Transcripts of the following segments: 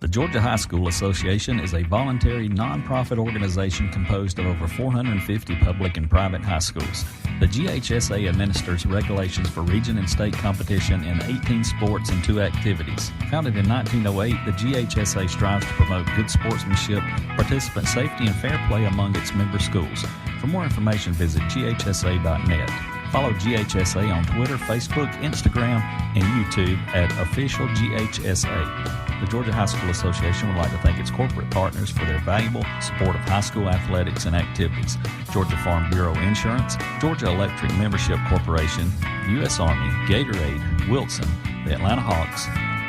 The Georgia High School Association is a voluntary, nonprofit organization composed of over 450 public and private high schools. The GHSA administers regulations for region and state competition in 18 sports and 2 activities. Founded in 1908, the GHSA strives to promote good sportsmanship, participant safety, and fair play among its member schools. For more information, visit ghsa.net. Follow GHSA on Twitter, Facebook, Instagram, and YouTube at Official GHSA. The Georgia High School Association would like to thank its corporate partners for their valuable support of high school athletics and activities. Georgia Farm Bureau Insurance, Georgia Electric Membership Corporation, U.S. Army, Gatorade, Wilson, the Atlanta Hawks,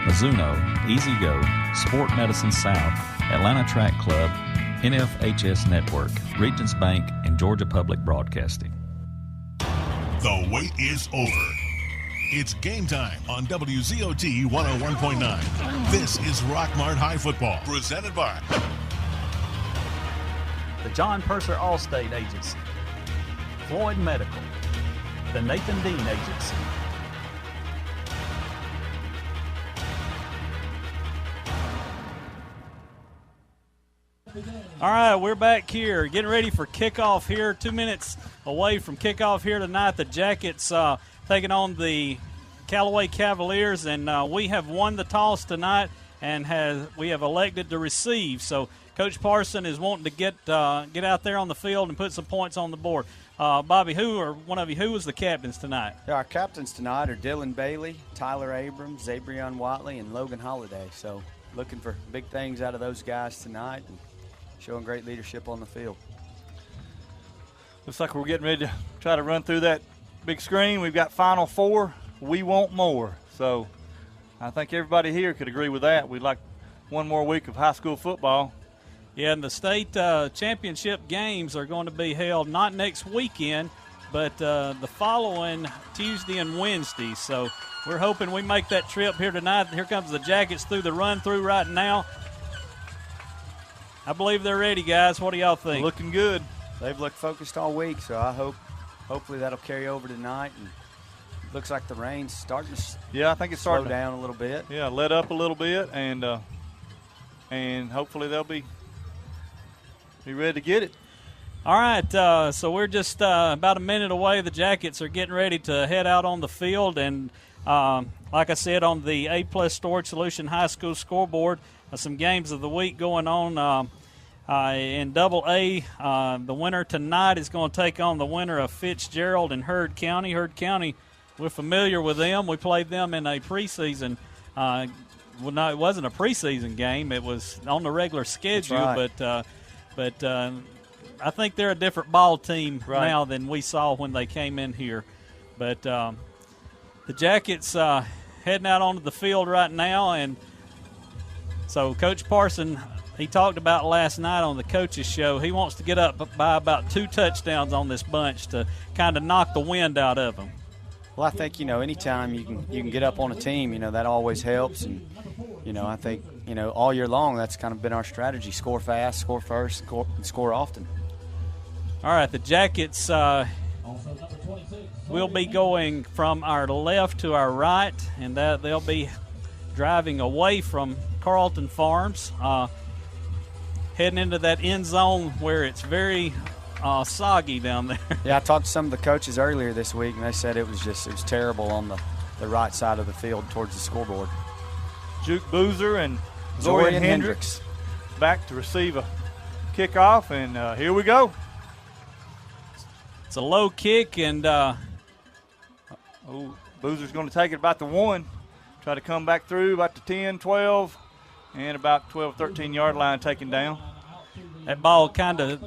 Mizuno, Easy Go, Sport Medicine South, Atlanta Track Club, NFHS Network, Regions Bank, and Georgia Public Broadcasting. The wait is over. It's game time on WZOT 101.9. This is Rockmart High Football, presented by the John Purser Allstate Agency, Floyd Medical, the Nathan Dean Agency, All right, we're back here, getting ready for kickoff here. 2 minutes away from kickoff here tonight. The Jackets taking on the Callaway Cavaliers, and we have won the toss tonight, and we have elected to receive. So Coach Parson is wanting to get out there on the field and put some points on the board. Bobby, one of you, who was the captains tonight? Yeah, our captains tonight are Dylan Bailey, Tyler Abrams, Zabrion Watley, and Logan Holliday. So looking for big things out of those guys tonight and showing great leadership on the field. Looks like we're getting ready to try to run through that big screen. We've got Final Four. We want more. So I think everybody here could agree with that. We'd like one more week of high school football. Yeah, and the state championship games are going to be held not next weekend, but the following Tuesday and Wednesday. So we're hoping we make that trip here tonight. Here comes the Jackets through the run-through right now. I believe they're ready, guys. What do y'all think? Looking good. They've looked focused all week, so hopefully that'll carry over tonight. And looks like the rain's starting to I think it's starting slow down a little bit. Yeah, let up a little bit, and hopefully they'll be ready to get it. All right, so we're just about a minute away. The Jackets are getting ready to head out on the field, and like I said, on the A+ Storage Solution High School scoreboard, some games of the week going on in Double-A. The winner tonight is going to take on the winner of Fitzgerald and Heard County. Heard County, we're familiar with them. We played them in a preseason. Well, no, it wasn't a preseason game. It was on the regular schedule. Right. But I think they're a different ball team now than we saw when they came in here. But the Jackets heading out onto the field right now, and so Coach Parson, he talked about last night on the coaches show, he wants to get up by about 2 touchdowns on this bunch to kind of knock the wind out of them. Well, I think, anytime you can get up on a team, that always helps. And, I think, all year long that's kind of been our strategy: score fast, score first, and score often. All right, the Jackets will be going from our left to our right, and they'll be driving away from Carlton Farms, heading into that end zone where it's very soggy down there. Yeah, I talked to some of the coaches earlier this week, and they said it was terrible on the right side of the field towards the scoreboard. Juke Boozer and Zorian Hendricks back to receive a kickoff, and here we go. It's a low kick, and Boozer's going to take it about the 1, try to come back through about the 10, 12, and about 12, 13-yard line taken down. That ball kind of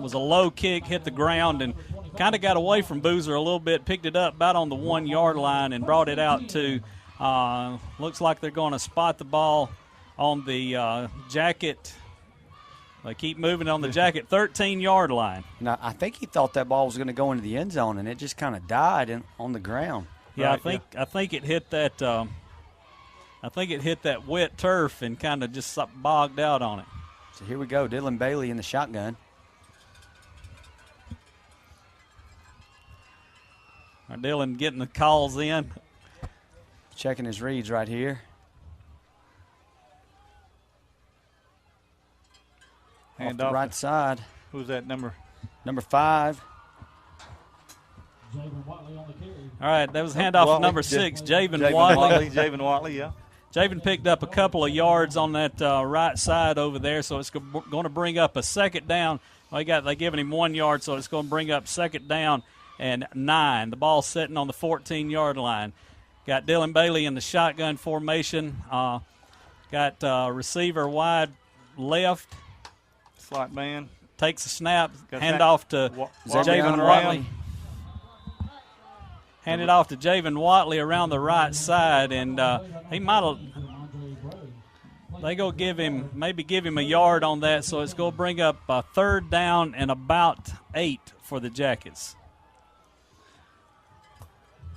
was a low kick, hit the ground, and kind of got away from Boozer a little bit, picked it up about on the 1-yard line and brought it out to, looks like they're going to spot the ball on the Jacket. They keep moving on the Jacket 13-yard line. Now, I think he thought that ball was going to go into the end zone, and it just kind of died on the ground. Yeah, right? I think it hit that. I think it hit that wet turf and kind of just bogged out on it. So here we go, Dylan Bailey in the shotgun. Dylan getting the calls in. Checking his reads right here. Off the right side. Who's that number? Number 5. All right, that was handoff of number 6, Javen Watley. Watley. Javen Watley, yeah. Javen picked up a couple of yards on that right side over there, so it's going to bring up a second down. Well, they giving him 1 yard, so it's going to bring up second down and 9. The ball sitting on the 14-yard line. Got Dylan Bailey in the shotgun formation. Got receiver wide left. Slot man. Takes a snap. Hand off to Javen Watley. Hand it off to Javen Watley around the right side, and he might have. They go give him a yard on that, so it's going to bring up a third down and about 8 for the Jackets.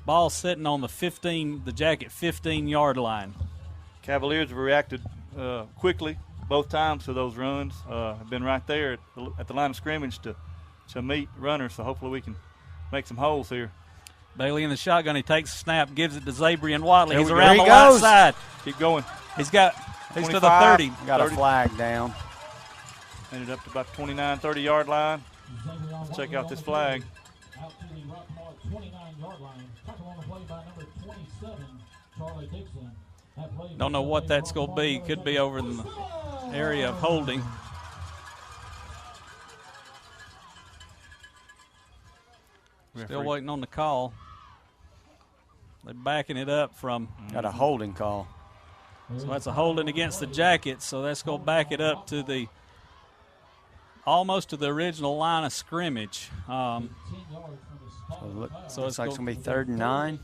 Ball sitting on the Jacket 15-yard line. Cavaliers have reacted quickly both times to those runs. Have been right there at the line of scrimmage to meet runners, so hopefully we can make some holes here. Bailey in the shotgun. He takes a snap, gives it to Zabrian Watley. He's There around he the right goes. side. Keep going. He's to the 25. 30. Got 30. a flag down. Ended up to about 29, 30-yard line. Let's check out this flag. Out to the Rockmart 29-yard line. Tackle on the play by number 27, Charlie Dixon. Don't know what that's going to be. Could be over in the area of holding. Still waiting on the call. They're backing it up from. Got a holding call. So that's a holding against the Jackets. So that's going to back it up to almost to the original line of scrimmage. So it's like it's going to be 3rd and 9.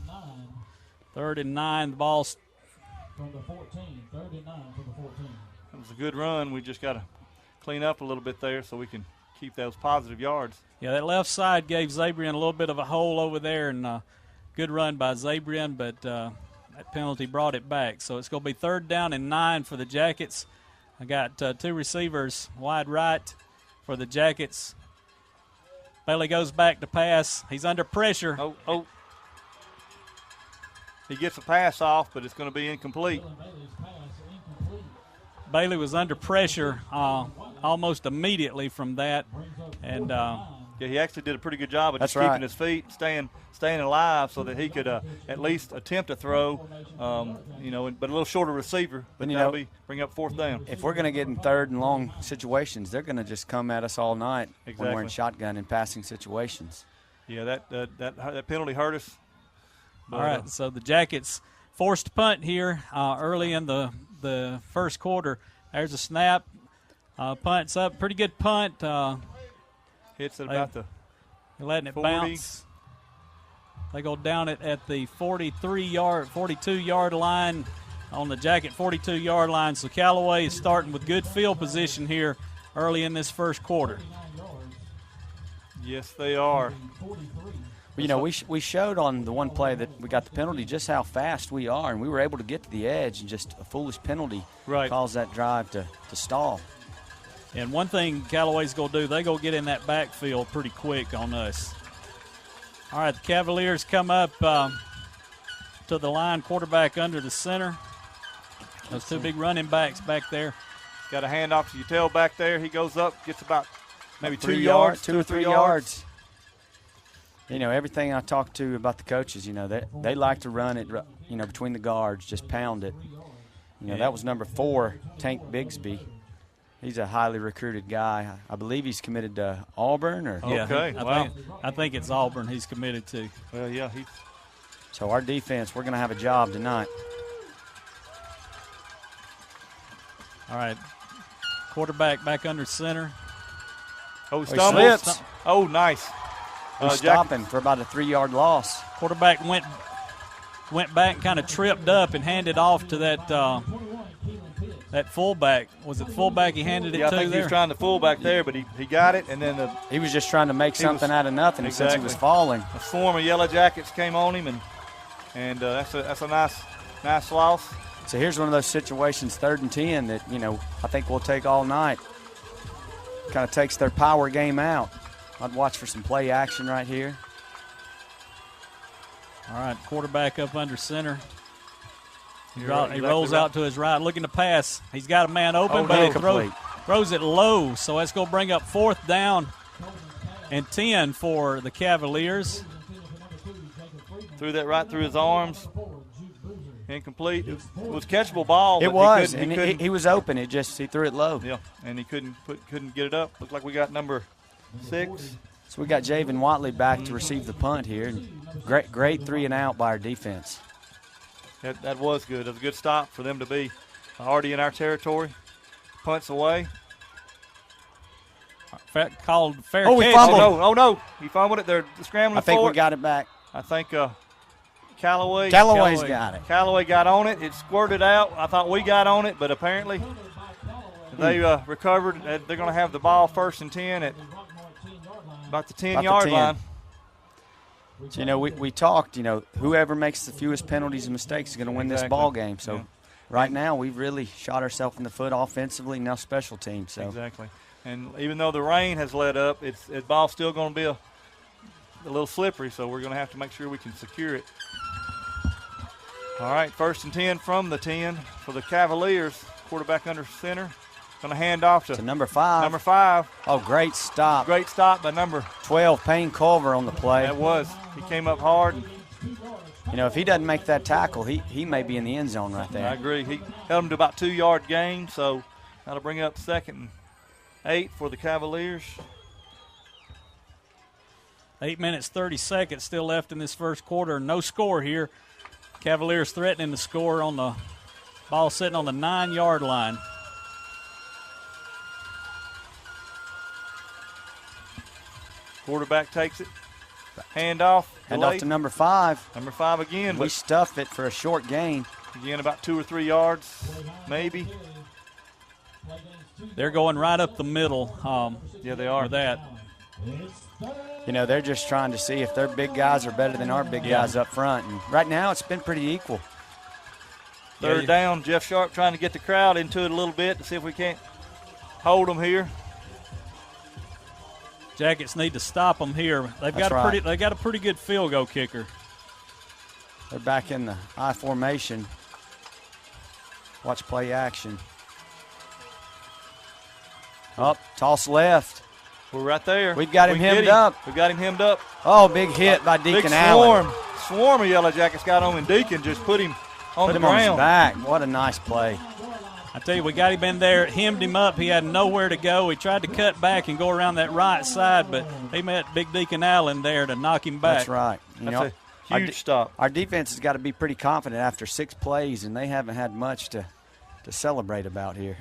3rd and 9. The ball's from the 14. 3rd and 9 from the 14. That was a good run. We just got to clean up a little bit there so we can keep those positive yards. Yeah, that left side gave Zabrian a little bit of a hole over there, and good run by Zabrian, but that penalty brought it back. So it's going to be 3rd down and 9 for the Jackets. I got 2 receivers wide right for the Jackets. Bailey goes back to pass. He's under pressure. Oh. He gets a pass off, but it's going to be incomplete. Bailey was under pressure almost immediately from that, and yeah, he actually did a pretty good job of That's just keeping right. his feet, staying alive, so that he could at least attempt a throw. But a little shorter receiver. But bring up 4th down. If we're going to get in 3rd and long situations, they're going to just come at us all night when we're in Exactly. shotgun and passing situations. Yeah, that penalty hurt us. all right. So the Jackets forced punt here early in the first quarter. There's a snap. Punt's up. Pretty good punt. Hits at about the They're letting it 40. bounce. They go down it at the 42-yard line on the Jacket 42-yard line. So Callaway is starting with good field position here early in this first quarter. Yes, they are. Well, we showed on the one play that we got the penalty just how fast we are, and we were able to get to the edge, and just a foolish penalty caused that drive to stall. And one thing Callaway's going to do, they go get in that backfield pretty quick on us. All right, the Cavaliers come up to the line, quarterback under the center. Those 2 big running backs back there. Got a handoff to Utel back there. He goes up, gets about maybe 2 yards, yards, 2 or 3 yards. Everything I talked to about the coaches, they like to run it, between the guards, just pound it. That was number 4, Tank Bigsby. He's a highly recruited guy. I believe he's committed to Auburn. Okay, wow. I think it's Auburn he's committed to. Well, yeah, So our defense, we're going to have a job tonight. All right, quarterback back under center. he he stumbles. slips. Oh, nice. We stop him for about a 3-yard loss. Quarterback went back and kind of tripped up and handed off to that fullback. Was it fullback he handed it Yeah, I to think he there? was trying the fullback there, but he got it, and then He was just trying to make something out of nothing since he was Exactly. falling. a swarm of Yellow Jackets came on him, and that's a nice loss. So here's one of those situations, 3rd and 10, that, I think we'll take all night. Kind of takes their power game out. I'd watch for some play action right here. All right, quarterback up under center. He You're rolls exactly out to his right, looking to pass. He's got a man open, Oh, but he incomplete. Throws it low, so that's going to bring up 4th down and 10 for the Cavaliers. Threw that right through his arms. Incomplete. It was a catchable ball. It was, and he was open. He threw it low. Yeah, and he couldn't get it up. Looked like we got number 6. So we got Javen Watley back to receive the punt here. Great 3-and-out by our defense. That was good. It was a good stop for them to be already in our territory. Punts away. Called fair catch. He fumbled. Oh, no. He fumbled it. They're scrambling I think for we got it back. I think Callaway's got it. Callaway got on it. It squirted out. I thought we got on it, but apparently they recovered. They're going to have the ball 1st and 10 at about the 10-yard line. So, we talked, whoever makes the fewest penalties and mistakes is going to win this ball game. So right now we've really shot ourselves in the foot offensively, now special teams. So. Exactly. And even though the rain has let up, the ball's still going to be a little slippery, so we're going to have to make sure we can secure it. All right, 1st and 10 from the 10 for the Cavaliers. Quarterback under center. Going to hand off to number 5. Number 5. Oh, great stop. Great stop by number 12, Payne Culver on the play. That was. He came up hard. If he doesn't make that tackle, he may be in the end zone right there. I agree. He held him to about 2-yard gain, so that'll bring up 2nd and 8 for the Cavaliers. 8 minutes, 30 seconds still left in this first quarter. No score here. Cavaliers threatening to score on the ball sitting on the 9-yard line. Quarterback takes it. Handoff. Hand off to number 5. Number 5 again. We stuffed it for a short gain. Again, about 2 or 3 yards, maybe. They're going right up the middle. Yeah, they are. With that. They're just trying to see if their big guys are better than our big guys up front. And right now it's been pretty equal. 3rd down, Jeff Sharp trying to get the crowd into it a little bit to see if we can't hold them here. Jackets need to stop them here. They've got a pretty good field goal kicker. They're back in the I formation. Watch play action. Up, toss left. We're right there. We've got him hemmed up. We've got him hemmed up. Oh, big hit by Deacon Allen. Swarm of Yellow Jackets got on him, and Deacon just put him on the ground. On his back. What a nice play. I tell you, we got him in there, hemmed him up. He had nowhere to go. He tried to cut back and go around that right side, but he met Big Deacon Allen there to knock him back. That's right. That's a huge stop. Our defense has got to be pretty confident after 6 plays, and they haven't had much to celebrate about here.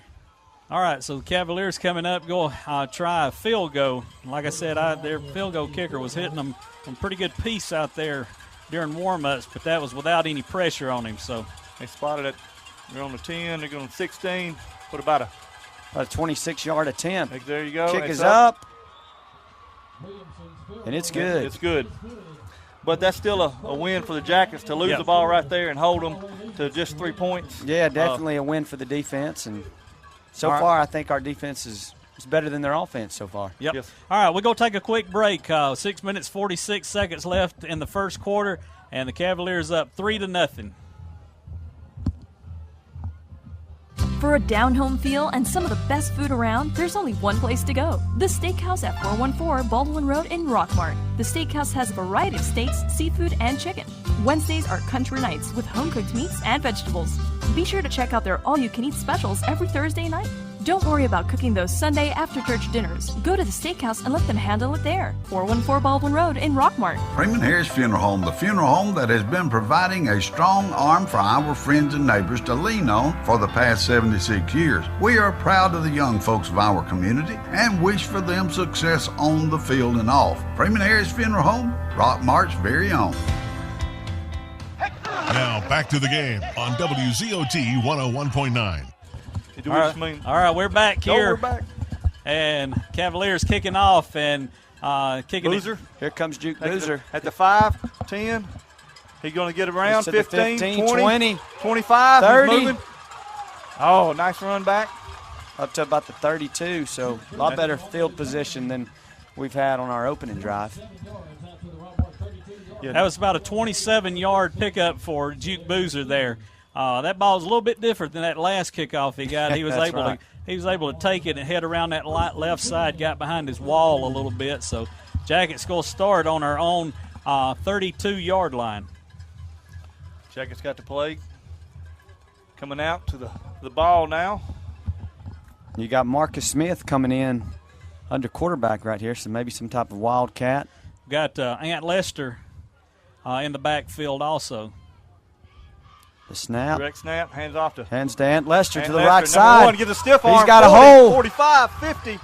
All right, so the Cavaliers coming up, go try a field goal. Like I said, their field goal kicker was hitting them some pretty good piece out there during warm-ups, but that was without any pressure on him. So they spotted it. They're on the 10. They're going to 16. Put about a 26-yard attempt. There you go. Kick is up. And it's good. It's good. But that's still a win for the Jackets to lose the ball right there and hold them to just 3 points. Yeah, definitely a win for the defense. And so far, I think our defense is better than their offense so far. Yep. Yes. All right, we're going to take a quick break. 6 minutes, 46 seconds left in the first quarter, and the Cavaliers up 3-0. For a down-home feel and some of the best food around, there's only one place to go. The Steakhouse at 414 Baldwin Road in Rockmart. The Steakhouse has a variety of steaks, seafood, and chicken. Wednesdays are country nights with home-cooked meats and vegetables. Be sure to check out their all-you-can-eat specials every Thursday night. Don't worry about cooking those Sunday after-church dinners. Go to the Steakhouse and let them handle it there. 414 Baldwin Road in Rockmart. Freeman Harris Funeral Home, the funeral home that has been providing a strong arm for our friends and neighbors to lean on for the past 76 years. We are proud of the young folks of our community and wish for them success on the field and off. Freeman Harris Funeral Home, Rockmart's very own. Now back to the game on WZOT 101.9. All right, we're back here. We're back. And Cavaliers kicking off and kicking Boozer. it. Here comes Duke Boozer. At the 5, 10. He's going to get around 15, 20, 25. 30. He's moving. Oh, nice run back. Up to about the 32, so a lot better field position than we've had on our opening drive. That was about a 27-yard pickup for Duke Boozer there. That ball was a little bit different than that last kickoff he got. He was able to he was able to take it and head around that left side, got behind his wall a little bit. So Jackets going to start on our own 32-yard line. Jackets got to play. Coming out to the ball now. You got Marcus Smith coming in under quarterback right here, so maybe some type of wildcat. Got Ant Lester in the backfield also. The snap. Direct snap, hands off to. Hands to Ant Lester to the Lester, right side. One, gives a stiff arm. He's got 40, a hole. 45, 50.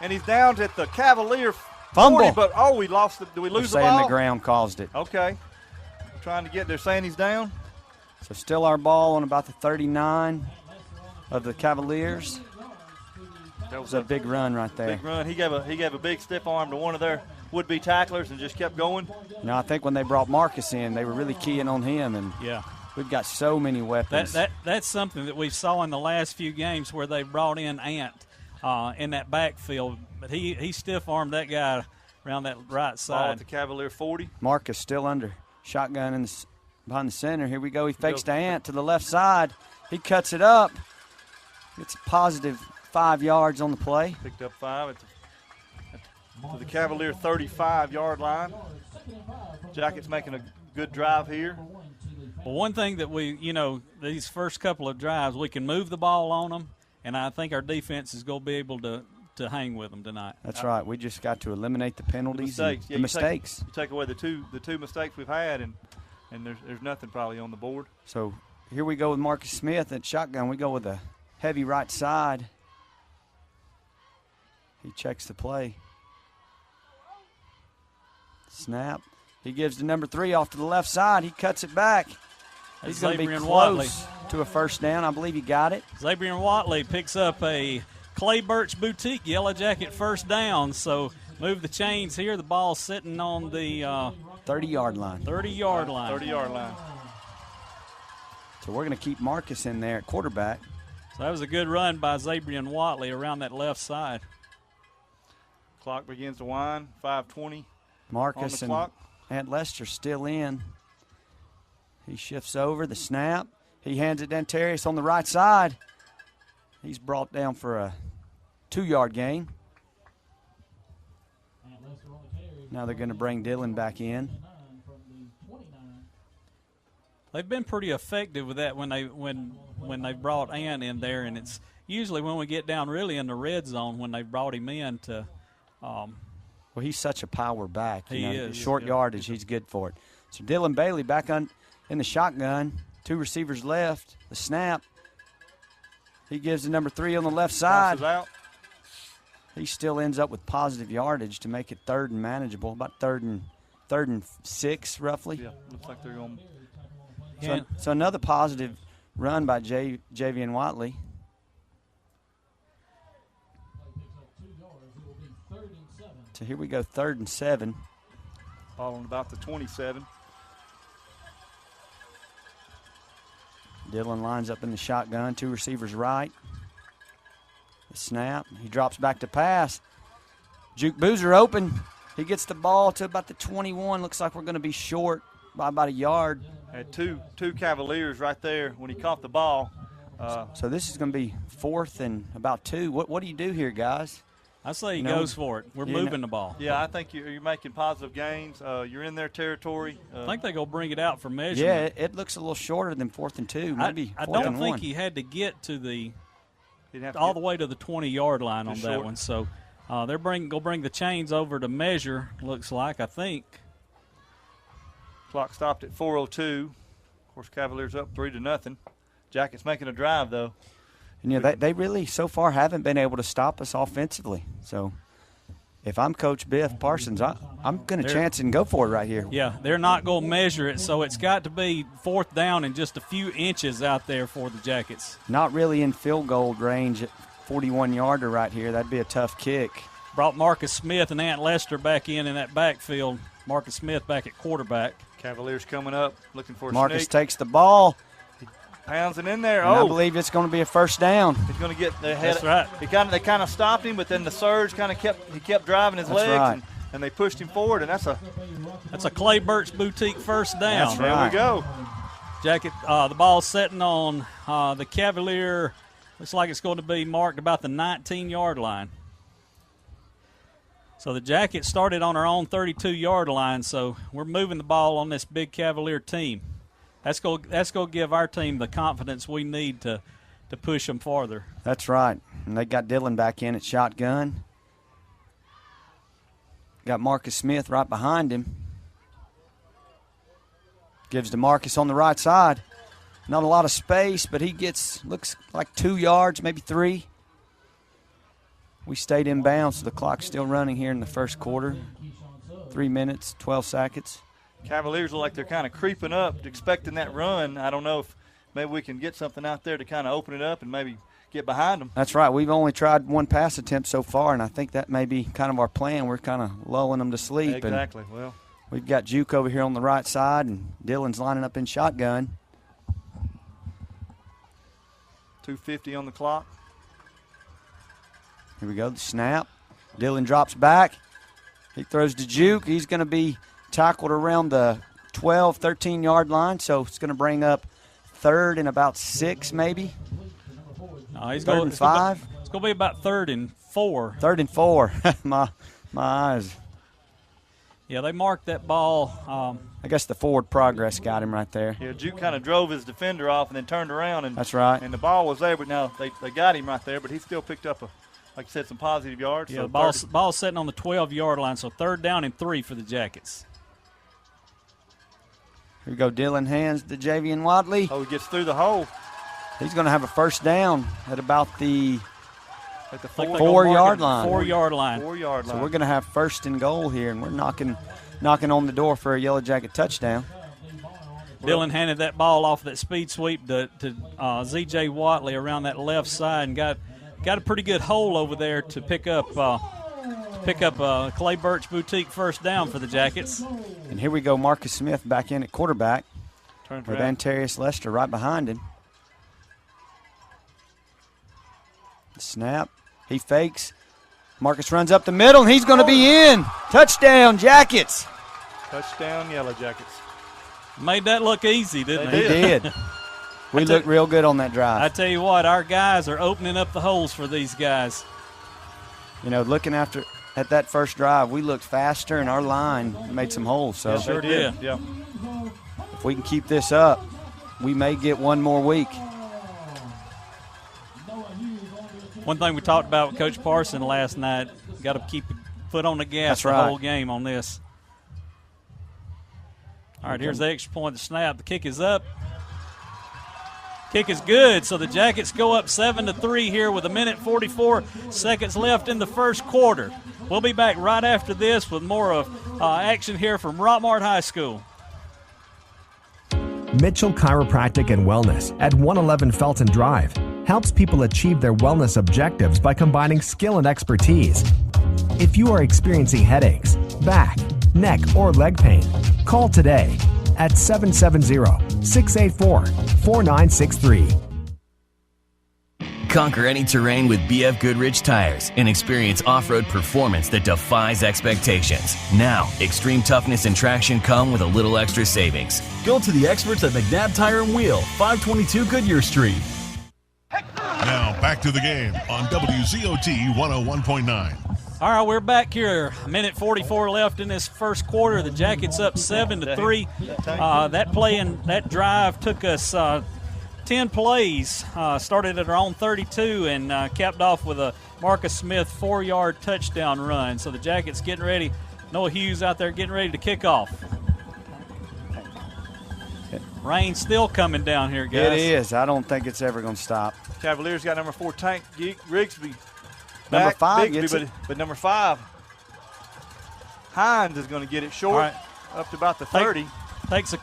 And he's down at the Cavalier 40, Fumble. but we lost. Do we lose the saying ball? the ground caused it. Okay. Trying to get there, saying he's down. So still our ball on about the 39 of the Cavaliers. That was a big run right there. Big run. He gave a big stiff arm to one of their would-be tacklers and just kept going. I think when they brought Marcus in, they were really keying on him, and yeah, we've got so many weapons. That's something that we saw in the last few games where they brought in Ant in that backfield, but he stiff-armed that guy around that right side. Ball at the Cavalier 40. Marcus still under shotgun behind the center. Here we go. He fakes to Ant to the left side. He cuts it up. It's a positive 5 yards on the play. Picked up 5 to the Cavalier 35-yard line. Jackets making a good drive here. Well, one thing that these first couple of drives, we can move the ball on them, and I think our defense is going to be able to hang with them tonight. That's right. We just got to eliminate the penalties, the mistakes. You take away the two mistakes we've had, and there's nothing probably on the board. So here we go with Marcus Smith at shotgun. We go with a heavy right side. He checks the play. Snap. He gives the number 3 off to the left side. He cuts it back. He's going to be close to a first down. I believe he got it. Zabrian Watley picks up a Clay Birch Boutique Yellow Jacket first down. So move the chains here. The ball's sitting on the 30-yard line. 30-yard line. 30-yard line. So we're going to keep Marcus in there at quarterback. So that was a good run by Zabrian Watley around that left side. Clock begins to wind. 5:20. Marcus and Ant Lester still in. He shifts over the snap. He hands it down to Terrius on the right side. He's brought down for a 2-yard gain. Now they're going to bring Dylan back in. They've been pretty effective with that when they brought Ant in there, and it's usually when we get down really in the red zone when they brought him in to. Well, he's such a power back. He is. Short yardage, he's good for it. So Dylan Bailey back in the shotgun. 2 receivers left. The snap. He gives the number 3 on the left side. Out. He still ends up with positive yardage to make it 3rd and manageable, about 3rd and 6 roughly. Yeah, looks like they're going. So another positive run by Javian Watley. So here we go, 3rd and 7. Ball on about the 27. Dylan lines up in the shotgun, 2 receivers right. The snap, he drops back to pass. Juke Boozer open. He gets the ball to about the 21. Looks like we're going to be short by about a yard. Had two Cavaliers right there when he caught the ball. So this is going to be 4th and about 2. What do you do here, guys? I say he goes for it. We're moving the ball. Yeah, I think you're making positive gains. You're in their territory. I think they're going to bring it out for measurement. Yeah, it looks a little shorter than 4th and 2, maybe I 4th don't and think 1. he had to get to all the way to the 20-yard line on that one. So they're going to bring the chains over to measure, looks like, I think. Clock stopped at 4:02. Of course, Cavaliers up 3-0. Jackets making a drive, though. And they really so far haven't been able to stop us offensively. So if I'm Coach Biff Parsons, I'm going to chance it and go for it right here. Yeah, they're not going to measure it, so it's got to be 4th down and just a few inches out there for the Jackets. Not really in field goal range at 41-yarder right here. That'd be a tough kick. Brought Marcus Smith and Ant Lester back in that backfield. Marcus Smith back at quarterback. Cavaliers coming up, looking for a Marcus sneak. takes the ball. Pounds it in there. And I believe it's going to be a first down. He's going to get the head. That's right. They kind of stopped him, but then the surge kept driving his legs, right. and they pushed him forward, and that's a Clay Birch Boutique first down. That's right. There we go. Jacket. The ball's setting on the Cavalier Looks like it's going to be marked about the 19-yard line. So the Jackets started on our own 32-yard line, so we're moving the ball on this big Cavalier team. That's going to give our team the confidence we need to push them farther. That's right. And they got Dylan back in at shotgun. Got Marcus Smith right behind him. Gives to Marcus on the right side. Not a lot of space, but he looks like 2 yards, maybe 3. We stayed in bounds, so the clock's still running here in the first quarter. 3 minutes, 12 seconds. Cavaliers look like they're kind of creeping up, expecting that run. I don't know if maybe we can get something out there to kind of open it up and maybe get behind them. That's right. We've only tried one pass attempt so far, and I think that may be kind of our plan. We're kind of lulling them to sleep. Exactly. And well, we've got Juke over here on the right side, and Dylan's lining up in shotgun. 2:50 on the clock. Here we go, the snap. Dylan drops back. He throws to Juke. He's going to be tackled around the 12, 13-yard line, so it's going to bring up 3rd and about 6 maybe. No, he's 3rd and 5. It's going to be about 3rd and 4. 3rd and 4. my eyes. Yeah, they marked that ball. I guess the forward progress got him right there. Yeah, Juke kind of drove his defender off and then turned around. And that's right. And the ball was there, but now they got him right there, but he still picked up, like you said, some positive yards. Yeah, so the ball's sitting on the 12-yard line, so 3rd down and 3 for the Jackets. Here we go, Dylan hands to Javian Wadley. Oh, he gets through the hole. He's going to have a 1st down at about the 4-yard line. 4-yard line. 4-yard line. So we're going to have 1st and goal here, and we're knocking on the door for a Yellow Jacket touchdown. Dylan handed that ball off that speed sweep to Z.J. Watley around that left side and got a pretty good hole over there to pick up Clay Birch Boutique 1st down for the Jackets. And here we go, Marcus Smith back in at quarterback with Antarius Lester right behind him. Snap. He fakes. Marcus runs up the middle, and he's going to be in. Touchdown, Jackets. Touchdown, Yellow Jackets. Made that look easy, didn't He did. We looked real good on that drive. I tell you what, our guys are opening up the holes for these guys. You know, looking at that first drive, we looked faster, and our line made some holes. So yeah, sure did. Yeah. If we can keep this up, we may get one more week. One thing we talked about with Coach Parson last night, got to keep a foot on the gas the whole game on this. All right, here's the extra point, the snap. The kick is up. Kick is good, so the Jackets go up 7-3 here with 1:44 seconds left in the first quarter. We'll be back right after this with more of action here from Rockmart High School. Mitchell Chiropractic and Wellness at 111 Felton Drive helps people achieve their wellness objectives by combining skill and expertise. If you are experiencing headaches, back, neck, or leg pain, call today at 770-684-4963. Conquer any terrain with BF Goodrich tires and experience off-road performance that defies expectations. Now, extreme toughness and traction come with a little extra savings. Go to the experts at McNabb Tire and Wheel, 522 Goodyear Street. Now back to the game on WZOT 101.9. All right, we're back here. 1:44 left in this first quarter. The Jackets up 7-3. That drive took us 10 plays. Started at our own 32 and capped off with a Marcus Smith 4-yard touchdown run. So the Jackets getting ready. Noah Hughes out there getting ready to kick off. Rain still coming down here, guys. It is. I don't think it's ever going to stop. Cavaliers got number 4, Tank Rigsby. Number 5 Bigsby, gets it. But number 5, Hines is going to get it short up to about the 30. Takes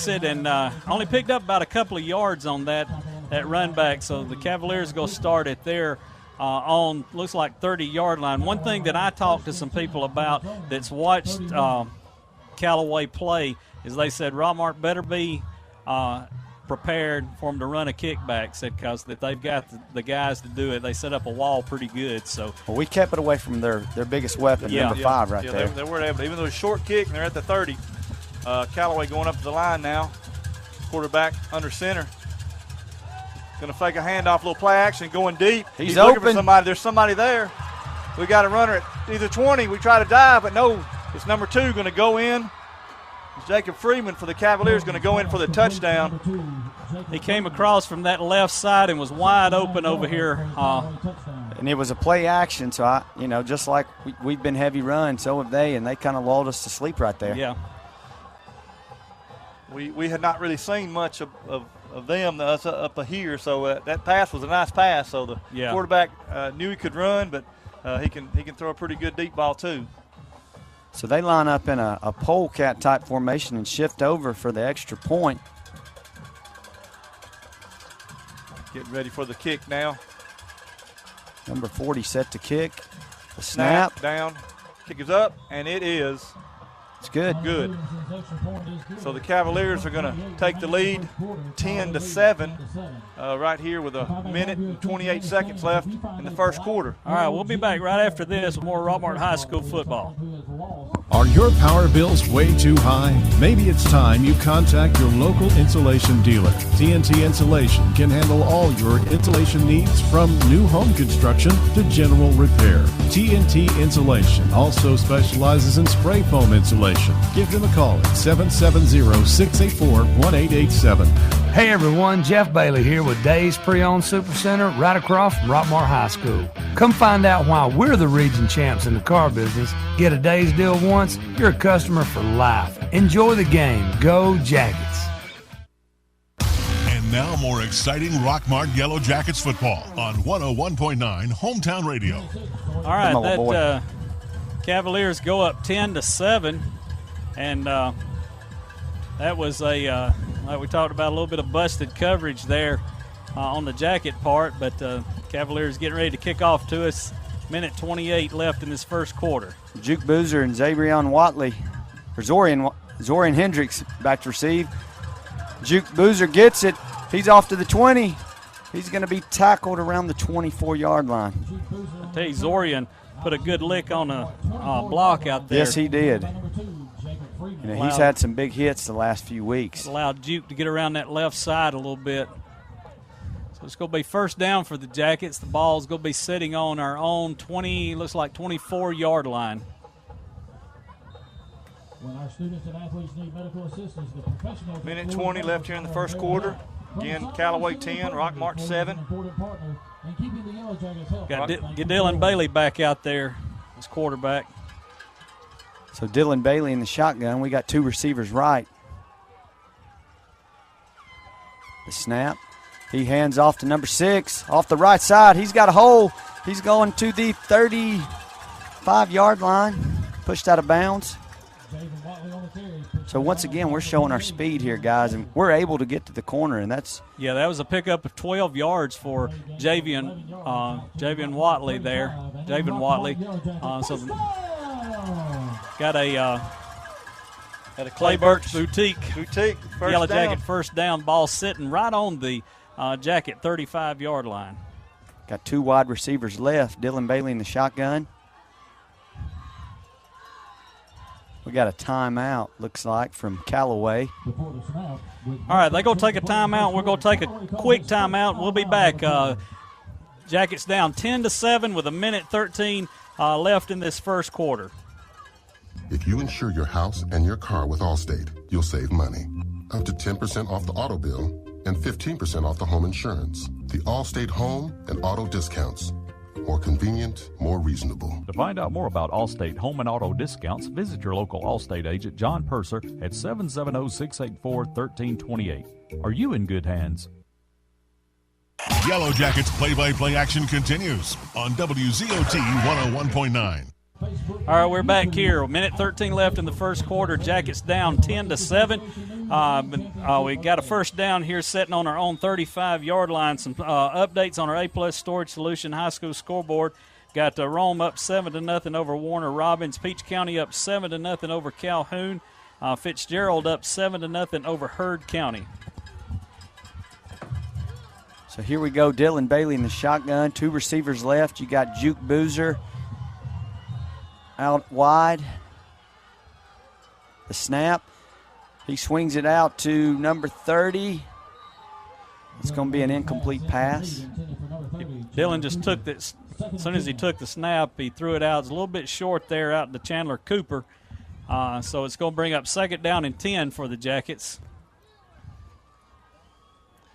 it and only picked up about a couple of yards on that run back. So the Cavaliers go start it there on looks like 30-yard line. One thing that I talked to some people about that's watched Callaway play is they said Rockmart better be prepared for them to run a kickback, said because that they've got the guys to do it. They set up a wall pretty good. So we kept it away from their biggest weapon, number 5 right there. They were able, even though it's a short kick and they're at the 30. Callaway going up to the line now. Quarterback under center. Going to fake a handoff, little play action, going deep. He's looking open. for somebody. There's somebody there. We got a runner at either 20. We try to dive, but no. It's number 2 going to go in. Jacob Freeman for the Cavaliers going to go in for the touchdown. He came across from that left side and was wide open over here. And it was a play action, so just like we've been heavy run, so have they, and they kind of lulled us to sleep right there. Yeah. We had not really seen much of them up here, so that pass was a nice pass. So the quarterback knew he could run, but he can throw a pretty good deep ball too. So they line up in a polecat type formation and shift over for the extra point. Getting ready for the kick now. Number 40 set to kick. The snap. Down. Kick is up, and it is. It's good. Good. So the Cavaliers are going to take the lead 10-7 right here with a minute and 28 seconds left in the first quarter. All right, we'll be back right after this with more Rockmart High School football. Are your power bills way too high? Maybe it's time you contact your local insulation dealer. TNT Insulation can handle all your insulation needs from new home construction to general repair. TNT Insulation also specializes in spray foam insulation. Give them a call at 770-684-1887. Hey everyone, Jeff Bailey here with Days Pre-Owned Supercenter right across from Rockmart High School. Come find out why we're the region champs in the car business. Get a Days deal once, you're a customer for life. Enjoy the game. Go Jackets. And now more exciting Rockmart Yellow Jackets football on 101.9 Hometown Radio. All right, that Cavaliers go up 10-7, and that was like we talked about, a little bit of busted coverage there on the Jacket part, but Cavaliers getting ready to kick off to us. Minute 28 left in this first quarter. Juke Boozer and Zorian Hendricks back to receive. Juke Boozer gets it. He's off to the 20. He's going to be tackled around the 24-yard line. I tell you, Zorian put a good lick on a block out there. Yes, he did. He's had some big hits the last few weeks. Allowed Juke to get around that left side a little bit. So it's going to be first down for the Jackets. The ball's going to be sitting on our own 24-yard line. When our students and athletes need medical assistance, the professional. Minute 20 left here in the first quarter. Again, Callaway 10, Rockmart 7. Got Dylan Bailey back out there as quarterback. So Dylan Bailey in the shotgun. We got two receivers right. The snap. He hands off to number 6 off the right side. He's got a hole. He's going to the 35-yard line. Pushed out of bounds. So once again, we're showing our speed here, guys, and we're able to get to the corner, and that's – yeah, that was a pickup of 12 yards for Javian Watley there. Javian Watley. So got a Clay Burks Boutique Yellow Jacket first down. Ball sitting right on the Jacket 35-yard line. Got two wide receivers left. Dylan Bailey in the shotgun. We got a timeout, looks like, from Callaway. All right, they're going to take a timeout. We're going to take a quick timeout. We'll be back. Jackets down 10-7 with a minute 13 left in this first quarter. If you insure your house and your car with Allstate, you'll save money. Up to 10% off the auto bill and 15% off the home insurance. The Allstate home and auto discounts. More convenient, more reasonable. To find out more about Allstate home and auto discounts, visit your local Allstate agent, John Purser, at 770-684-1328. Are you in good hands? Yellow Jackets play-by-play action continues on WZOT 101.9. All right, we're back here. A minute 13 left in the first quarter. Jackets down 10-7. We got a first down here sitting on our own 35-yard line. Some updates on our A-Plus Storage Solution High School scoreboard. Got Rome up 7-0 over Warner Robins. Peach County up 7-0 over Calhoun. Fitzgerald up 7-0 over Heard County. So here we go. Dylan Bailey in the shotgun. Two receivers left. You got Juke Boozer out wide. The snap. He swings it out to number 30. It's going to be an incomplete pass. Dylan just took this. As soon as he took the snap, he threw it out. It's a little bit short there out to Chandler Cooper. So it's going to bring up 2nd down and 10 for the Jackets.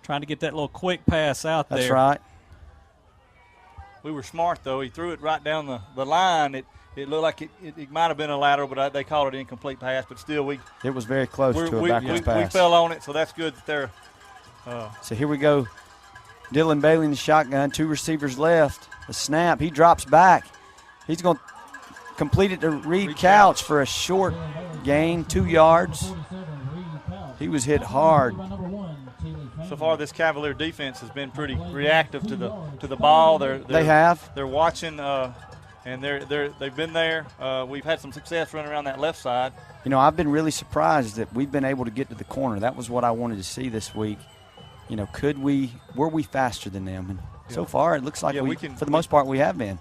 Trying to get that little quick pass out there. That's right. We were smart, though. He threw it right down the line. It looked like it might have been a lateral, but they called it incomplete pass. But still, it was very close to a backwards pass. We fell on it, so that's good that they're. So here we go. Dylan Bailey in the shotgun. 2 receivers left. The snap. He drops back. He's going to complete it to Reed Couch for a short gain, 2 yards. He was hit hard. So far, this Cavalier defense has been pretty reactive to the ball. They're watching, and they've been there. We've had some success running around that left side. You know, I've been really surprised that we've been able to get to the corner. That was what I wanted to see this week. You know, were we faster than them? And so far, it looks like for the most part, we have been.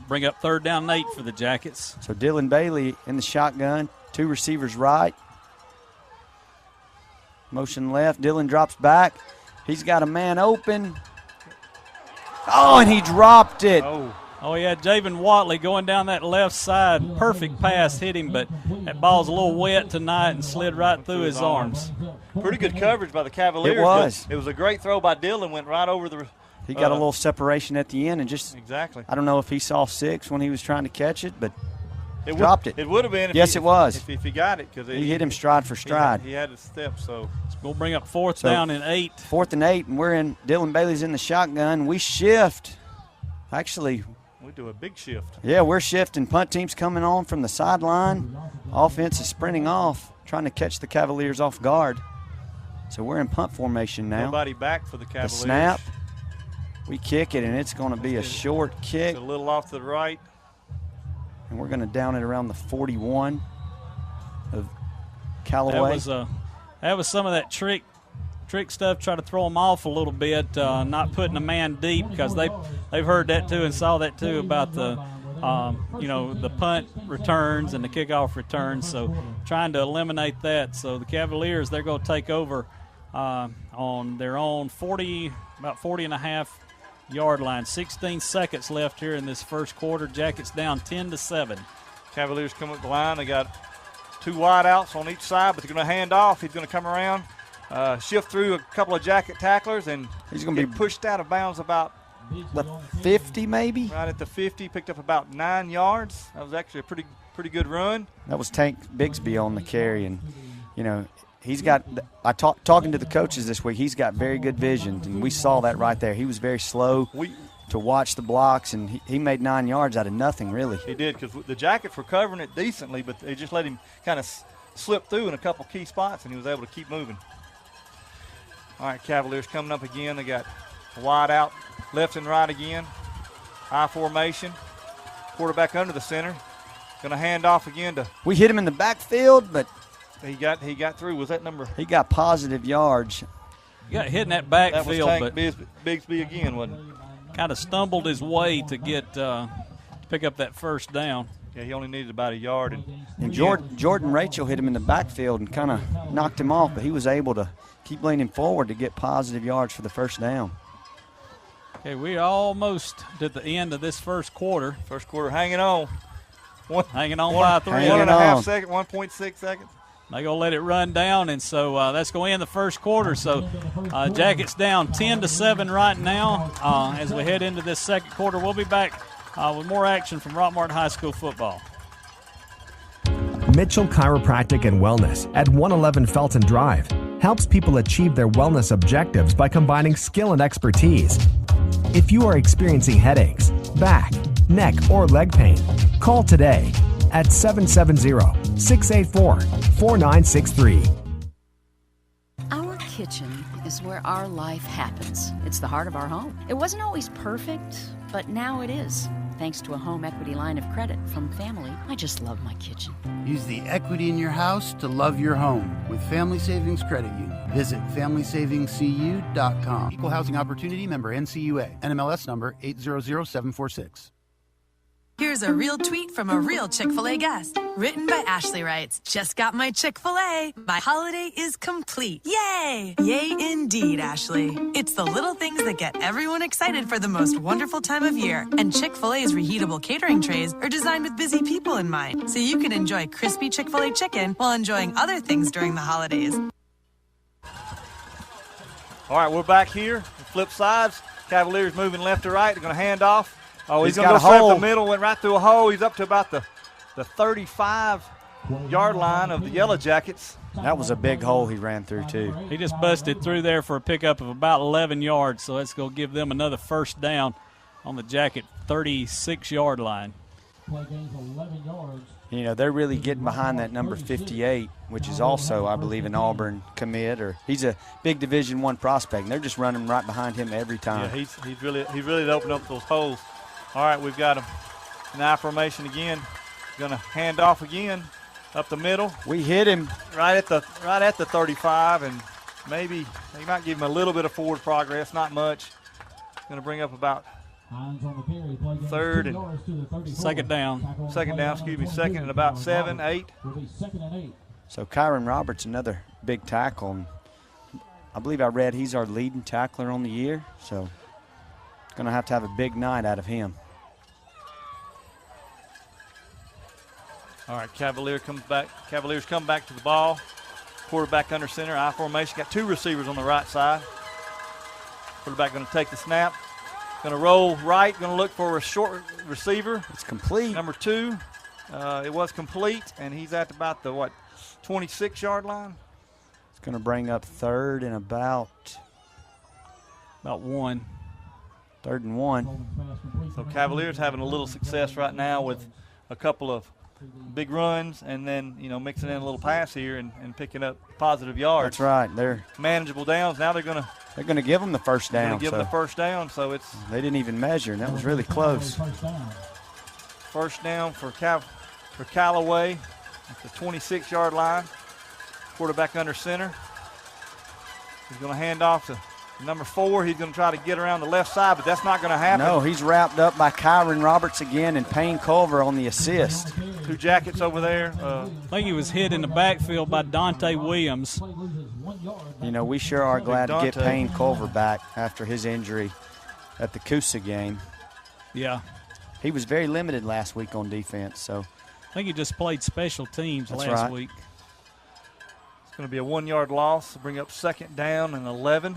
Bring up 3rd down and 8 for the Jackets. So Dylan Bailey in the shotgun, 2 receivers right. Motion left. Dylan drops back. He's got a man open. Oh, and he dropped it. Oh, yeah, Javen Watley going down that left side. Perfect pass hit him, but that ball's a little wet tonight and slid right through his arms. Pretty good coverage by the Cavaliers. It was. It was a great throw by Dylan. Went right over the. He got a little separation at the end and just. Exactly. I don't know if he saw 6 when he was trying to catch it, but dropped it. It would have been. It was. If he got it, because he hit him stride for stride. He had his step, so. We'll bring up 4th down and 8. 4th and 8, and Dylan Bailey's in the shotgun. We shift. Actually. We do a big shift. Yeah, we're shifting. Punt team's coming on from the sideline. Offense is sprinting off, trying to catch the Cavaliers off guard. So we're in punt formation now. Nobody back for the Cavaliers. The snap. We kick it, and it's going to be a short kick. It's a little off to the right. And we're going to down it around the 41 of Callaway. That was some of that trick stuff, try to throw them off a little bit, not putting a man deep, because they've heard that too and saw that too about the the punt returns and the kickoff returns. So trying to eliminate that. So the Cavaliers, they're going to take over on their own about 40 and a half yard line. 16 seconds left here in this first quarter. Jackets down 10-7. Cavaliers come up the line. They got 2 wide outs on each side, but they're going to hand off. He's going to come around, shift through a couple of Jacket tacklers, and he's going to be pushed out of bounds about the 50 maybe? Right at the 50, picked up about 9 yards. That was actually a pretty good run. That was Tank Bigsby on the carry, and, he's got – talking to the coaches this week, he's got very good vision, and we saw that right there. He was very slow to watch the blocks, and he made 9 yards out of nothing, really. He did, because the Jackets were covering it decently, but they just let him kind of slip through in a couple key spots, and he was able to keep moving. All right, Cavaliers coming up again. They got wide out left and right again. I formation. Quarterback under the center. Going to hand off again to. We hit him in the backfield, but he got through. Was that number? He got positive yards. He got hit in that backfield, but Bigsby again, wasn't it? Kind of stumbled his way to get to pick up that first down. Yeah, he only needed about a yard. And Jordan Rachel hit him in the backfield and kind of knocked him off, but he was able to keep leaning forward to get positive yards for the first down. Okay, we're almost at the end of this first quarter. First quarter hanging on. Hanging on by 3. 1.5 seconds, 1.6 seconds. They're going to let it run down, and so that's going to end the first quarter. So Jackets down 10-7 right now as we head into this second quarter. We'll be back with more action from Rockmart High School football. Mitchell Chiropractic and Wellness at 111 Felton Drive helps people achieve their wellness objectives by combining skill and expertise. If you are experiencing headaches, back, neck, or leg pain, call today at 770-684-4963. Our kitchen is where our life happens. It's the heart of our home. It wasn't always perfect, but now it is. Thanks to a home equity line of credit from Family, I just love my kitchen. Use the equity in your house to love your home with Family Savings Credit Union. Visit FamilySavingsCU.com. Equal Housing Opportunity, member NCUA. NMLS number 800746. Here's a real tweet from a real Chick-fil-A guest. Written by Ashley writes, just got my Chick-fil-A. My holiday is complete. Yay! Yay indeed, Ashley. It's the little things that get everyone excited for the most wonderful time of year. And Chick-fil-A's reheatable catering trays are designed with busy people in mind, so you can enjoy crispy Chick-fil-A chicken while enjoying other things during the holidays. All right, we're back here. Flip sides. Cavaliers moving left to right. They're going to hand off. Oh, he's going to go straight up the middle, went right through a hole. He's up to about the 35-yard line of the Yellow Jackets. That was a big hole he ran through, too. He just busted through there for a pickup of about 11 yards, so that's going to give them another first down on the Jacket 36-yard line. You know, they're really getting behind that number 58, which is also, I believe, an Auburn commit, or he's a big Division I prospect, and they're just running right behind him every time. Yeah, he's really opened up those holes. All right, we've got him in I formation again. Going to hand off again up the middle. We hit him right at the 35, and maybe they might give him a little bit of forward progress, not much. Going to bring up about second down, second and about 7, 8. So Kyron Roberts, another big tackle. And I believe I read he's our leading tackler on the year, so going to have a big night out of him. All right, Cavaliers come back to the ball. Quarterback under center, I formation. Got two receivers on the right side. Quarterback going to take the snap. Going to roll right. Going to look for a short receiver. It's complete. Number 2. It was complete, and he's at about the 26-yard line. It's going to bring up third and about 1. 3rd and 1. So Cavaliers having a little success right now with a couple of big runs, and then mixing in a little pass here and picking up positive yards. That's right. They're manageable downs. Now they're going to give them the first down. Give them the first down, so it's they didn't even measure, and that was really close. First down for Callaway at the 26-yard line. Quarterback under center. He's going to hand off to number 4. He's going to try to get around the left side, but that's not going to happen. No, he's wrapped up by Kyron Roberts again and Payne Culver on the assist. 2 Jackets over there. I think he was hit in the backfield by Dante Williams. We sure are glad to get Payne Culver back after his injury at the Coosa game. Yeah. He was very limited last week on defense. So I think he just played special teams last week. It's going to be a 1-yard loss. Bring up second down and 11.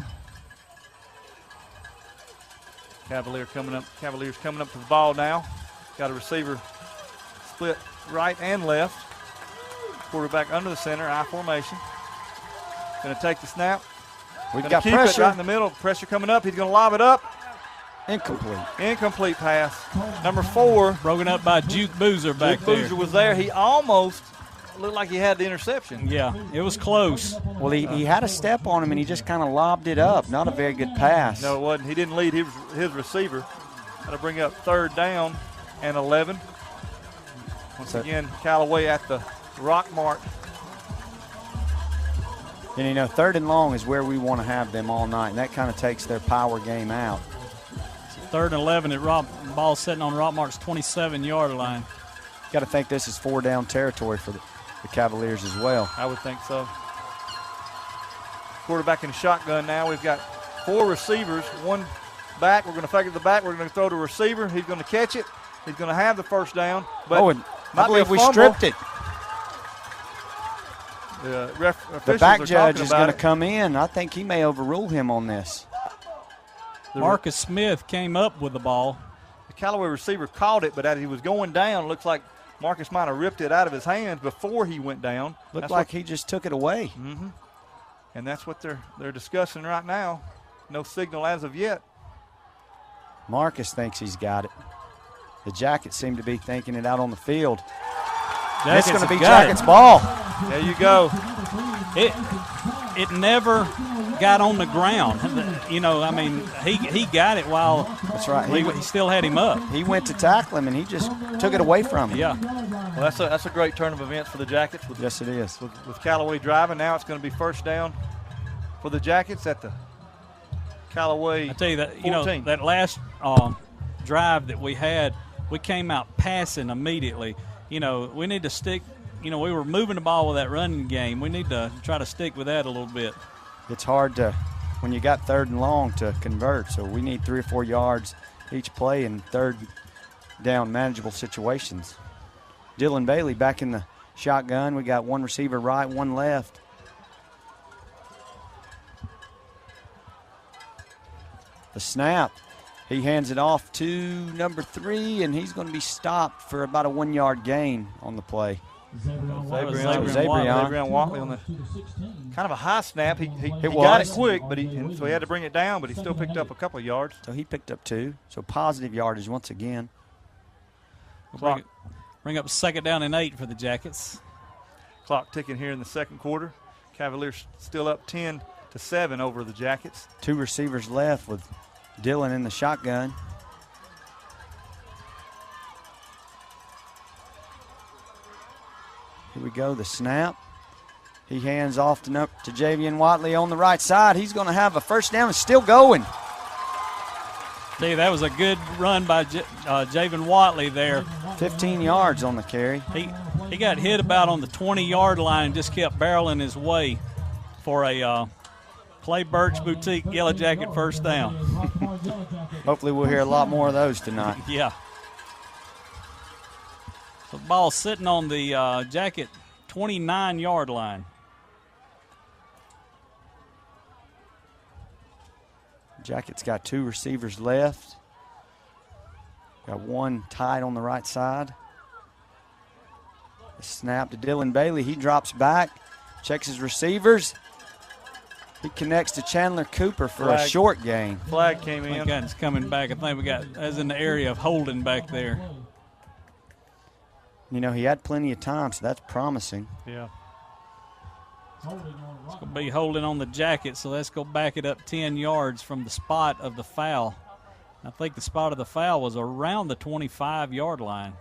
Cavaliers coming up to the ball now. Got a receiver split right and left. Quarterback under the center, I formation. Going to take the snap. We've got keep pressure. It right in the middle. Pressure coming up. He's going to lob it up. Incomplete pass. Number 4. Broken up by Juke Boozer back there. Boozer was there. He almost looked like he had the interception. Yeah, it was close. Well, he had a step on him, and he just kind of lobbed it up. Not a very good pass. No, it wasn't. He didn't lead his receiver. Got to bring up 3rd down and 11. Once again, Callaway at the Rockmart. And 3rd and long is where we want to have them all night, and that kind of takes their power game out. 3rd and 11 at ball sitting on Rockmart's 27-yard line. Got to think this is 4-down territory for the Cavaliers as well. I would think so. Quarterback in shotgun now. We've got 4 receivers, 1 back. We're going to fake it to the back. We're going to throw to receiver. He's going to catch it. He's going to have the first down. But I believe we stripped it. The back judge is going to come in. I think he may overrule him on this. Marcus Smith came up with the ball. The Callaway receiver caught it, but as he was going down, it looks like Marcus might have ripped it out of his hands before he went down. Looked like he just took it away. Mm-hmm. And that's what they're discussing right now. No signal as of yet. Marcus thinks he's got it. The Jackets seem to be thinking it out on the field. It's going to be Jackets' ball. There you go. It never got on the ground. He got it while that's right. He still had him up. He went to tackle him, and he just took it away from him. Yeah. Well, that's a great turn of events for the Jackets. Yes, it is. With Callaway driving, now it's going to be first down for the Jackets at the Callaway. I tell you that 14. That last drive that we had, we came out passing immediately. You know, we need to stick. You know, we were moving the ball with that running game. We need to try to stick with that a little bit. It's hard to, when you got 3rd and long, to convert. So we need 3 or 4 yards each play in 3rd down manageable situations. Dylan Bailey back in the shotgun. We got 1 receiver right, 1 left. The snap. He hands it off to number 3, and he's going to be stopped for about a 1-yard gain on the play. Zabrion Watley on the kind of a high snap. He got it quick, but so he had to bring it down, but he still picked up a couple of yards. So he picked up 2. So positive yardage once again. Bring up 2nd down and 8 for the Jackets. Clock ticking here in the second quarter. Cavaliers still up 10-7 over the Jackets. 2 receivers left with Dylan in the shotgun. Here we go, the snap. He hands off to Javian Watley on the right side. He's going to have a first down. It's still going. See, that was a good run by Javian Watley there. 15 yards on the carry. He got hit about on the 20-yard line and just kept barreling his way for a Clay Birch Boutique Yellow Jacket first down. Hopefully we'll hear a lot more of those tonight. Yeah. So the ball sitting on the Jacket 29-yard line. Jackets got 2 receivers left. Got 1 tight on the right side. The snap to Dylan Bailey. He drops back, checks his receivers. He connects to Chandler Cooper for a short gain. Flag came in. It's coming back. I think we got as in the area of holding back there. You know, he had plenty of time, so that's promising. Yeah. It's going to be holding on the Jacket, so let's go back it up 10 yards from the spot of the foul. I think the spot of the foul was around the 25-yard line.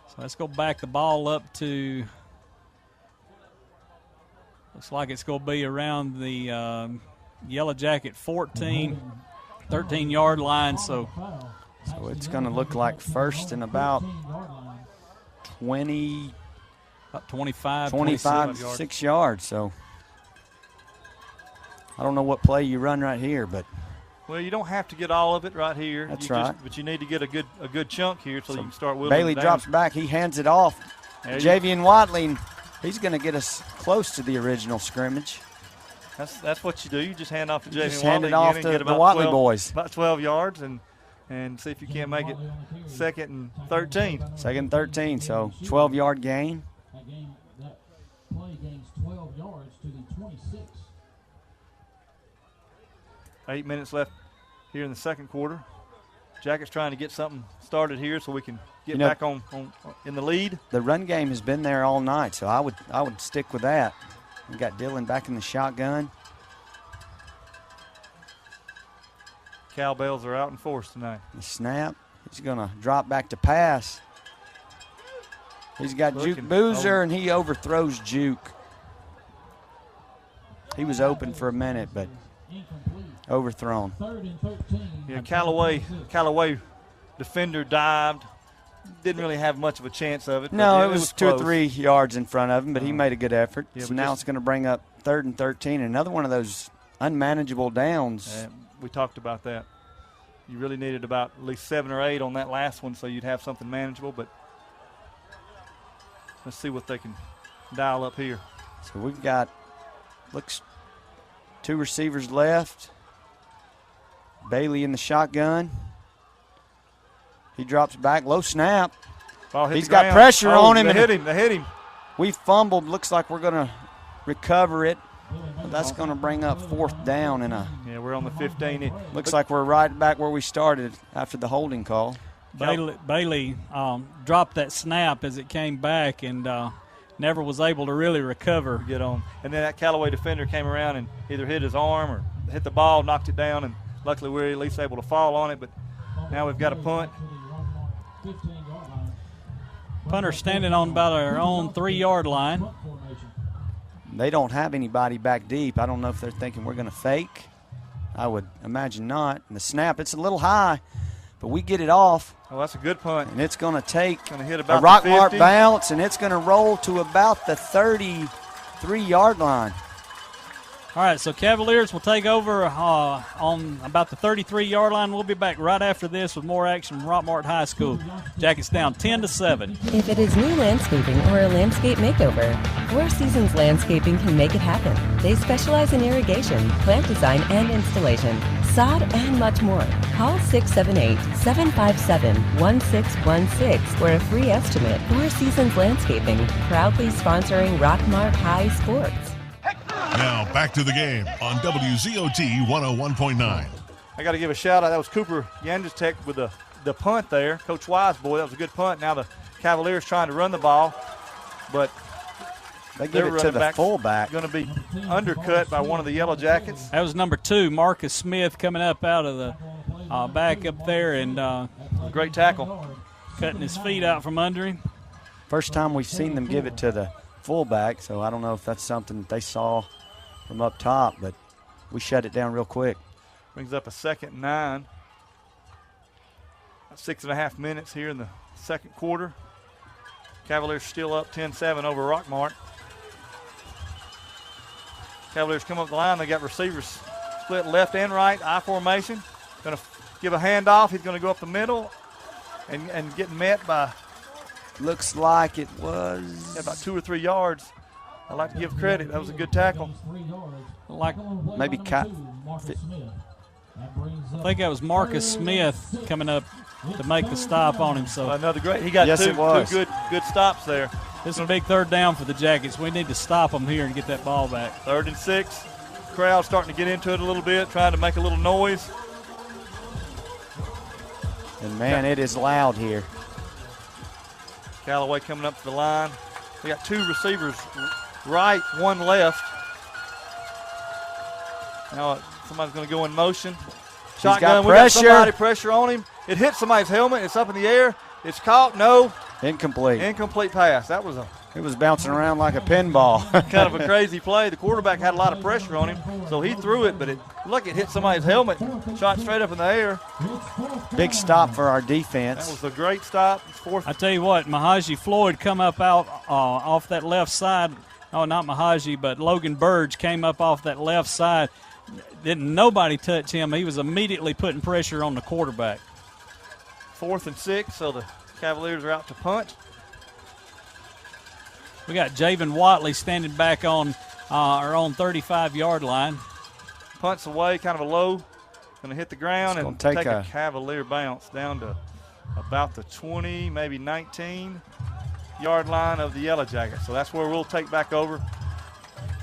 So let's go back the ball up to, looks like it's going to be around the Yellow Jacket 13-yard line. So it's going to look like first and about 20. About 25, 6 yards. So I don't know what play you run right here, but well, you don't have to get all of it right here. That's right. But you need to get a good chunk here so you can start whittling Bailey it down. drops back. He hands it off. Javian Watley, he's going to get us close to the original scrimmage. That's what you do. You just hand off to Javian Watley. Just hand it off to get the Watley boys. About 12 yards and see if you can't make it 2nd and 13. 2nd and 13, so 12-yard gain. That play gains 12 yards to the 26. 8 minutes left here in the second quarter. Jackets trying to get something started here so we can get back on in the lead. The run game has been there all night, so I would stick with that. We got Dylan back in the shotgun. Cowbells are out in force tonight. The snap. He's going to drop back to pass. He's got Juke Boozer, and he overthrows Juke. He was open for a minute, but overthrown. Yeah, Callaway defender dived. Didn't really have much of a chance of it. No, it close. was 2 or 3 yards in front of him, but he made a good effort. Yeah, so now it's going to bring up 3rd and 13, another one of those unmanageable downs. We talked about that. You really needed about at least 7 or 8 on that last one so you'd have something manageable, but let's see what they can dial up here. So we've got, 2 receivers left. Bailey in the shotgun. He drops back, low snap. He's got pressure on him. They hit him. We fumbled. Looks like we're going to recover it. But that's going to bring up 4th down. Yeah, we're on the 15. Looks like we're right back where we started after the holding call. Bailey dropped that snap as it came back and never was able to really recover. Get on. And then that Callaway defender came around and either hit his arm or hit the ball, knocked it down, and luckily we were at least able to fall on it. But now we've got a punt. Punter standing on about our own 3-yard line. They don't have anybody back deep. I don't know if they're thinking we're going to fake I would imagine not. And the snap, it's a little high, but we get it off. Oh, that's a good punt. And it's going to take hit a about Rockmart bounce, and it's going to roll to about the 33-yard line. All right, so Cavaliers will take over on about the 33-yard line. We'll be back right after this with more action from Rockmart High School. Jackets down 10-7. If it is new landscaping or a landscape makeover, Four Seasons Landscaping can make it happen. They specialize in irrigation, plant design and installation, sod, and much more. Call 678-757-1616 for a free estimate. Four Seasons Landscaping, proudly sponsoring Rockmart High Sports. Now back to the game on WZOT 101.9. I got to give a shout out. That was Cooper Yanderstek with the punt there. Coach Wise, boy, that was a good punt. Now the Cavaliers trying to run the ball, but they give it to the fullback. Going to be undercut by one of the Yellow Jackets. That was number 2, Marcus Smith, coming up out of the back up there, and great tackle, cutting his feet out from under him. First time we've seen them give it to the fullback, so I don't know if that's something that they saw from up top, but we shut it down real quick. Brings up a 2nd and 9. 6.5 minutes here in the second quarter. Cavaliers still up 10-7 over Rockmart. Cavaliers come up the line. They got receivers split left and right, I formation. Going to give a handoff. He's going to go up the middle and get met by. Looks like it was about 2 or 3 yards. I like to give credit. That was a good tackle. Like maybe I think that was Marcus Smith coming up to make the stop on him. So another great. He got two good stops there. This is a big 3rd down for the Jackets. We need to stop them here and get that ball back. 3rd and 6. Crowd starting to get into it a little bit, trying to make a little noise. And man, it is loud here. Callaway coming up to the line. We got 2 receivers right, 1 left. Now somebody's going to go in motion. Shotgun. We got somebody pressure on him. It hit somebody's helmet. It's up in the air. It's caught. No. Incomplete. Incomplete pass. That was It was bouncing around like a pinball. kind of a crazy play. The quarterback had a lot of pressure on him, so he threw it, but it hit somebody's helmet. Shot straight up in the air. Big stop for our defense. That was a great stop. I tell you what, Mahaji Floyd come up out off that left side. Oh, not Mahaji, but Logan Burge came up off that left side. Didn't nobody touch him. He was immediately putting pressure on the quarterback. 4th and 6, so the Cavaliers are out to punt. We got Javen Watley standing back on our own 35-yard line. Punts away, kind of a low. Going to hit the ground and take a Cavalier bounce down to about the 20, maybe 19-yard line of the Yellow Jackets. So that's where we'll take back over.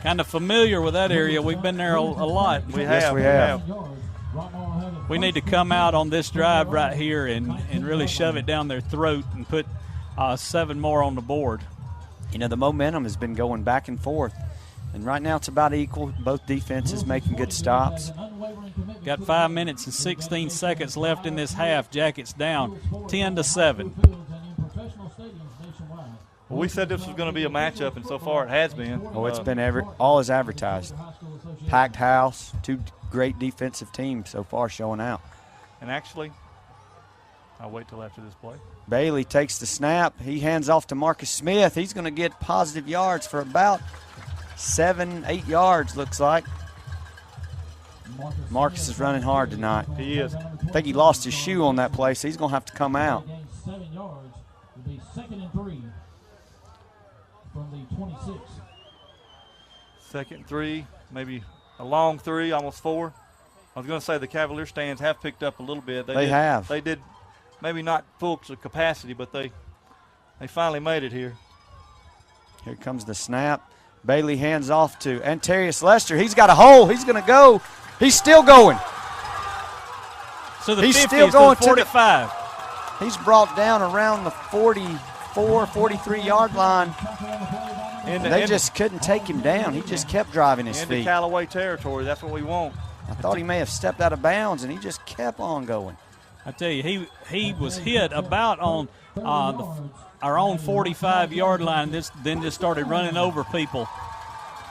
Kind of familiar with that area. We've been there a lot. Yes, we have. We need to come out on this drive right here and really shove it down their throat and put 7 more on the board. You know, the momentum has been going back and forth, and right now it's about equal. Both defenses making good stops. Got 5 minutes and 16 seconds left in this half. Jackets down 10-7. Well, we said this was going to be a matchup, and so far it has been. Oh, it's been all as advertised. Packed house, 2 great defensive teams so far showing out. And actually, I'll wait till after this play. Bailey takes the snap. He hands off to Marcus Smith. He's going to get positive yards for about 7-8 yards, looks like. Marcus is running hard tonight. He is. I think he lost his shoe on that play, so he's going to have to come out. 7 yards will be 2nd and 3 from the 26. 2nd and 3, maybe a long 3, almost 4. I was going to say the Cavalier stands have picked up a little bit. They have. They did, maybe not full capacity, but they finally made it here. Here comes the snap. Bailey hands off to Antarius Lester. He's got a hole. He's going to go. He's still going. So the he's 50 still going to the 45. He's brought down around the 44, 43-yard line. And they just couldn't take him down. He just kept driving his feet. Into Callaway territory. That's what we want. I thought he may have stepped out of bounds, and he just kept on going. I tell you, he was hit about on our own 45-yard line. Then just started running over people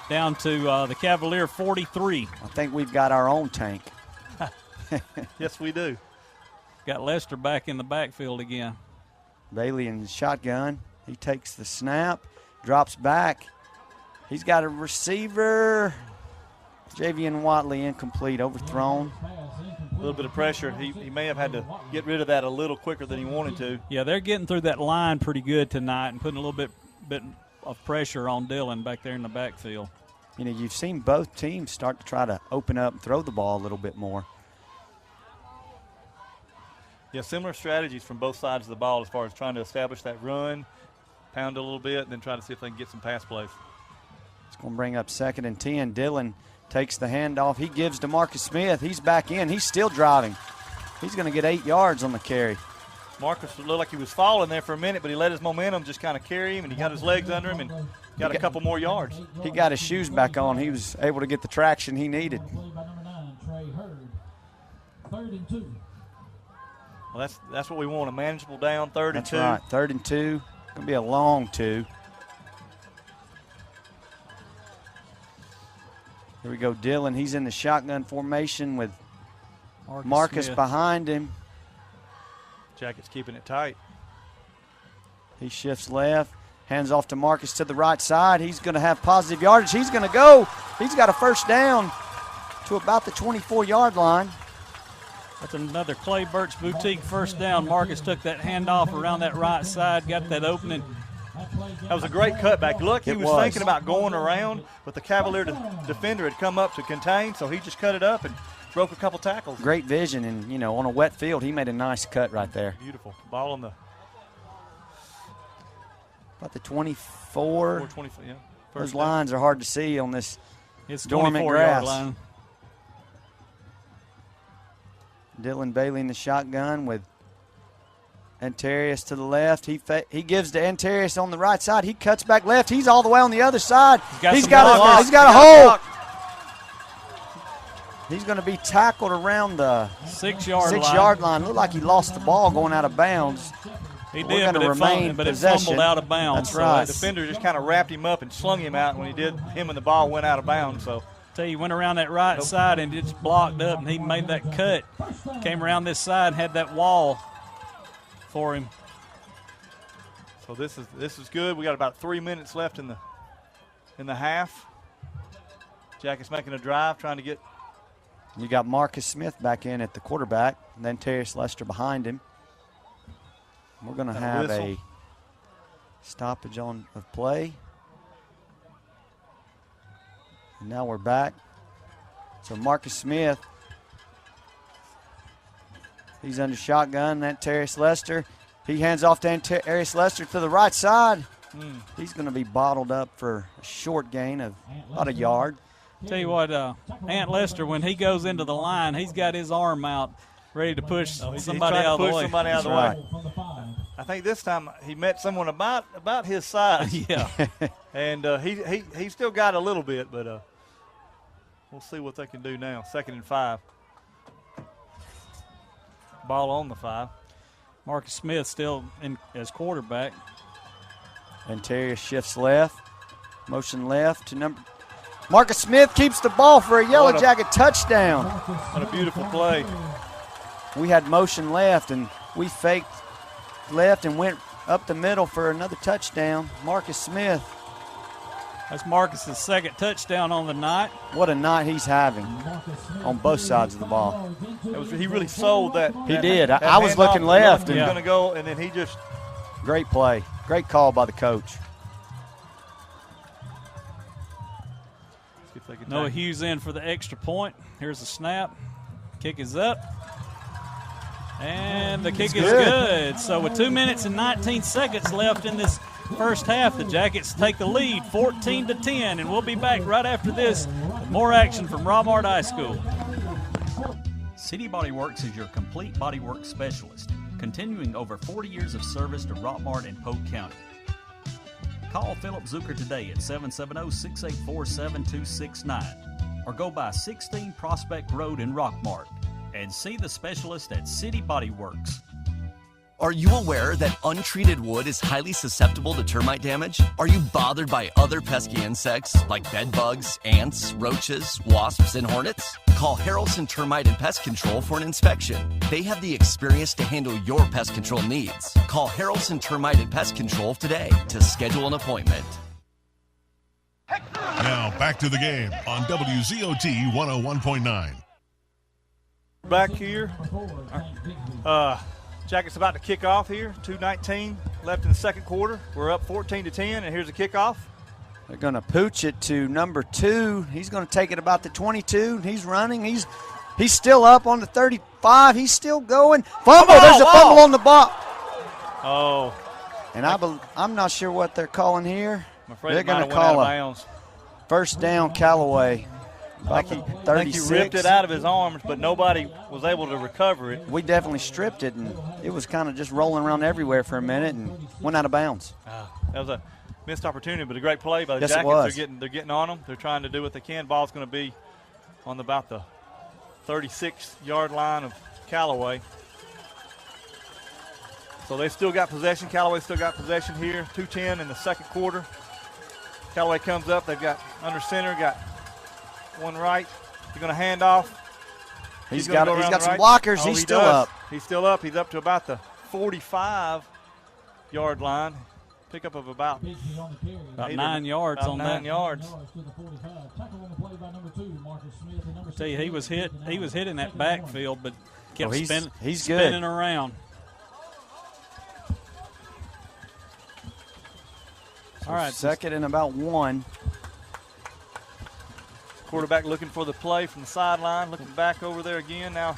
down to the Cavalier 43. I think we've got our own tank. Yes, we do. Got Lester back in the backfield again. Bailey in the shotgun. He takes the snap, drops back. He's got a receiver. Javian Watley incomplete, overthrown. A little bit of pressure. He may have had to get rid of that a little quicker than he wanted to. Yeah, they're getting through that line pretty good tonight and putting a little bit of pressure on Dillon back there in the backfield. You know, you've seen both teams start to try to open up and throw the ball a little bit more. Yeah, similar strategies from both sides of the ball as far as trying to establish that run, pound it a little bit, and then try to see if they can get some pass plays. It's going to bring up 2nd and 10. Dillon takes the handoff. He gives to Marcus Smith. He's back in. He's still driving. He's going to get 8 yards on the carry. Marcus looked like he was falling there for a minute, but he let his momentum just kind of carry him, and he got his legs under him and got a couple more yards. He got his shoes back on. He was able to get the traction he needed. 3rd and 2. Well, that's what we want, a manageable down, 3rd and 2. That's right, 3rd and 2. Going to be a long 2. Here we go, Dillon. He's in the shotgun formation with Marcus behind him. Jackets keeping it tight. He shifts left, hands off to Marcus to the right side. He's going to have positive yardage. He's going to go. He's got a first down to about the 24-yard line. That's another Clay Burt's Boutique first down. Marcus took that handoff around that right side, got that opening. That was a great cutback. Look, he was thinking about going around, but the Cavalier defender had come up to contain, so he just cut it up and broke a couple tackles. Great vision, and, you know, on a wet field, he made a nice cut right there. Beautiful. Ball on the... About the 24. 24, yeah. Those lines are hard to see on this it's dormant grass. Line. Dillon Bailey in the shotgun with Antarius to the left. He gives to Antarius on the right side. He cuts back left. He's all the way on the other side. He's got a hole. He's going to be tackled around the 6-yard line. Looked like he lost the ball going out of bounds. He did, but it fumbled out of bounds. That's right. The defender just kind of wrapped him up and slung him out. When he did, him and the ball went out of bounds. So, tell you, went around that right side and it's blocked up, and he made that cut. Came around this side and had that wall for him. So this is good. We got about 3 minutes left in the half. Jackets making a drive, trying to get. You got Marcus Smith back in at the quarterback, and then Terrence Lester behind him. We're going to have a stoppage of play. And now we're back. So Marcus Smith, he's under shotgun. That Terrence Lester. He hands off to Terrence Lester to the right side. He's going to be bottled up for a short gain of about a yard. Tell you what, Ant Lester, when he goes into the line, he's got his arm out, ready to push somebody out of the way. Somebody out of the way. I think this time he met someone about his size. Yeah. And he still got a little bit, but we'll see what they can do now. 2nd and 5. Ball on the 5. Marcus Smith still in as quarterback. And Terry shifts left, motion left to number. Marcus Smith keeps the ball for a Yellow Jacket touchdown. What a beautiful play. We had motion left, and we faked left and went up the middle for another touchdown. Marcus Smith. That's Marcus's second touchdown on the night. What a night he's having on both sides of the ball. He really sold that. He did. I was looking left. He was going to go, and then he just. Great play. Great call by the coach. Noah Hughes in for the extra point. Here's the snap. Kick is up. And the kick is good. So with 2 minutes and 19 seconds left in this first half, the Jackets take the lead 14-10. And we'll be back right after this with more action from Rockmart High School. City Body Works is your complete bodywork specialist, continuing over 40 years of service to Rockmart and Polk County. Call Philip Zucker today at 770-684-7269 or go by 16 Prospect Road in Rockmart and see the specialist at City Body Works. Are you aware that untreated wood is highly susceptible to termite damage? Are you bothered by other pesky insects like bed bugs, ants, roaches, wasps, and hornets? Call Harrelson Termite and Pest Control for an inspection. They have the experience to handle your pest control needs. Call Harrelson Termite and Pest Control today to schedule an appointment. Now back to the game on WZOT 101.9. Back here. Jackets about to kick off here. 2:19 left in the second quarter. We're up 14-10, and here's the kickoff. They're going to pooch it to number 2. He's going to take it about the 22. He's running. He's still up on the 35. He's still going. Fumble. There's a fumble on the ball. Oh. And I'm not sure what they're calling here. I'm afraid they're going to call a first down Callaway. I think he ripped it out of his arms, but nobody was able to recover it. We definitely stripped it, and it was kind of just rolling around everywhere for a minute and went out of bounds. That was a missed opportunity, but a great play by the Yes, Jackets. it was. They're getting on them. They're trying to do what they can. Ball's going to be on about the 36-yard line of Callaway. So they still got possession. Callaway still got possession here. 2:10 in the second quarter. Callaway comes up. They've got under center, got one right. They're going to hand off. He's got some blockers. He's still up. He's still up. He's up to about the 45-yard line. Pickup of about 9 yards on 9 that. yards. I tell you, he was hit in that backfield, but kept he's spinning around. All right, second and about 1. Quarterback looking for the play from the sideline, looking back over there again. Now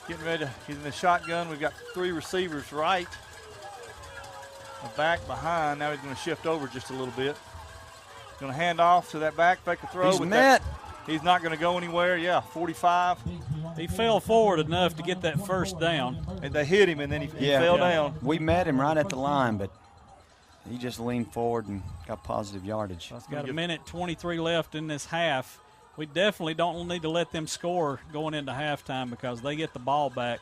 getting ready to, he's in the shotgun. We've got 3 receivers right. A back behind. Now he's going to shift over just a little bit. Going to hand off to that back, fake a throw. He's met. He's not going to go anywhere. Yeah, 45. He fell forward enough to get that first down. And they hit him, and then he fell down. We met him right at the line, but he just leaned forward and got positive yardage. Got a minute 23 left in this half. We definitely don't need to let them score going into halftime because they get the ball back.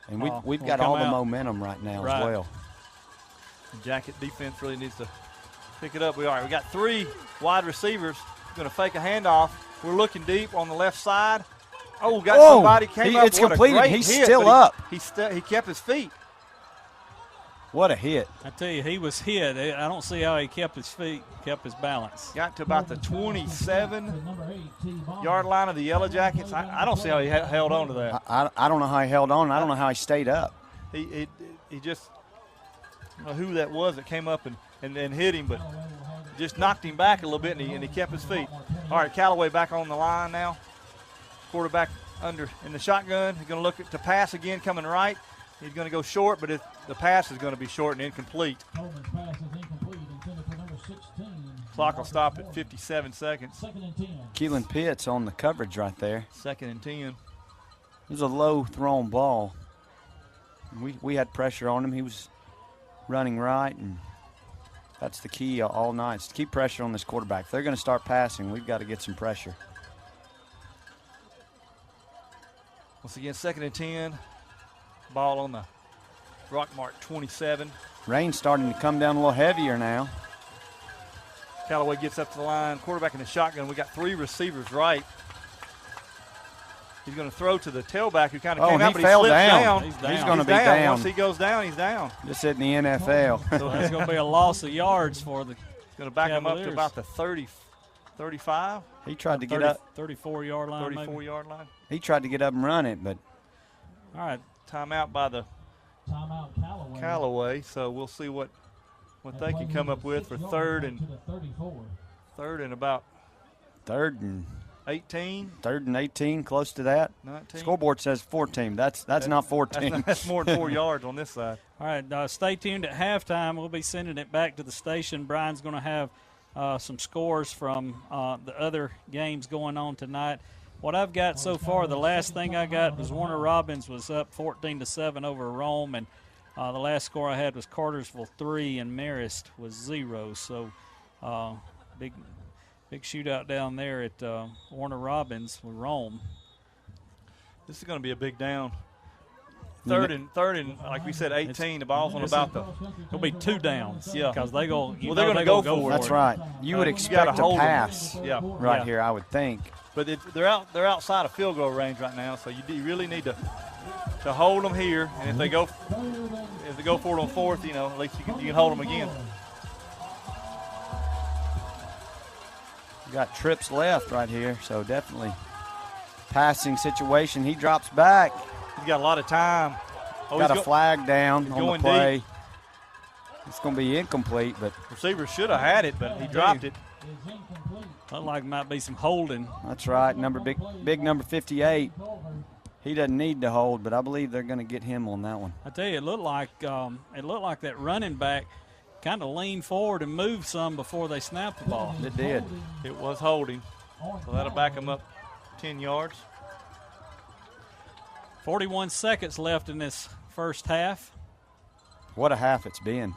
And we've got all the momentum right now as well. The Jacket defense really needs to pick it up. We got 3 wide receivers. Going to fake a handoff. We're looking deep on the left side. Oh, got somebody came up. It's completed. He's still up. He kept his feet. What a hit. I tell you, he was hit. I don't see how he kept his feet, kept his balance. Got to about the 27-yard line of the Yellow Jackets. I don't see how he held on to that. I don't know how he held on. I don't know how he stayed up. He just, I don't know who that was that came up and hit him, but just knocked him back a little bit, and he kept his feet. All right, Callaway back on the line now. Quarterback under in the shotgun. He's going to look to pass again, coming right. He's going to go short, but the pass is going to be short and incomplete. Clock will stop at 57 seconds. Keelan Pitts on the coverage right there. 2nd and 10. It was a low thrown ball. We had pressure on him. He was running right, and that's the key all night, is to keep pressure on this quarterback. If they're going to start passing, we've got to get some pressure. Once again, 2nd and 10. Ball on the Rockmart 27. Rain's starting to come down a little heavier now. Callaway gets up to the line. Quarterback in the shotgun. We got 3 receivers right. He's going to throw to the tailback who kind of came out, but he slipped down. He's going to be down. Once he goes down, he's down. Just hitting the NFL. So that's going to be a loss of yards for the He's going to back him up to about the 30, 35. He tried to get up. 34-yard line. 34-yard line. He tried to get up and run it, but. All right, timeout by the Callaway. So we'll see what they can come up with for third and about 3rd and 18. 3rd and 18, close to that. 19. Scoreboard says 14. That's not 14. That's more than 4 yards on this side. All right, stay tuned at halftime. We'll be sending it back to the station. Brian's going to have some scores from the other games going on tonight. What I've got so far, the last thing I got was Warner Robins was up 14-7 over Rome, and the last score I had was Cartersville 3 and Marist was 0. So big shootout down there at Warner Robins with Rome. This is going to be a big down. Third and like we said, 18. The ball's on about the. It'll be 2 downs. Yeah, because they're going to go for it. That's right. You would expect a pass. Yeah. Right here, I would think. But they're outside of field goal range right now, so you really need to hold them here. And if they go for it on 4th, at least you can hold them again. Got trips left right here, so definitely passing situation. He drops back. He's got a lot of time. Got a flag down on the play. Deep. It's going to be incomplete, but receiver should have had it, but he dropped it. Looked like might be some holding. That's right. Big number 58. He doesn't need to hold, but I believe they're going to get him on that one. I tell you, it looked like that running back kind of leaned forward and moved some before they snapped the ball. It did. It was holding, so that'll back him up 10 yards. 41 seconds left in this first half. What a half it's been.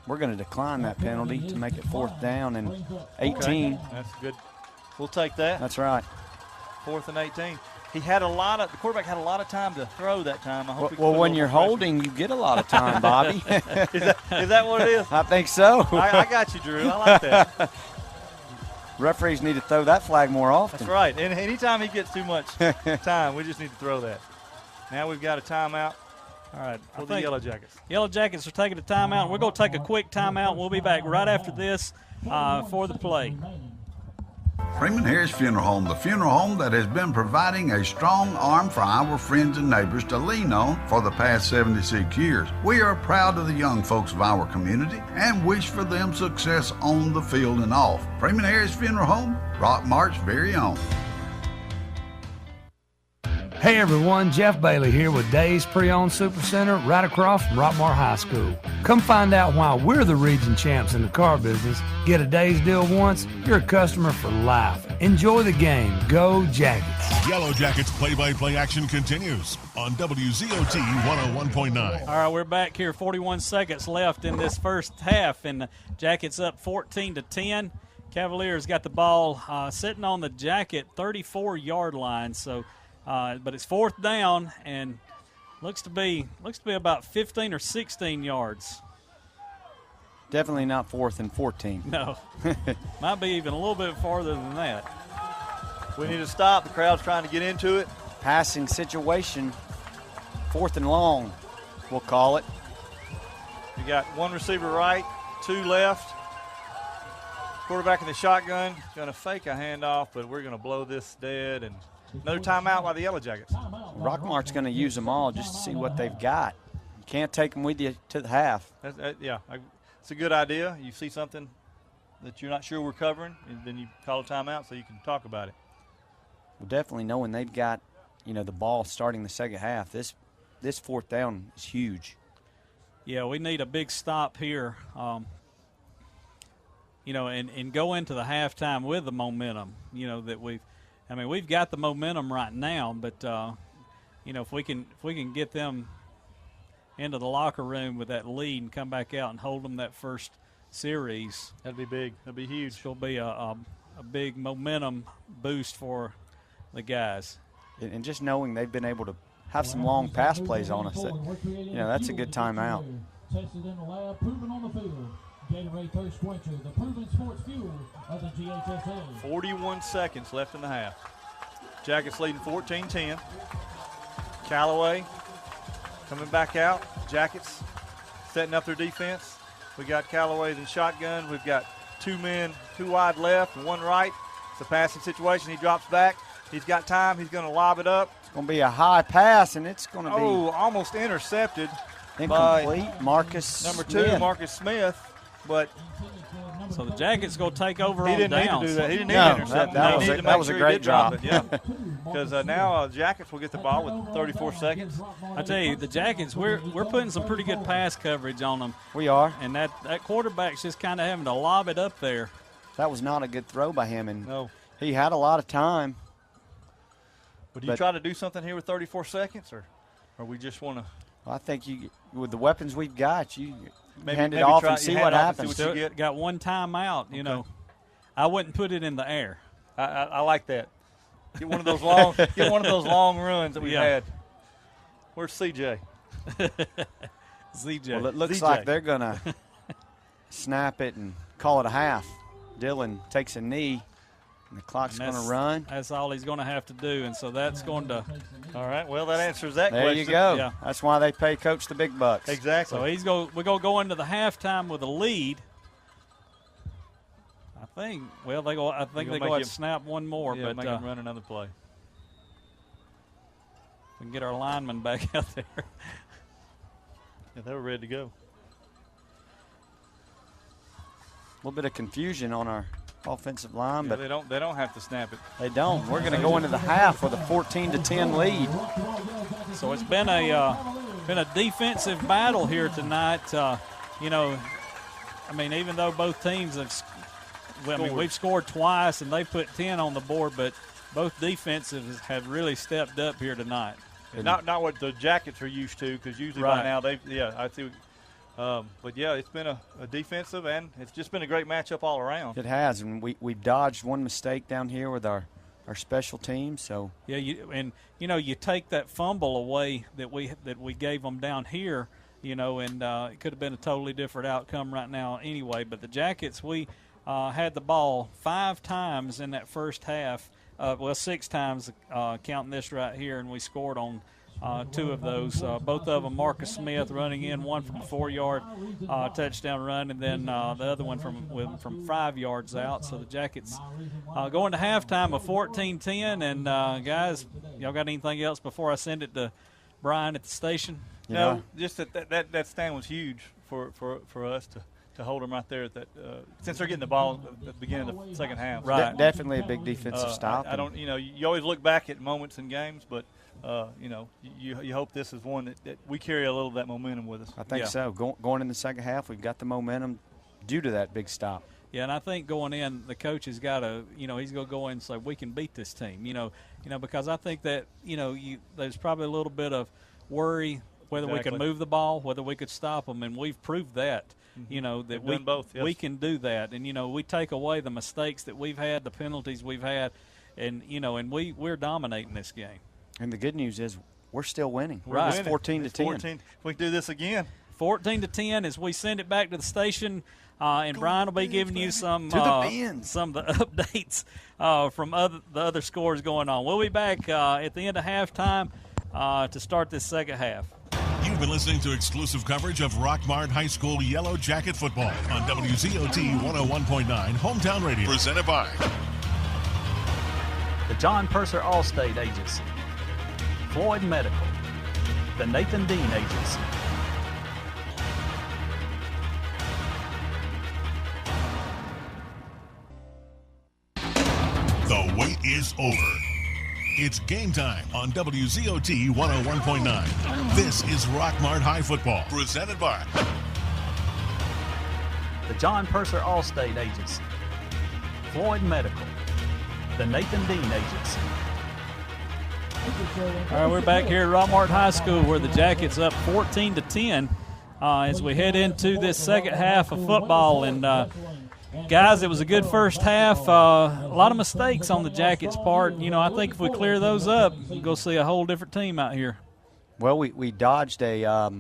We're going to decline that penalty to make it 4th down and 18. Okay. That's good. We'll take that. That's right. 4th and 18. The quarterback had a lot of time to throw that time. I hope when you're holding, you get a lot of time, Bobby. Is that what it is? I think so. I got you, Drew. I like that. Referees need to throw that flag more often. That's right. And anytime he gets too much time, we just need to throw that. Now we've got a timeout. All right. For the Yellow Jackets. Yellow Jackets are taking a timeout. We're going to take a quick timeout. We'll be back right after this for the play. Freeman Harris Funeral Home, the funeral home that has been providing a strong arm for our friends and neighbors to lean on for the past 76 years. We are proud of the young folks of our community and wish for them success on the field and off. Freeman Harris Funeral Home, Rockmart's very own. Hey everyone, Jeff Bailey here with Days Pre-Owned Supercenter right across from Rockmart High School. Come find out why we're the region champs in the car business. Get a Days deal once, you're a customer for life. Enjoy the game. Go Jackets. Yellow Jackets play-by-play action continues on WZOT 101.9. All right, we're back here. 41 seconds left in this first half, and the Jackets up 14-10. Cavaliers got the ball sitting on the Jacket 34-yard line, so but it's 4th down and looks to be about 15 or 16 yards. Definitely not 4th and 14. No. Might be even a little bit farther than that. We need to stop. The crowd's trying to get into it. Passing situation, 4th and long, we'll call it. We got one receiver right, 2 left. Quarterback in the shotgun, going to fake a handoff, but we're going to blow this dead. And another timeout by the Yellow Jackets. Rockmart's going to use them all just to see what they've got. You can't take them with you to the half. It's a good idea. You see something that you're not sure we're covering, and then you call a timeout so you can talk about it. Well, definitely knowing they've got, the ball starting the second half, this 4th down is huge. Yeah, we need a big stop here, and go into the halftime with the momentum, that we've got the momentum right now, but if we can get them into the locker room with that lead and come back out and hold them that first series, that'd be big. That'd be huge. It'll be a big momentum boost for the guys. And just knowing they've been able to have some long pass plays on us, that's a good timeout. Tested in the lab, proven on the field. Gatorade Thirst Quencher, the proven sports fuel of the GHSA. 41 seconds left in the half. Jackets leading 14-10. Callaway coming back out. Jackets setting up their defense. We got Callaway in shotgun. We've got 2 men, 2 wide left and 1 right. It's a passing situation. He drops back. He's got time. He's going to lob it up. It's going to be a high pass, and it's going to be almost intercepted. Incomplete. Marcus number Smith. 2, Marcus Smith. But so the Jackets going to take over he on didn't downs. Need to do that. He didn't need to intercept. That was a great drop. Yeah, because now Jackets will get the ball with 34 seconds. I tell you, the Jackets, we're putting some pretty good pass coverage on them. We are. And that quarterback's just kind of having to lob it up there. That was not a good throw by him, and no, he had a lot of time. But do you try to do something here with 34 seconds, or we just want to? Well, I think with the weapons we've got, you hand it maybe off and see what happens. See what you get. Got one timeout, I wouldn't put it in the air. I like that. Get one of those long runs that we've had. Where's CJ? ZJ. Well, it looks ZJ. like they're going to snap it and call it a half. Dylan takes a knee, and the clock's going to run. That's all he's going to have to do, and so that's going to. All right. Well, that answers that There question. you go. Yeah. That's why they pay Coach the big bucks. Exactly. So we're going to go into the halftime with a lead. I think they go ahead and snap one more, Yeah, but make him run another play. we can get our linemen back out there. Yeah, they were ready to go. A little bit of confusion on our offensive line, Yeah, but they don't have to snap it. they don't. We're going to go into the half with a 14-10 lead. So it's been a defensive battle here tonight. Even though both teams we've scored twice and they put 10 on the board, but both defenses have really stepped up here tonight. Not what the Jackets are used to, because usually Right. by now I see. But yeah, it's been a defensive, and it's just been a great matchup all around. It has, and we dodged one mistake down here with our special team. So yeah, you take that fumble away that we gave them down here, and it could have been a totally different outcome right now anyway. But the Jackets, we had the ball 5 times in that first half. 6 times counting this right here, and we scored on 2 of those. Both of them, Marcus Smith running in, one from a 4-yard touchdown run, and then the other one from 5 yards out. So the Jackets going to halftime of 14-10. And guys, y'all got anything else before I send it to Brian at the station? No, just that stand was huge for us to hold them right there at that. Since they're getting the ball at the beginning of the second half, right? Definitely a big defensive stop. I don't, you always look back at moments in games, but you hope this is one that we carry a little of that momentum with us. I think so. Going in the second half, we've got the momentum due to that big stop. Yeah, and I think going in, the coach has got to, he's going to go in and say, we can beat this team, because I think that, there's probably a little bit of worry whether we can move the ball, whether we could stop them, and we've proved that, that We've done both, yes. we can do that. And, we take away the mistakes that we've had, the penalties we've had, and, and we're dominating this game. And the good news is we're still winning. Right. It's 14-10. 14. We can do this again. 14-10 as we send it back to the station, and Brian will be giving you some of the updates from the other scores going on. We'll be back at the end of halftime to start this second half. You've been listening to exclusive coverage of Rockmart High School Yellow Jacket football on WZOT 101.9 Hometown Radio. Presented by the John Purser Allstate Agency, Floyd Medical, the Nathan Dean Agency, The wait is over. It's game time on WZOT 101.9. This is Rockmart High Football, presented by the John Purser Allstate Agency, Floyd Medical, the Nathan Dean Agency. All right, we're back here at Rockmart High School where the Jackets up 14-10 as we head into this second half of football. And guys, it was a good first half. A lot of mistakes on the Jackets' part. I think if we clear those up, we'll go see a whole different team out here. Well, we dodged a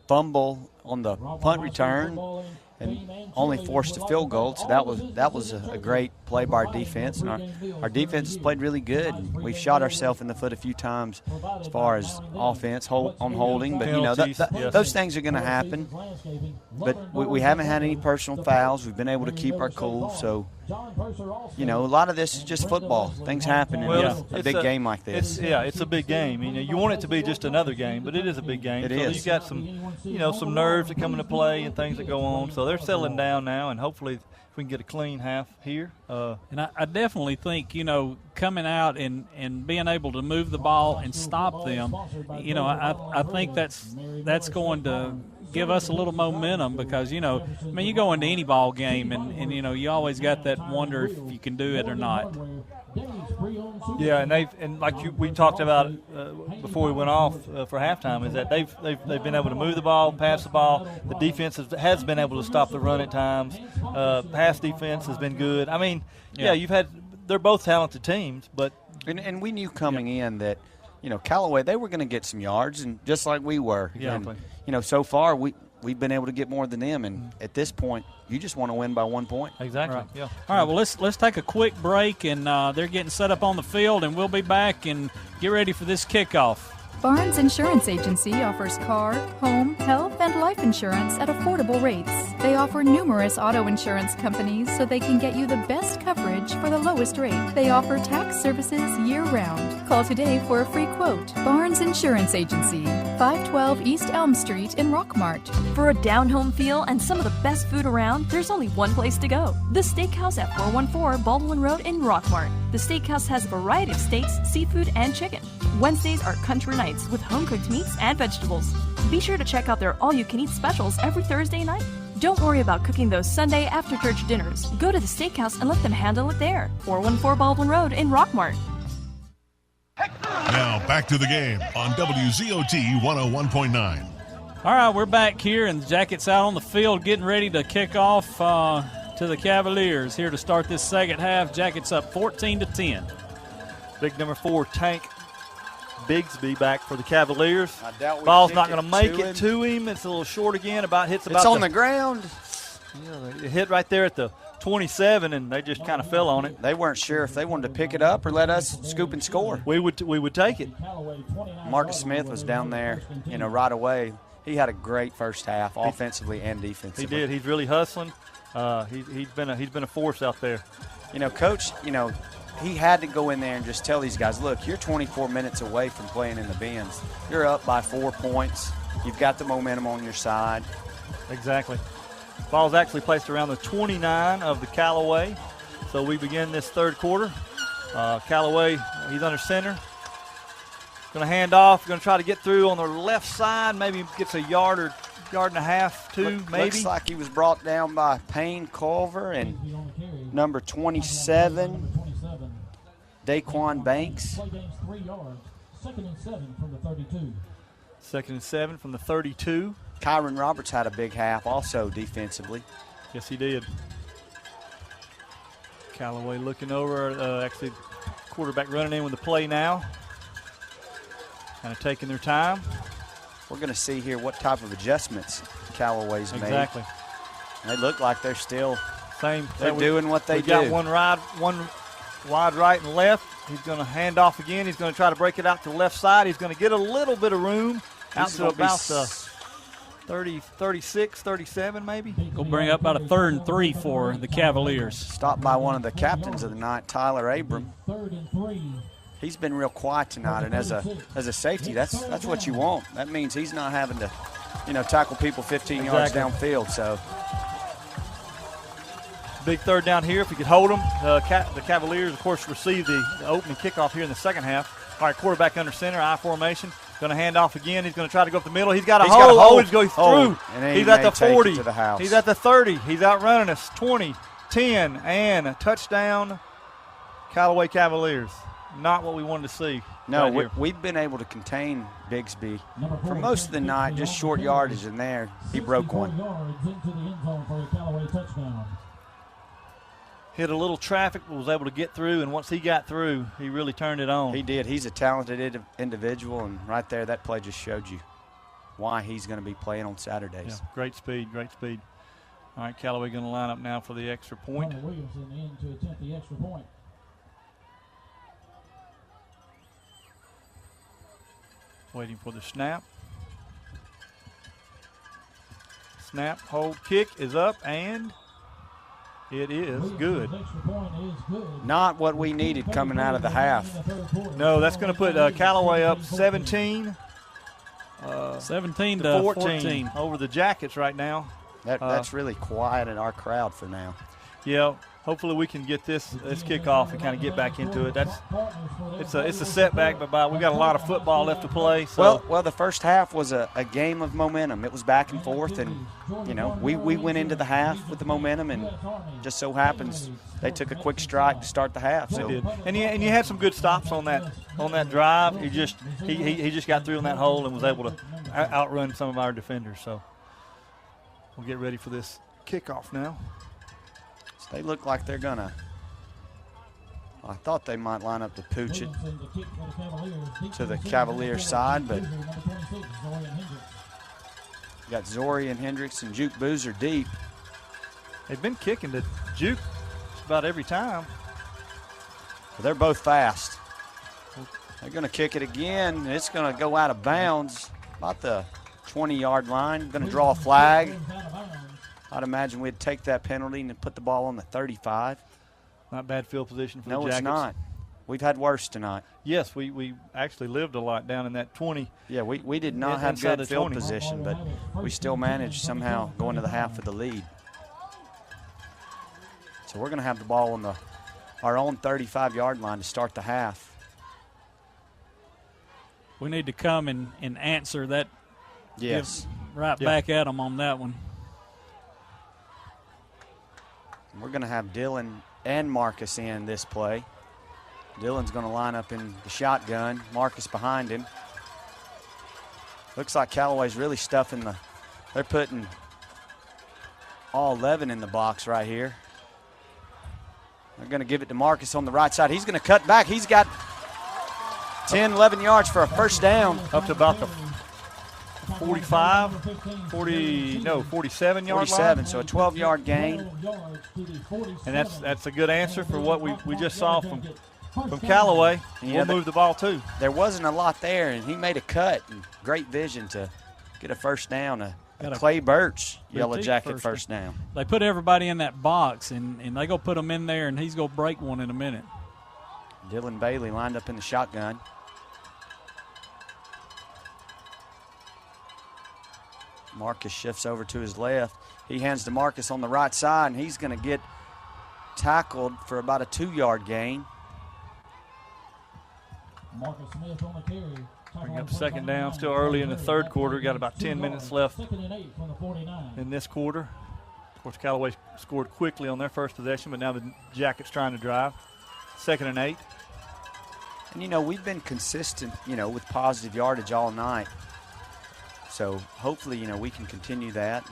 fumble on the punt return and only forced a field goal. So that was a great play by our defense, and our defense has played really good. We've shot ourselves in the foot a few times as far as offense on holding, but those things are going to happen. But we haven't had any personal fouls. We've been able to keep our cool. So a lot of this is just football. Things happen in a big game like this. It's a big game. You want it to be just another game, but it is a big game. It so is. You've got some nerves that come into play and things that go on. So they're settling down now, and hopefully if we can get a clean half here. And I definitely think, coming out and being able to move the ball and stop them, I think that's going to give us a little momentum because, you go into any ball game and you always got that wonder if you can do it or not. Yeah, and we talked about before we went off for halftime, is that they've been able to move the ball, pass the ball. The defense has been able to stop the run at times. Pass defense has been good. They're both talented teams, but and we knew coming in that Callaway, they were going to get some yards, and just like we were. Exactly. And, so far we've been able to get more than them, and at this point, you just want to win by 1 point. Exactly. Right. Yeah. All right. Well, let's take a quick break, and they're getting set up on the field, and we'll be back and get ready for this kickoff. Barnes Insurance Agency offers car, home, health, and life insurance at affordable rates. They offer numerous auto insurance companies so they can get you the best coverage for the lowest rate. They offer tax services year-round. Call today for a free quote. Barnes Insurance Agency, 512 East Elm Street in Rockmart. For a down-home feel and some of the best food around, there's only one place to go. The Steakhouse at 414 Baldwin Road in Rockmart. The Steakhouse has a variety of steaks, seafood, and chicken. Wednesdays are country nights with home-cooked meats and vegetables. Be sure to check out their all-you-can-eat specials every Thursday night. Don't worry about cooking those Sunday after-church dinners. Go to the Steakhouse and let them handle it there. 414 Baldwin Road in Rockmart. Now back to the game on WZOT 101.9. All right, we're back here, and the Jackets out on the field getting ready to kick off to the Cavaliers here to start this second half. Jackets up 14-10. Big number 4, Tank Bigsby back for the Cavaliers. I doubt we Ball's kick not going to make to it to him. It's a little short again. It's It's on the ground. Yeah, it hit right there at the 27, and they just kind of fell on it. They weren't sure if they wanted to pick it up or let us scoop and score. We would take it. Marcus Smith was down there, right away. He had a great first half, offensively and defensively. He did. He's really hustling. He's been a force out there. Coach, he had to go in there and just tell these guys, look, you're 24 minutes away from playing in the bins. You're up by 4 points. You've got the momentum on your side. Exactly. Ball's actually placed around the 29 of the Callaway. So we begin this third quarter. Callaway, he's under center. Going to hand off. Going to try to get through on the left side. Maybe gets a yard and a half, maybe. Looks like he was brought down by Payne Culver and number 27, Daquan Banks. Play gains 3 yards. 2nd and 7 from the 32. 2nd and 7 from the 32. Kyron Roberts had a big half also defensively. Yes, he did. Callaway looking over. Actually, quarterback running in with the play now. Kind of taking their time. We're going to see here what type of adjustments Callaway's made. Exactly. And they look like they're still same. They're doing what they do. Got one wide right and left. He's going to hand off again. He's going to try to break it out to the left side. He's going to get a little bit of room out to about the 30, 36, 37 maybe. We'll bring up about a 3rd and 3 for the Cavaliers. Stopped by one of the captains of the night, Tyler Abram. 3rd and 3. He's been real quiet tonight, and as a safety, that's what you want. That means he's not having to, tackle people 15 yards downfield. So big third down here if we could hold them. The Cavaliers, of course, receive the opening kickoff here in the second half. All right, quarterback under center, I formation. Going to hand off again. He's going to try to go up the middle. He's got a hole. Oh, he's going through. He's at the 40. He's at the 30. He's outrunning us. 20, 10, and a touchdown, Callaway Cavaliers. Not what we wanted to see. No, right we've been able to contain Bigsby for most of the night, just short yardage in there. He broke one. Yards into the end zone for a Callaway touchdown. Hit a little traffic, but was able to get through, and once he got through, he really turned it on. He did. He's a talented individual, and right there, that play just showed you why he's going to be playing on Saturdays. Yeah, great speed, great speed. All right, Callaway going to line up now for the extra point. Connor Williamson in to attempt the extra point. Waiting for the snap. Snap, hold, kick is up, and it is good. Not what we needed coming out of the half. No, that's going to put Callaway up 17. 17 to 14 over the Jackets right now. That's really quiet in our crowd for now. Yeah, hopefully we can get this kickoff and kind of get back into it. It's a setback, but we got a lot of football left to play. So. Well, the first half was a game of momentum. It was back and forth, and we went into the half with the momentum, and just so happens they took a quick strike to start the half. So. They did, and you had some good stops on that drive. He just got through in that hole and was able to outrun some of our defenders. So we'll get ready for this kickoff now. They look like they're going to I thought they might line up to pooch it to the Cavalier side, but got Zori and Hendricks and Juke Boozer deep. They've been kicking to Juke just about every time. They're both fast. They're going to kick it again. It's going to go out of bounds about the 20-yard line. Going to draw a flag. I'd imagine we'd take that penalty and put the ball on the 35. Not bad field position for the No, Jackets. it's not. We've had worse tonight. Yes, we actually lived a lot down in that 20. Yeah, we did not have inside good the field 20. position, but we still managed somehow going to the half with the lead. So we're going to have the ball on our own 35-yard line to start the half. We need to come and answer that. Yes. Right back at them on that one. We're going to have Dylan and Marcus in this play. Dylan's going to line up in the shotgun. Marcus behind him. Looks like Callaway's really stuffing they're putting all 11 in the box right here. They're going to give it to Marcus on the right side. He's going to cut back. He's got 10, 11 yards for a first down. Up to about the 47 yard line. So a 12-yard gain. And that's a good answer for what we just saw from Callaway. We'll move the ball too. There wasn't a lot there, and he made a cut. And great vision to get a first down. A Clay Birch Yellow Jacket first down. They put everybody in that box, and they go put him in there, and he's going to break one in a minute. Dylan Bailey lined up in the shotgun. Marcus shifts over to his left. He hands to Marcus on the right side, and he's going to get tackled for about a 2-yard gain. Marcus Smith on the carry. Bring up second down. Still early in the third quarter. Got about 10 minutes left in this quarter. Of course, Callaway scored quickly on their first possession, but now the Jackets trying to drive. 2nd and 8. And, we've been consistent, with positive yardage all night. So hopefully, we can continue that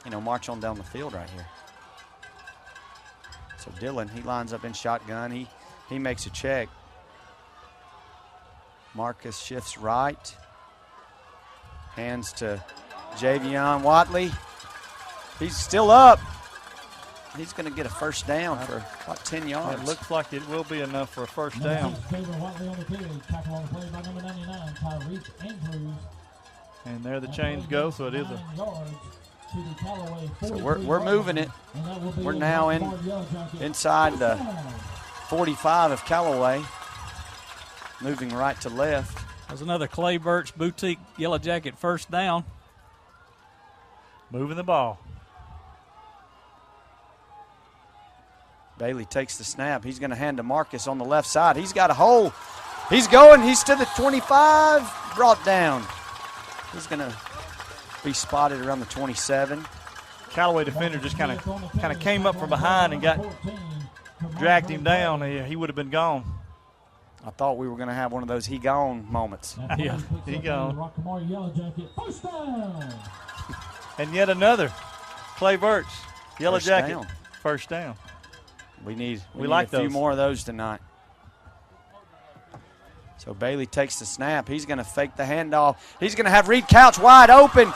and, march on down the field right here. So Dylan, he lines up in shotgun. He makes a check. Marcus shifts right. Hands to Javion Watley. He's still up. He's going to get a first down for about 10 yards. It looks like it will be enough for a first down. And there the chains go, so it is a. So we're moving it. We're now inside the 45 of Callaway. Moving right to left. There's another Clay Birch Boutique Yellow Jacket first down. Moving the ball. Bailey takes the snap. He's going to hand to Marcus on the left side. He's got a hole. He's going. He's to the 25. Brought down. He's going to be spotted around the 27. Callaway defender just kind of came up from behind and dragged him down. He would have been gone. I thought we were going to have one of those he gone moments. Yeah, he gone. And yet another Clay Birch Yellow Jacket first down. We need like a few more of those tonight. So Bailey takes the snap. He's going to fake the handoff. He's going to have Reed Couch wide open.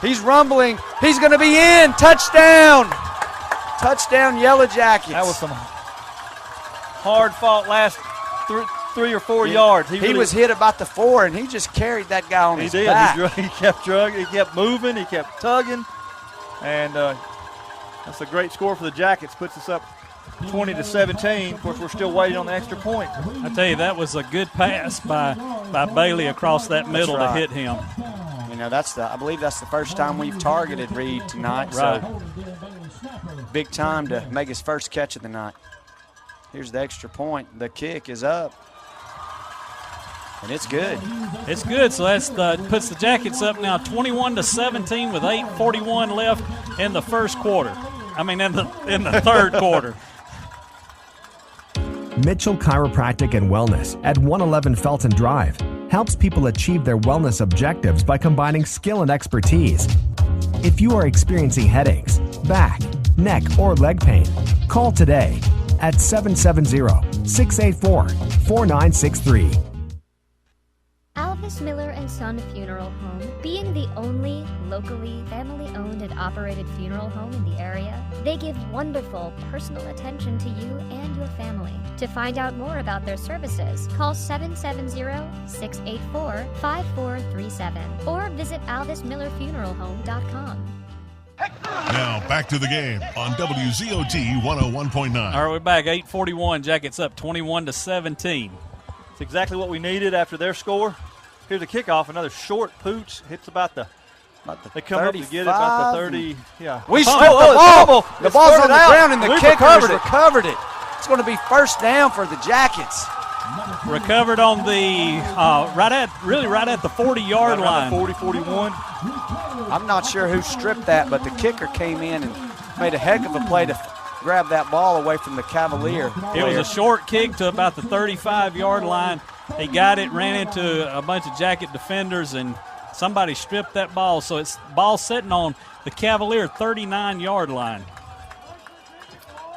He's rumbling. He's going to be in. Touchdown. Touchdown Yellow Jackets. That was some hard-fought last 3 or 4 yards. He was hit about the 4, and he just carried that guy on his back. He kept drugging. He kept moving. He kept tugging. And that's a great score for the Jackets. Puts us up 20-17. Of course, we're still waiting on the extra point. I tell you, that was a good pass by Bailey across that middle to hit him. I believe that's the first time we've targeted Reed tonight. Right. So big time to make his first catch of the night. Here's the extra point. The kick is up. And it's good. It's good. So that puts the Jackets up now 21-17 with 8:41 left in the first quarter. I mean, in the third quarter. Mitchell Chiropractic and Wellness at 111 Felton Drive helps people achieve their wellness objectives by combining skill and expertise. If you are experiencing headaches, back, neck, or leg pain, call today at 770 684-4963. Alvis Miller & Son Funeral Home, being the only locally family-owned and operated funeral home in the area, they give wonderful personal attention to you and your family. To find out more about their services, call 770-684-5437 or visit alvismillerfuneralhome.com. Now back to the game on WZOT 101.9. All right, we're back. 8:41. Jackets up 21-17. It's exactly what we needed after their score. Here's a kickoff. Another short pooch. Hits about the they come up to get it about the 30. Yeah. We stripped the ball. The ball's on the ground, and the kicker has recovered it. It's going to be first down for the Jackets. Recovered on the right at the 40-yard line. 40-41. I'm not sure who stripped that, but the kicker came in and made a heck of a play to grab that ball away from the Cavalier player. It was a short kick to about the 35-yard line. He got it, ran into a bunch of Jacket defenders, and somebody stripped that ball. So it's ball sitting on the Cavalier 39-yard line.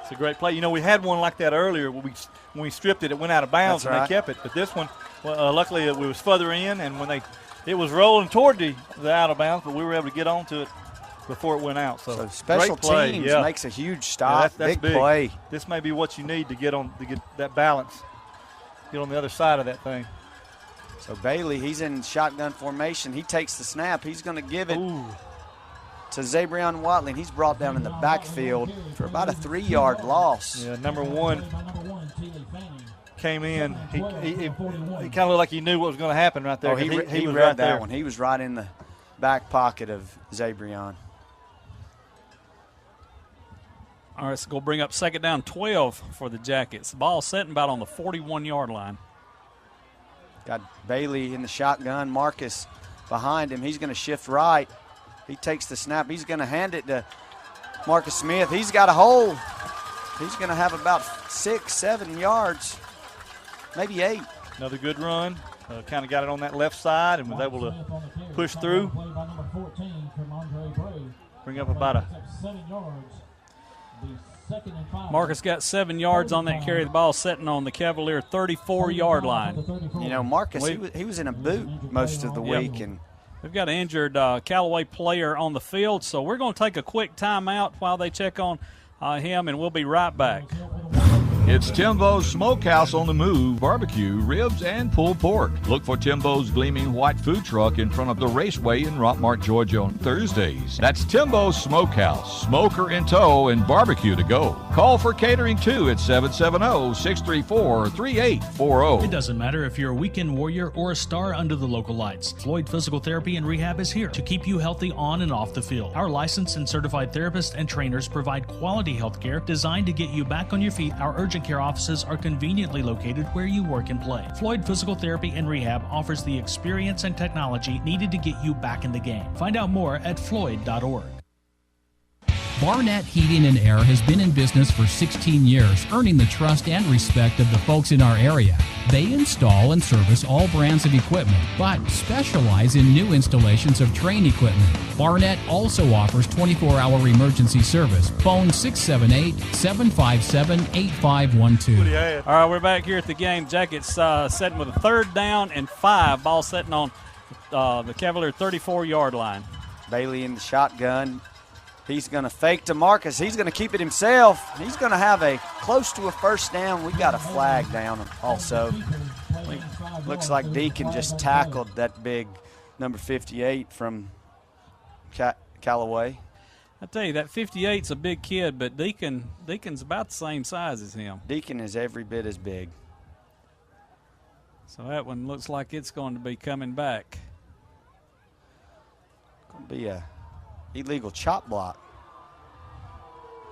It's a great play. You know, we had one like that earlier when we stripped it. It went out of bounds, and they kept it. But this one, luckily, it was further in, and when it was rolling toward the out of bounds, but we were able to get onto it before it went out. So special teams makes a huge stop. Yeah, that's big play. This may be what you need to get that balance. Get on the other side of that thing. So Bailey, he's in shotgun formation. He takes the snap. He's going to give it to Zabrion Watley. He's brought down in the backfield for about a 3-yard loss. Yeah, number one came in. He kind of looked like he knew what was going to happen right there. Oh, he was read right that there. one. He was right in the back pocket of Zabrion. All right, so go bring up second down 12 for the Jackets. The ball setting about on the 41-yard line. Got Bailey in the shotgun. Marcus behind him. He's going to shift right. He takes the snap. He's going to hand it to Marcus Smith. He's got a hole. He's going to have about 6-7 yards, maybe 8. Another good run. Kind of got it on that left side and was able to push through. Bring up about a... Marcus got 7 yards on that carry. The ball setting on the Cavalier 34-yard line. You know, Marcus, he was in a boot most of the week. And we've got an injured Callaway player on the field, so we're going to take a quick timeout while they check on him, and we'll be right back. It's Timbo's Smokehouse on the Move, barbecue, ribs, and pulled pork. Look for Timbo's gleaming white food truck in front of the Raceway in Rockmart, Georgia on Thursdays. That's Timbo's Smokehouse, smoker in tow and barbecue to go. Call for catering too at 770-634-3840. It doesn't matter if you're a weekend warrior or a star under the local lights. Floyd Physical Therapy and Rehab is here to keep you healthy on and off the field. Our licensed and certified therapists and trainers provide quality health care designed to get you back on your feet. Our urgent care offices are conveniently located where you work and play. Floyd Physical Therapy and Rehab offers the experience and technology needed to get you back in the game. Find out more at floyd.org. Barnett Heating and Air has been in business for 16 years, earning the trust and respect of the folks in our area. They install and service all brands of equipment, but specialize in new installations of train equipment. Barnett also offers 24-hour emergency service. Phone 678-757-8512. All right, we're back here at the game. Jackets setting with a 3rd down and 5. Ball setting on the Cavalier 34-yard line. Bailey in the shotgun. He's going to fake to Marcus. He's going to keep it himself. He's going to have a close to a first down. We got a flag down also. Looks like Deacon just tackled that big number 58 from Callaway. I tell you, that 58's a big kid, but Deacon's about the same size as him. Deacon is every bit as big. So that one looks like it's going to be coming back. Going to be a illegal chop block.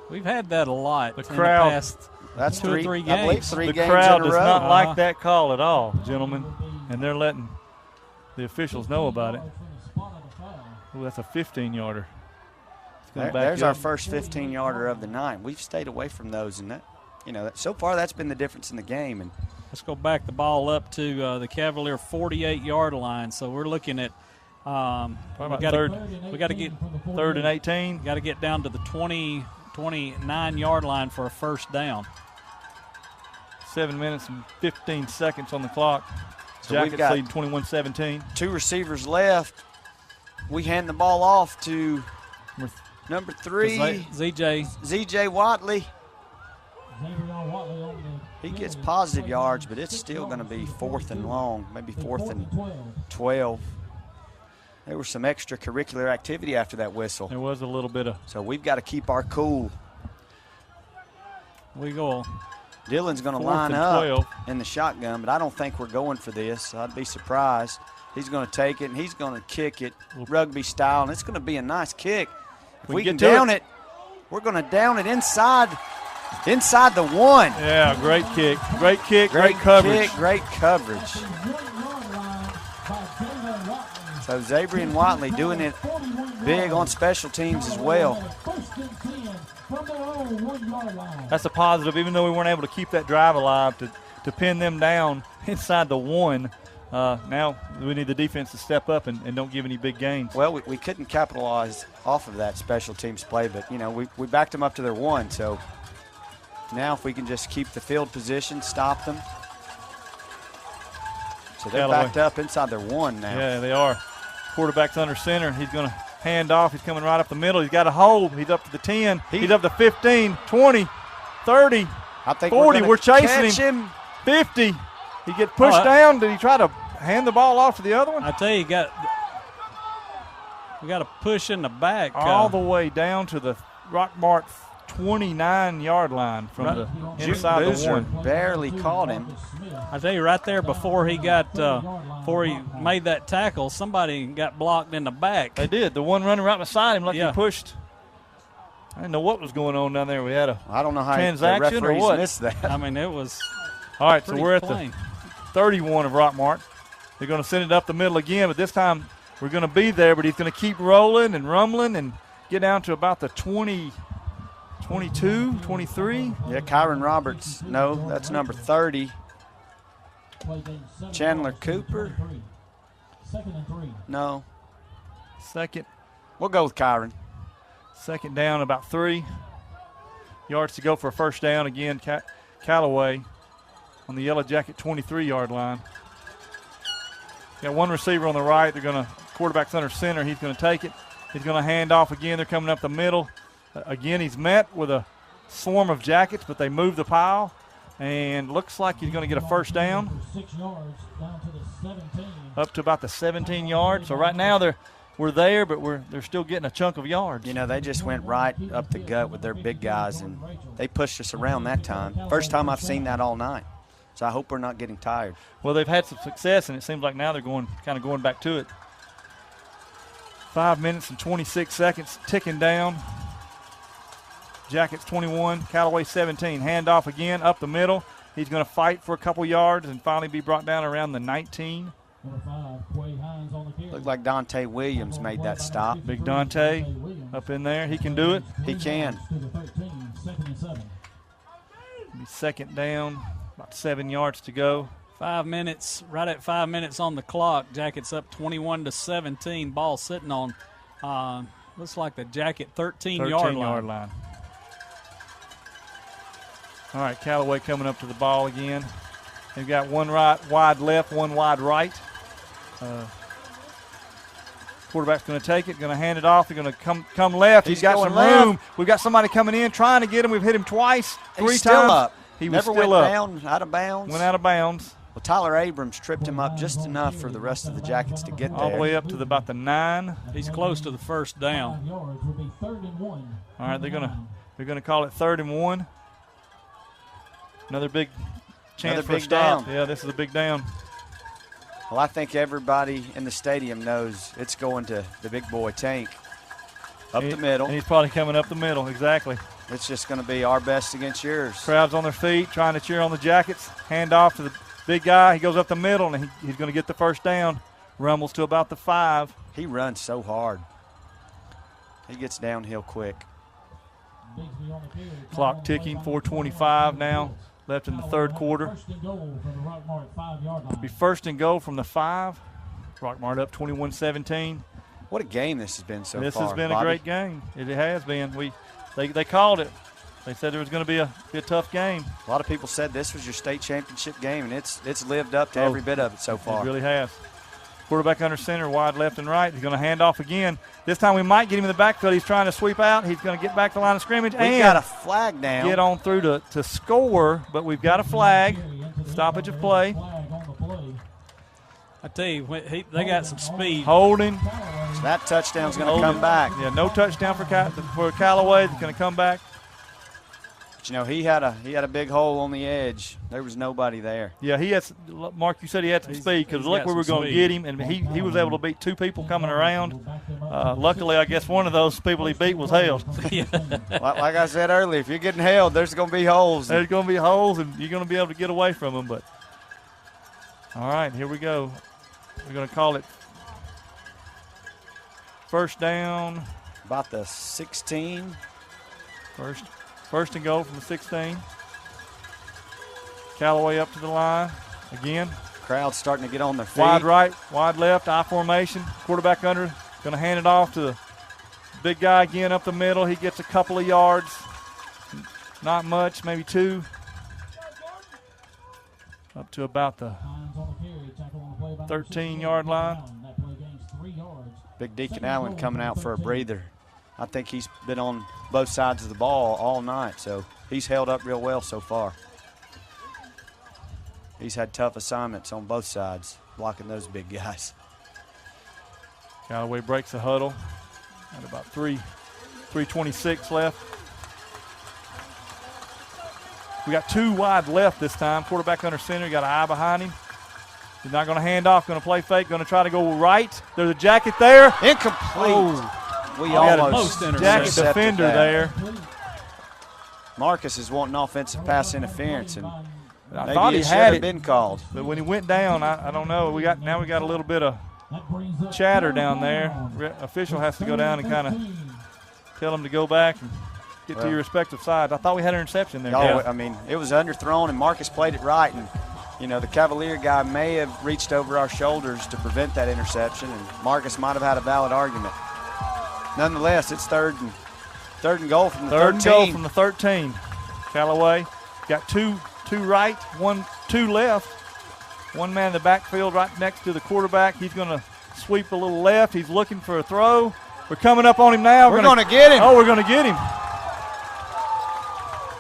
We've had that a lot. The crowd, in the past that's 2 or 3 games. I believe 3 the games crowd in a does row. not like that call at all, gentlemen, and they're letting the officials know about it. Ooh, that's a 15-yarder. There's our first 15-yarder of the night. We've stayed away from those, and that, so far that's been the difference in the game. And let's go back the ball up to the Cavalier 48-yard line. So we're looking at. We got to get 3rd and 18. Got to get down to the 29-yard line for a first down. 7 minutes and 15 seconds on the clock. So we've Jackets got lead 21-17. 2 receivers left. We hand the ball off to number 3, ZJ Watley. He gets positive yards, but it's still going to be 4th and long, maybe 4th and 12. There was some extracurricular activity after that whistle. There was a little bit of. So we've got to keep our cool. We go. Dylan's going to line up in the shotgun, but I don't think we're going for this. I'd be surprised. He's going to take it, and he's going to kick it rugby style, and it's going to be a nice kick. If we can down it, we're going to down it inside the 1. Yeah, great kick. Great coverage. Great coverage. So Zabrian Watley doing it big on special teams as well. That's a positive, even though we weren't able to keep that drive alive to pin them down inside the 1. Now we need the defense to step up and don't give any big gains. Well, we couldn't capitalize off of that special teams play, but, we backed them up to their 1. So now if we can just keep the field position, stop them. So they're Callaway backed up inside their 1 now. Yeah, they are. Quarterback's under center. He's going to hand off. He's coming right up the middle. He's got a hold. He's up to the 10. He's up to 15, 20, 30, I think 40. We're chasing him. 50. He gets pushed down. Did he try to hand the ball off to the other one? I tell you, we got a push in the back. All the way down to the Rockmart 29-yard line from the inside the 1. Barely caught him. I tell you, right there before he made that tackle, somebody got blocked in the back. They did. The one running right beside him, he pushed. I didn't know what was going on down there. We had I don't know how transaction the or referees what. missed that. I mean, it was. All right, so we're at the 31 of Rockmart. They're going to send it up the middle again, but this time we're going to be there. But he's going to keep rolling and rumbling and get down to about the 20. 22, 23. Yeah, Kyron Roberts. No, that's number 30. Chandler Cooper. No. Second. We'll go with Kyron. Second down, about 3 yards to go for a first down. Again, Callaway on the Yellow Jacket 23-yard line. Got one receiver on the right. Quarterback's under center. He's going to take it. He's going to hand off again. They're coming up the middle. Again, he's met with a swarm of Jackets, but they move the pile, and looks like he's going to get a first down. Up to about the 17 yards. So right now we're there, but they're still getting a chunk of yards. They just went right up the gut with their big guys, and they pushed us around that time. First time I've seen that all night. So I hope we're not getting tired. Well, they've had some success, and it seems like now they're going back to it. 5 minutes and 26 seconds ticking down. Jackets 21, Callaway 17. Handoff again up the middle. He's going to fight for a couple yards and finally be brought down around the 19. Looked like Dante Williams made that stop. Big Dante up in there. He can do it. He can. Be second down, about 7 yards to go. 5 minutes, right at 5 minutes on the clock. Jackets up 21-17. Ball sitting on, looks like the Jacket 13-yard line. All right, Callaway coming up to the ball again. They've got one wide left, one wide right. Quarterback's going to take it, going to hand it off. They're going to come left. He's got some room. We've got somebody coming in trying to get him. We've hit him twice, 3 times. Still up. He Never was still went up. down, out of bounds. Went out of bounds. Well, Tyler Abrams tripped him up just enough for the rest of the Jackets to get there. All the way up to about the 9. He's close to the first down. All right, they're going to call it 3rd and 1. Another big chance for a stop. Down. Yeah, this is a big down. Well, I think everybody in the stadium knows it's going to the big boy Tank up the middle. And he's probably coming up the middle, exactly. It's just going to be our best against yours. Crowd's on their feet trying to cheer on the Jackets. Hand off to the big guy. He goes up the middle, and he's going to get the first down. Rumbles to about the 5. He runs so hard. He gets downhill quick. Clock ticking, 4:25 now. Left in the third quarter. Be first and goal from the 5. Rockmart up 21-17. What a game this has been so far. This has been Bobby. a great game. It has been. They called it. They said it was going to be a tough game. A lot of people said this was your state championship game, and it's lived up to every bit of it so far. It really has. Quarterback under center, wide left and right. He's going to hand off again. This time we might get him in the backfield. He's trying to sweep out. He's going to get back to the line of scrimmage. We and got a flag down. Get on through to score, but we've got a flag. Stoppage of play. I tell you, they got some speed. Holding. So that touchdown's going to come back. Yeah, no touchdown for Callaway. It's going to come back. But, you know, he had a big hole on the edge. There was nobody there. Yeah, he has. Mark, you said he had some speed because look, we were going to get him, and he was able to beat two people coming around. Luckily, I guess one of those people he beat was held. Like I said earlier, if you're getting held, there's going to be holes. There's going to be holes, and you're going to be able to get away from them. But all right, here we go. We're going to call it first down. About the 16. First and goal from the 16. Callaway up to the line again. Crowd's starting to get on their feet. Wide right, wide left, I formation. Quarterback under, going to hand it off to the big guy again up the middle. He gets a couple of yards. Not much, maybe 2. Up to about the 13-yard line. Big Deacon Allen coming out for a breather. I think he's been on both sides of the ball all night, so he's held up real well so far. He's had tough assignments on both sides, blocking those big guys. Callaway breaks the huddle at about 3:26 left. We got 2 wide left this time. Quarterback under center, got an eye behind him. He's not going to hand off, going to play fake, going to try to go right. There's a jacket there. Incomplete. Oh. We almost jacket defender there. Marcus is wanting offensive pass interference, and I thought he had it been called. But when he went down, I don't know. We got a little bit of chatter down there. Official has to go down and kind of tell him to go back and get to your respective sides. I thought we had an interception there. Yeah. I mean, it was underthrown, and Marcus played it right. And, you know, the Cavalier guy may have reached over our shoulders to prevent that interception, and Marcus might have had a valid argument. Nonetheless, it's third and goal from the 13. Third and goal from the 13. Callaway got two right, 2 left. One man in the backfield right next to the quarterback. He's going to sweep a little left. He's looking for a throw. We're coming up on him now. We're going to get him. Oh, we're going to get him.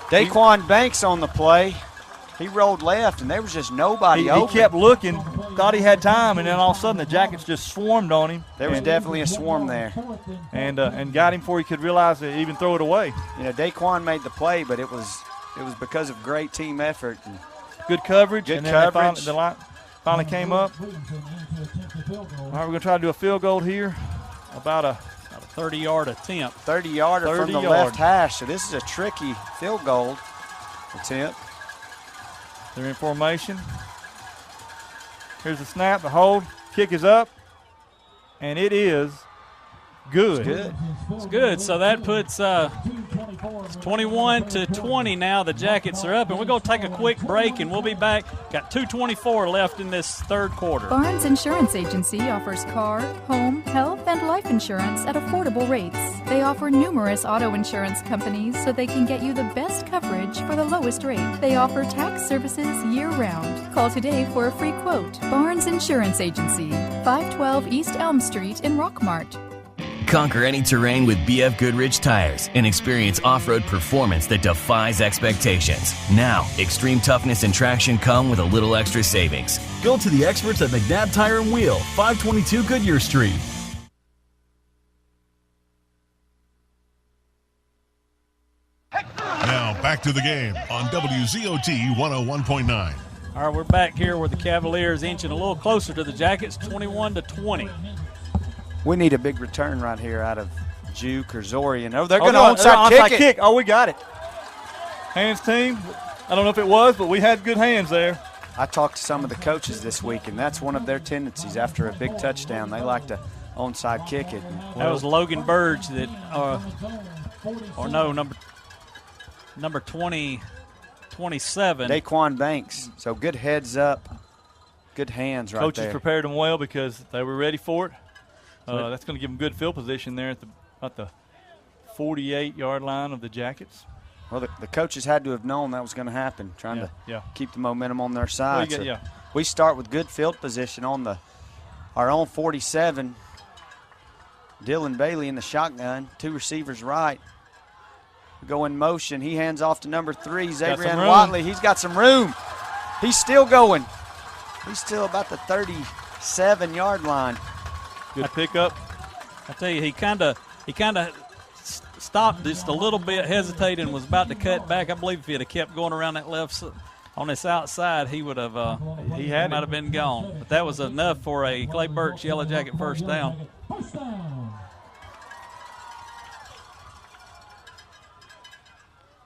Daquan Banks on the play. He rolled left, and there was just nobody open. He kept looking, thought he had time, and then all of a sudden the Jackets just swarmed on him. There was definitely a swarm there. And got him before he could realize to even throw it away. You know, Daquan made the play, but it was because of great team effort. And good coverage. Good and then coverage. The line finally came up. All right, we're going to try to do a field goal here. About a 30-yard attempt. 30-yarder from the left hash. So this is a tricky field goal attempt. They're in formation. Here's the snap, the hold, kick is up, and it is good. It's good. So that puts 21-20 now. The Jackets are up, and we're going to take a quick break, and we'll be back. Got 2:24 left in this third quarter. Barnes Insurance Agency offers car, home, health, and life insurance at affordable rates. They offer numerous auto insurance companies so they can get you the best coverage for the lowest rate. They offer tax services year-round. Call today for a free quote. Barnes Insurance Agency, 512 East Elm Street in Rockmart. Conquer any terrain with BF Goodrich tires and experience off-road performance that defies expectations. Now, extreme toughness and traction come with a little extra savings. Go to the experts at McNabb Tire and Wheel, 522 Goodyear Street. Now back to the game on WZOT 101.9. All right, we're back here where the Cavaliers inching a little closer to the Jackets, 21-20. We need a big return right here out of Juke or Zorian. Oh, they're going to onside kick it. Oh, we got it. Hands team. I don't know if it was, but we had good hands there. I talked to some of the coaches this week, and that's one of their tendencies. After a big touchdown, they like to onside kick it. That was Logan Burge that, number 27. Daquan Banks. So good heads up, good hands right Coaches there. prepared them well because they were ready for it. That's going to give them good field position there at the 48-yard line of the Jackets. Well, the coaches had to have known that was going to happen, trying to keep the momentum on their side. Well, we start with good field position on our own 47. Dylan Bailey in the shotgun, 2 receivers right. We go in motion. He hands off to number 3, Xavier Watley. He's got some room. He's still going. He's still about the 37-yard line. Good pickup. I tell you, he kind of stopped just a little bit, hesitated, and was about to cut back. I believe if he had kept going around that on this outside, he would have might have been gone. But that was enough for a Clay Burks Yellow Jacket first down.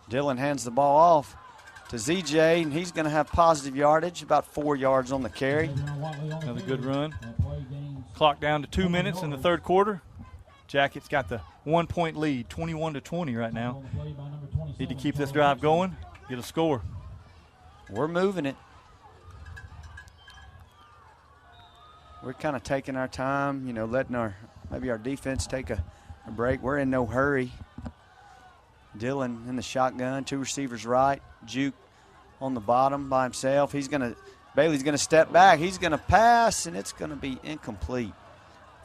Dylan hands the ball off to ZJ, and he's going to have positive yardage, about 4 yards on the carry. Another good run. Clock down to 2 minutes in the third quarter. Jackets got the 1-point lead, 21-20 right now. Need to keep this drive going, get a score. We're moving it. We're kind of taking our time, letting maybe our defense take a break. We're in no hurry. Dylan in the shotgun, 2 receivers right. Juke on the bottom by himself. Bailey's going to step back. He's going to pass, and it's going to be incomplete.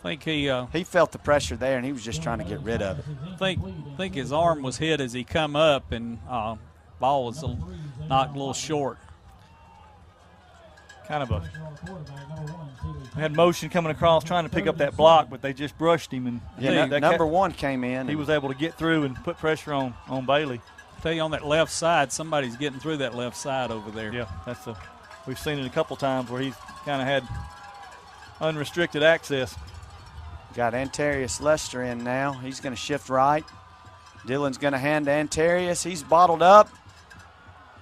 I think he felt the pressure there, and he was just trying to get rid of it. I think his arm was hit as he come up, and ball was knocked a little short. Kind of had motion coming across trying to pick up that block, but they just brushed him. And number 1 came in. He was able to get through and put pressure on Bailey. I tell you, on that left side, somebody's getting through that left side over there. Yeah, we've seen it a couple times where he's kind of had unrestricted access. Got Antarius Lester in now. He's going to shift right. Dylan's going to hand to Antarius. He's bottled up.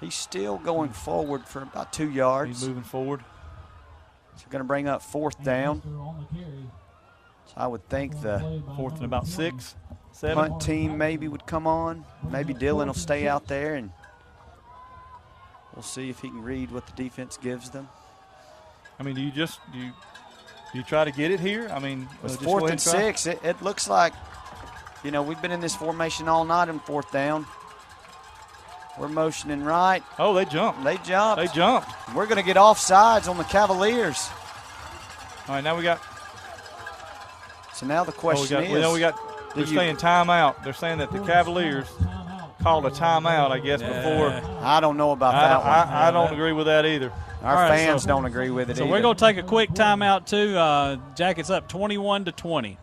He's still going forward for about 2 yards. He's moving forward. So we're going to bring up 4th down. So I would think the 4th and about 6, 7. Punt team maybe would come on. Maybe Dylan will stay out there, and we'll see if he can read what the defense gives them. I mean, do you try to get it here? I mean, it's 4th and 6. It looks like, we've been in this formation all night in 4th down. We're motioning right. Oh, they jumped. They jumped. We're going to get offsides on the Cavaliers. All right, now we got. So now the question is. They're saying timeout. They're saying that the Cavaliers called a timeout, I guess, before. I don't know about that one. I don't agree with that either. Our fans don't agree with it either. So we're going to take a quick timeout, too. Jackets up 21-20.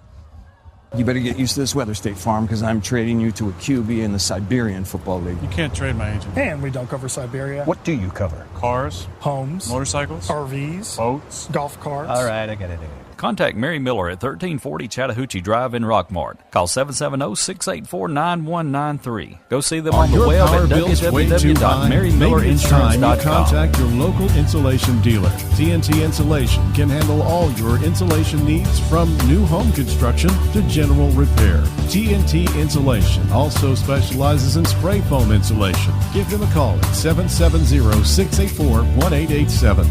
You better get used to this weather, State Farm, because I'm trading you to a QB in the Siberian Football League. You can't trade my agent. And we don't cover Siberia. What do you cover? Cars, homes, motorcycles, RVs, boats, golf carts. All right, I got it. Contact Mary Miller at 1340 Chattahoochee Drive in Rockmart. Call 770-684-9193. Go see them on the web at www.marymillerinsurance.com. Contact your local insulation dealer. TNT Insulation can handle all your insulation needs from new home construction to general repair. TNT Insulation also specializes in spray foam insulation. Give them a call at 770-684-1887.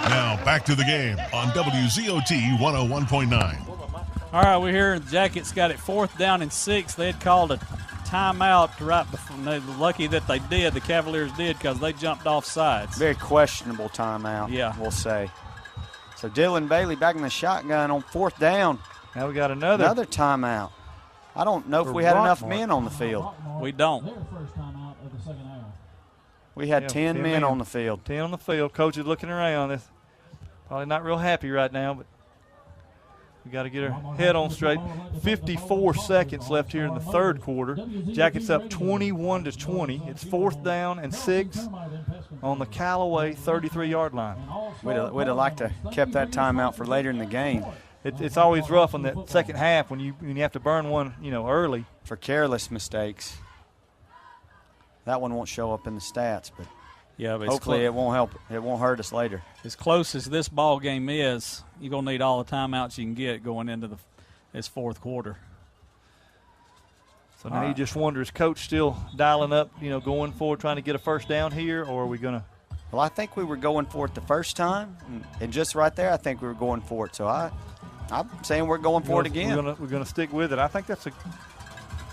Now back to the game on WZOT 101.9. All right, we're here. The Jackets got it 4th down and 6. They had called a timeout right before. They're lucky that they did. The Cavaliers did because they jumped off sides. Very questionable timeout, we'll say. So Dylan Bailey back in the shotgun on 4th down. Now we got another timeout. I don't know if we had enough men on the field. We don't. We had 10 men on the field. 10 on the field. Coach is looking around. They're probably not real happy right now, but we got to get our head on straight. 54 seconds left here in the third quarter. Jackets up 21-20. It's 4th down and 6 on the Callaway 33-yard line. We'd have liked to kept that timeout for later in the game. It's always rough on that second half when you have to burn one, early. For careless mistakes. That one won't show up in the stats, but hopefully it won't help. It won't hurt us later. As close as this ball game is, you're going to need all the timeouts you can get going into this 4th quarter. So now you just wonder, is Coach still dialing up, going forward, trying to get a first down here, or are we going to? Well, I think we were going for it the first time, and just right there, I think we were going for it. So I'm saying we're going for it again. We're going to stick with it. I think that's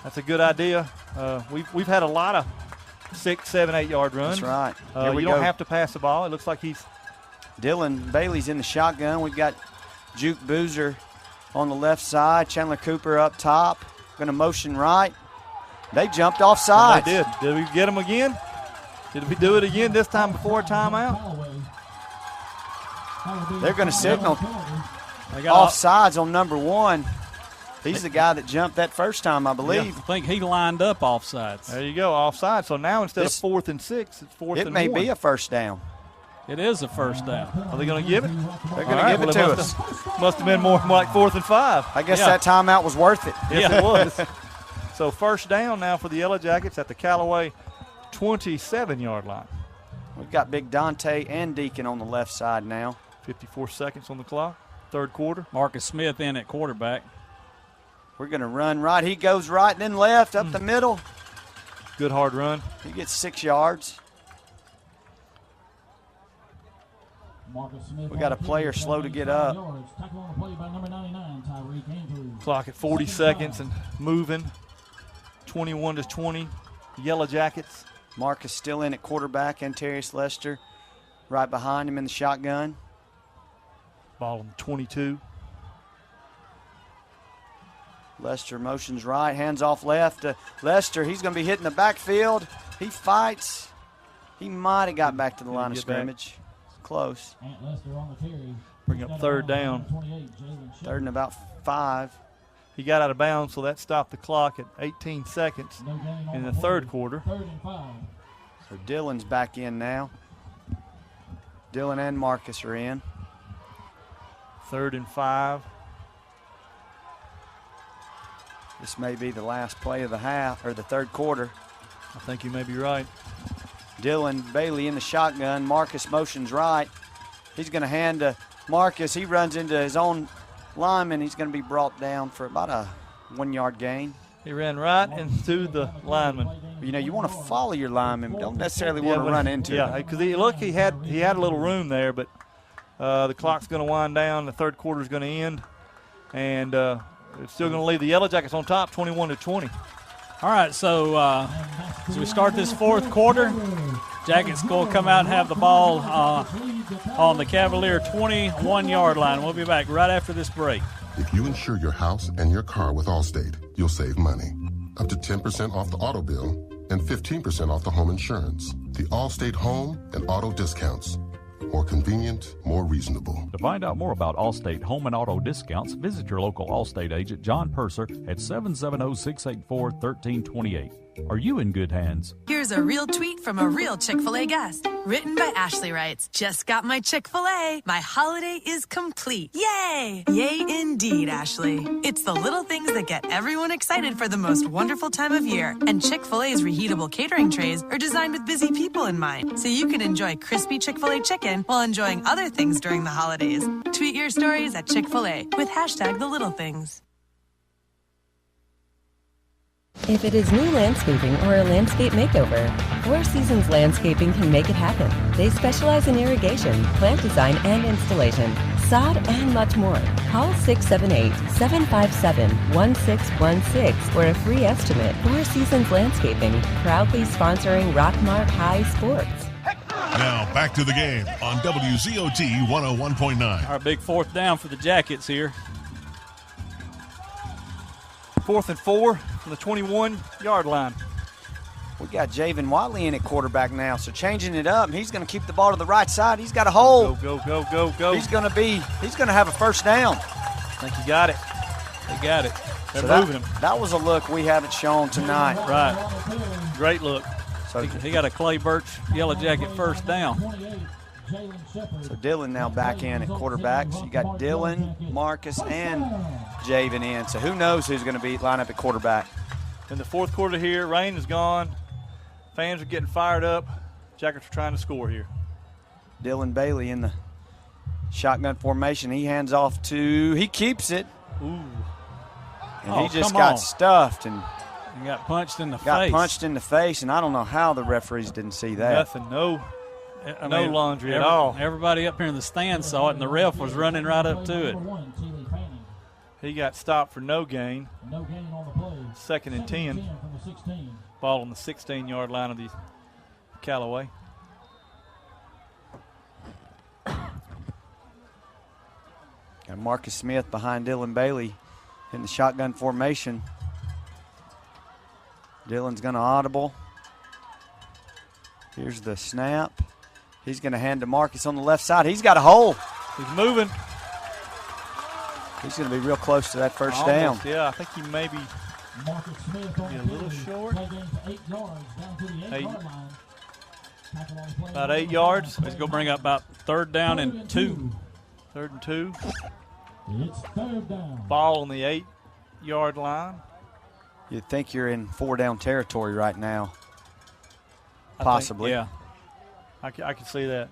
That's a good idea. We've had a lot of 6, 7, 8 yard runs. That's right. You don't have to pass the ball. It looks like he's Dylan Bailey's in the shotgun. We've got Juke Boozer on the left side. Chandler Cooper up top. Going to motion right. They jumped off sides. They did. Did we get him again? Did we do it again this time before timeout? They're going to signal off sides on number 1. He's the guy that jumped that first time, I believe. Yeah, I think he lined up offsides. There you go, offside. So now instead of 4th and 6, it's 4th and 1. It may be a first down. It is a first down. Are they going to give it? They're going to give it to us. Must have been more like 4th and 5. I guess that timeout was worth it. Yes, it was. So first down now for the Yellow Jackets at the Callaway 27-yard line. We've got Big Dante and Deacon on the left side now. 54 seconds on the clock, third quarter. Marcus Smith in at quarterback. We're going to run right. He goes right, then left, up the middle. Good hard run. He gets 6 yards. We got a player slow to get up. Clock at 40 seconds and moving. 21-20. Yellow Jackets. Marcus still in at quarterback, and Terrius Lester right behind him in the shotgun. Ball on 22. Lester motions right, hands off left. Lester, he's going to be hitting the backfield. He fights. He might have got back to the line of scrimmage. Close. Bring up third down. Third and about 5. He got out of bounds, so that stopped the clock at 18 seconds in the third quarter. So Dylan's back in now. Dylan and Marcus are in. 3rd and 5. This may be the last play of the half or the third quarter. I think you may be right. Dylan Bailey in the shotgun. Marcus motions right. He's going to hand to Marcus. He runs into his own lineman. He's going to be brought down for about a 1-yard gain. He ran right into the lineman. You know, you want to follow your lineman. Don't necessarily want to run into him. Yeah, because he had a little room there, but the clock's going to wind down. The third quarter is going to end, and it's still going to leave the Yellow Jackets on top, 21-20. All right, so as we start this fourth quarter, Jackets will come out and have the ball on the Cavalier 21-yard line. We'll be back right after this break. If you insure your house and your car with Allstate, you'll save money. Up to 10% off the auto bill and 15% off the home insurance. The Allstate home and auto discounts. More convenient, more reasonable. To find out more about Allstate home and auto discounts, visit your local Allstate agent, John Purser, at 770-684-1328. Are you in good hands? Here's a real tweet from a real Chick-fil-A guest. Written by Ashley writes, just got my Chick-fil-A. My holiday is complete. Yay! Yay indeed, Ashley. It's the little things that get everyone excited for the most wonderful time of year. And Chick-fil-A's reheatable catering trays are designed with busy people in mind, so you can enjoy crispy Chick-fil-A chicken while enjoying other things during the holidays. Tweet your stories at Chick-fil-A with #TheLittleThings. If it is new landscaping or a landscape makeover, Four Seasons Landscaping can make it happen. They specialize in irrigation, plant design and installation, sod, and much more. Call 678-757-1616 for a free estimate. Four Seasons Landscaping, proudly sponsoring Rockmart High Sports. Now back to the game on WZOT 101.9. Our big fourth down for the Jackets here. 4th and 4 from the 21-yard line. We got Javen Watley in at quarterback now, so changing it up. He's going to keep the ball to the right side. He's got a hole. Go. He's going to have a first down. I think he got it. They got it. They're moving him. That was a look we haven't shown tonight. Right. Great look. So he got a Clay Birch Yellow Jacket first down. So Dylan now back in at quarterback. So you got Dylan, Marcus, and Javen in. So who knows who's going to be line up at quarterback. In the fourth quarter here, rain is gone. Fans are getting fired up. Jackets are trying to score here. Dylan Bailey in the shotgun formation. He hands off to, he keeps it. Ooh. And he just got stuffed and he got punched in the face. Got punched in the face, and I don't know how the referees didn't see that. Nothing, no laundry at all. Everybody up here in the stands saw it, and the ref was running right up to it. He got stopped for no gain. No gain on the play. Second and 10. From the 16. Ball on the 16-yard line of the Callaway. Got Marcus Smith behind Dylan Bailey in the shotgun formation. Dylan's going to audible. Here's the snap. He's going to hand to Marcus on the left side. He's got a hole. He's moving. He's going to be real close to that first Almost, down. Yeah, I think he may be Marcus Smith on a little short. Play gain for 8 yards down to the 8-yard line. Tackle on the play. About 8 yards. He's going to bring up about 3rd down and 2. 3rd and 2. It's 3rd down. Ball on the 8-yard line. You'd think you're in 4-down territory right now. Possibly. Yeah. I can see that.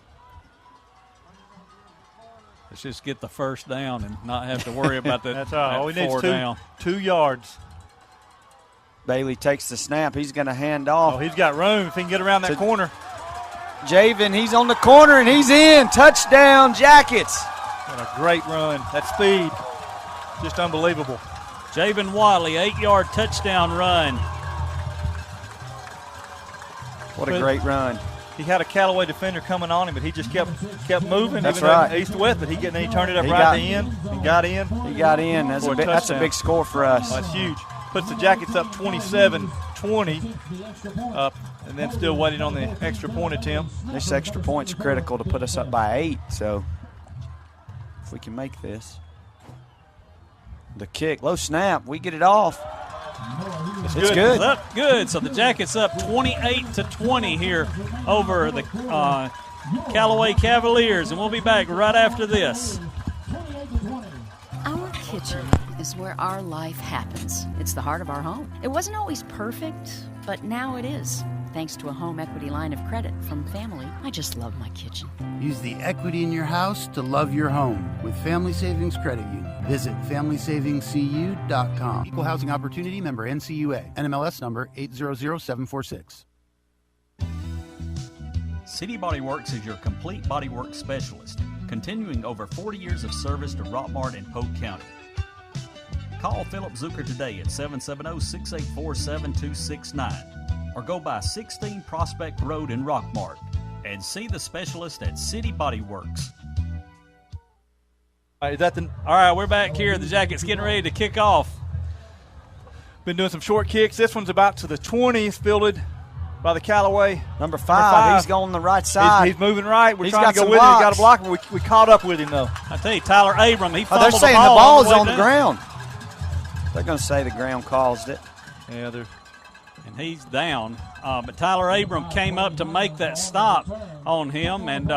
Let's just get the first down and not have to worry about that. That's all. All we need is 4 down. 2 yards. Bailey takes the snap. He's going to hand off. Oh, he's got room if he can get around that corner. Javen, he's on the corner, and he's in. Touchdown, Jackets. What a great run. That speed, just unbelievable. Javen Watley, 8-yard touchdown run. What a great run. He had a Callaway defender coming on him, but he just kept moving. That's even right. East to west, but he turned it up right at the end and got in. He got in. That's a big score for us. That's huge. Puts the Jackets up 27-20, and then still waiting on the extra point attempt. This extra point's critical to put us up by 8, so if we can make this. The kick, low snap, we get it off. It's good. Up good. So the Jackets up 28-20 here over the Callaway Cavaliers, and we'll be back right after this. Our kitchen is where our life happens. It's the heart of our home. It wasn't always perfect, but now it is. Thanks to a home equity line of credit from Family, I just love my kitchen. Use the equity in your house to love your home with Family Savings Credit Union. Visit FamilySavingsCU.com. Equal Housing Opportunity member NCUA. NMLS number 800746. City Body Works is your complete bodywork specialist, continuing over 40 years of service to Rockmart and Polk County. Call Philip Zucker today at 770-684-7269 or go by 16 Prospect Road in Rockmart and see the specialist at City Body Works. All right, we're back here. The Jackets getting ready to kick off. Been doing some short kicks. This one's about to the 20. It's fielded by the Callaway. Number 5. He's going the right side. He's moving right. We're He's trying to go with him. He's got a block, but we caught up with him, though. I tell you, Tyler Abram, he fumbled they're saying the ball the ball's on the down. ground. They're going to say the ground caused it. Yeah, and he's down. But Tyler Abram came up to make that stop on him, and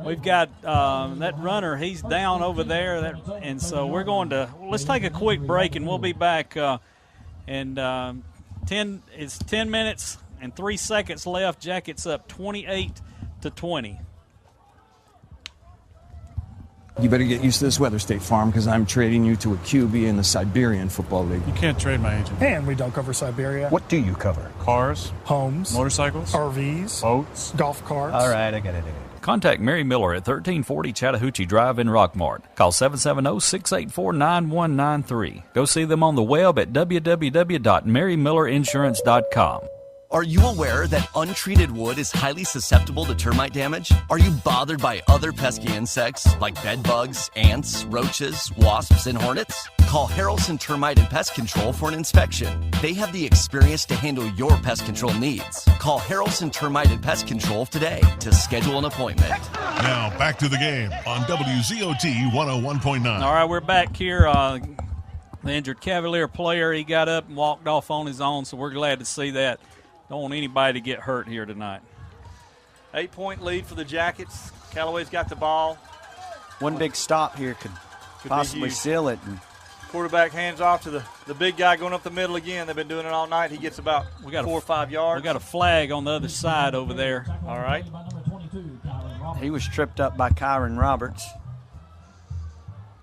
we've got that runner. He's down over there, and so we're going to let's take a quick break, and we'll be back. It's 10 minutes and 3 seconds left. Jackets up 28-20. You better get used to this weather, State Farm, because I'm trading you to a QB in the Siberian Football League. You can't trade my agent. And we don't cover Siberia. What do you cover? Cars, homes, motorcycles, RVs, boats, golf carts. All right, I get it. Contact Mary Miller at 1340 Chattahoochee Drive in Rockmart. Call 770-684-9193. Go see them on the web at www.marymillerinsurance.com. Are you aware that untreated wood is highly susceptible to termite damage? Are you bothered by other pesky insects like bed bugs, ants, roaches, wasps, and hornets? Call Harrelson Termite and Pest Control for an inspection. They have the experience to handle your pest control needs. Call Harrelson Termite and Pest Control today to schedule an appointment. Now back to the game on WZOT 101.9. All right, we're back here. The injured Cavalier player, he got up and walked off on his own, so we're glad to see that. Don't want anybody to get hurt here tonight. 8-point lead for the Jackets. Callaway's got the ball. One big stop here could possibly seal it. And quarterback hands off to the big guy going up the middle again. They've been doing it all night. He gets about 4 or 5 yards. We got a flag on the other side over there. All right. He was tripped up by Kyron Roberts.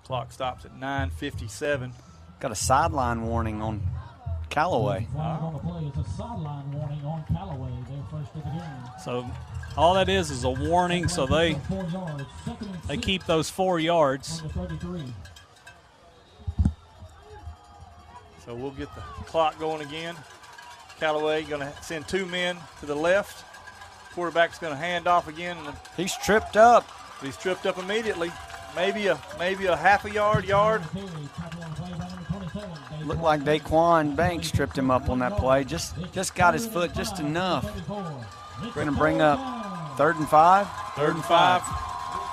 Clock stops at 9:57. Got a sideline warning on Callaway. So all that is a warning, so they keep those 4 yards. So we'll get the clock going again. Callaway going to send 2 men to the left. Quarterback's going to hand off again. He's tripped up. He's tripped up immediately. Maybe a half a yard. Looked like Daquan Banks tripped him up on that play. Just got his foot just enough. We're going to bring up 3rd and 5. 3rd and 5.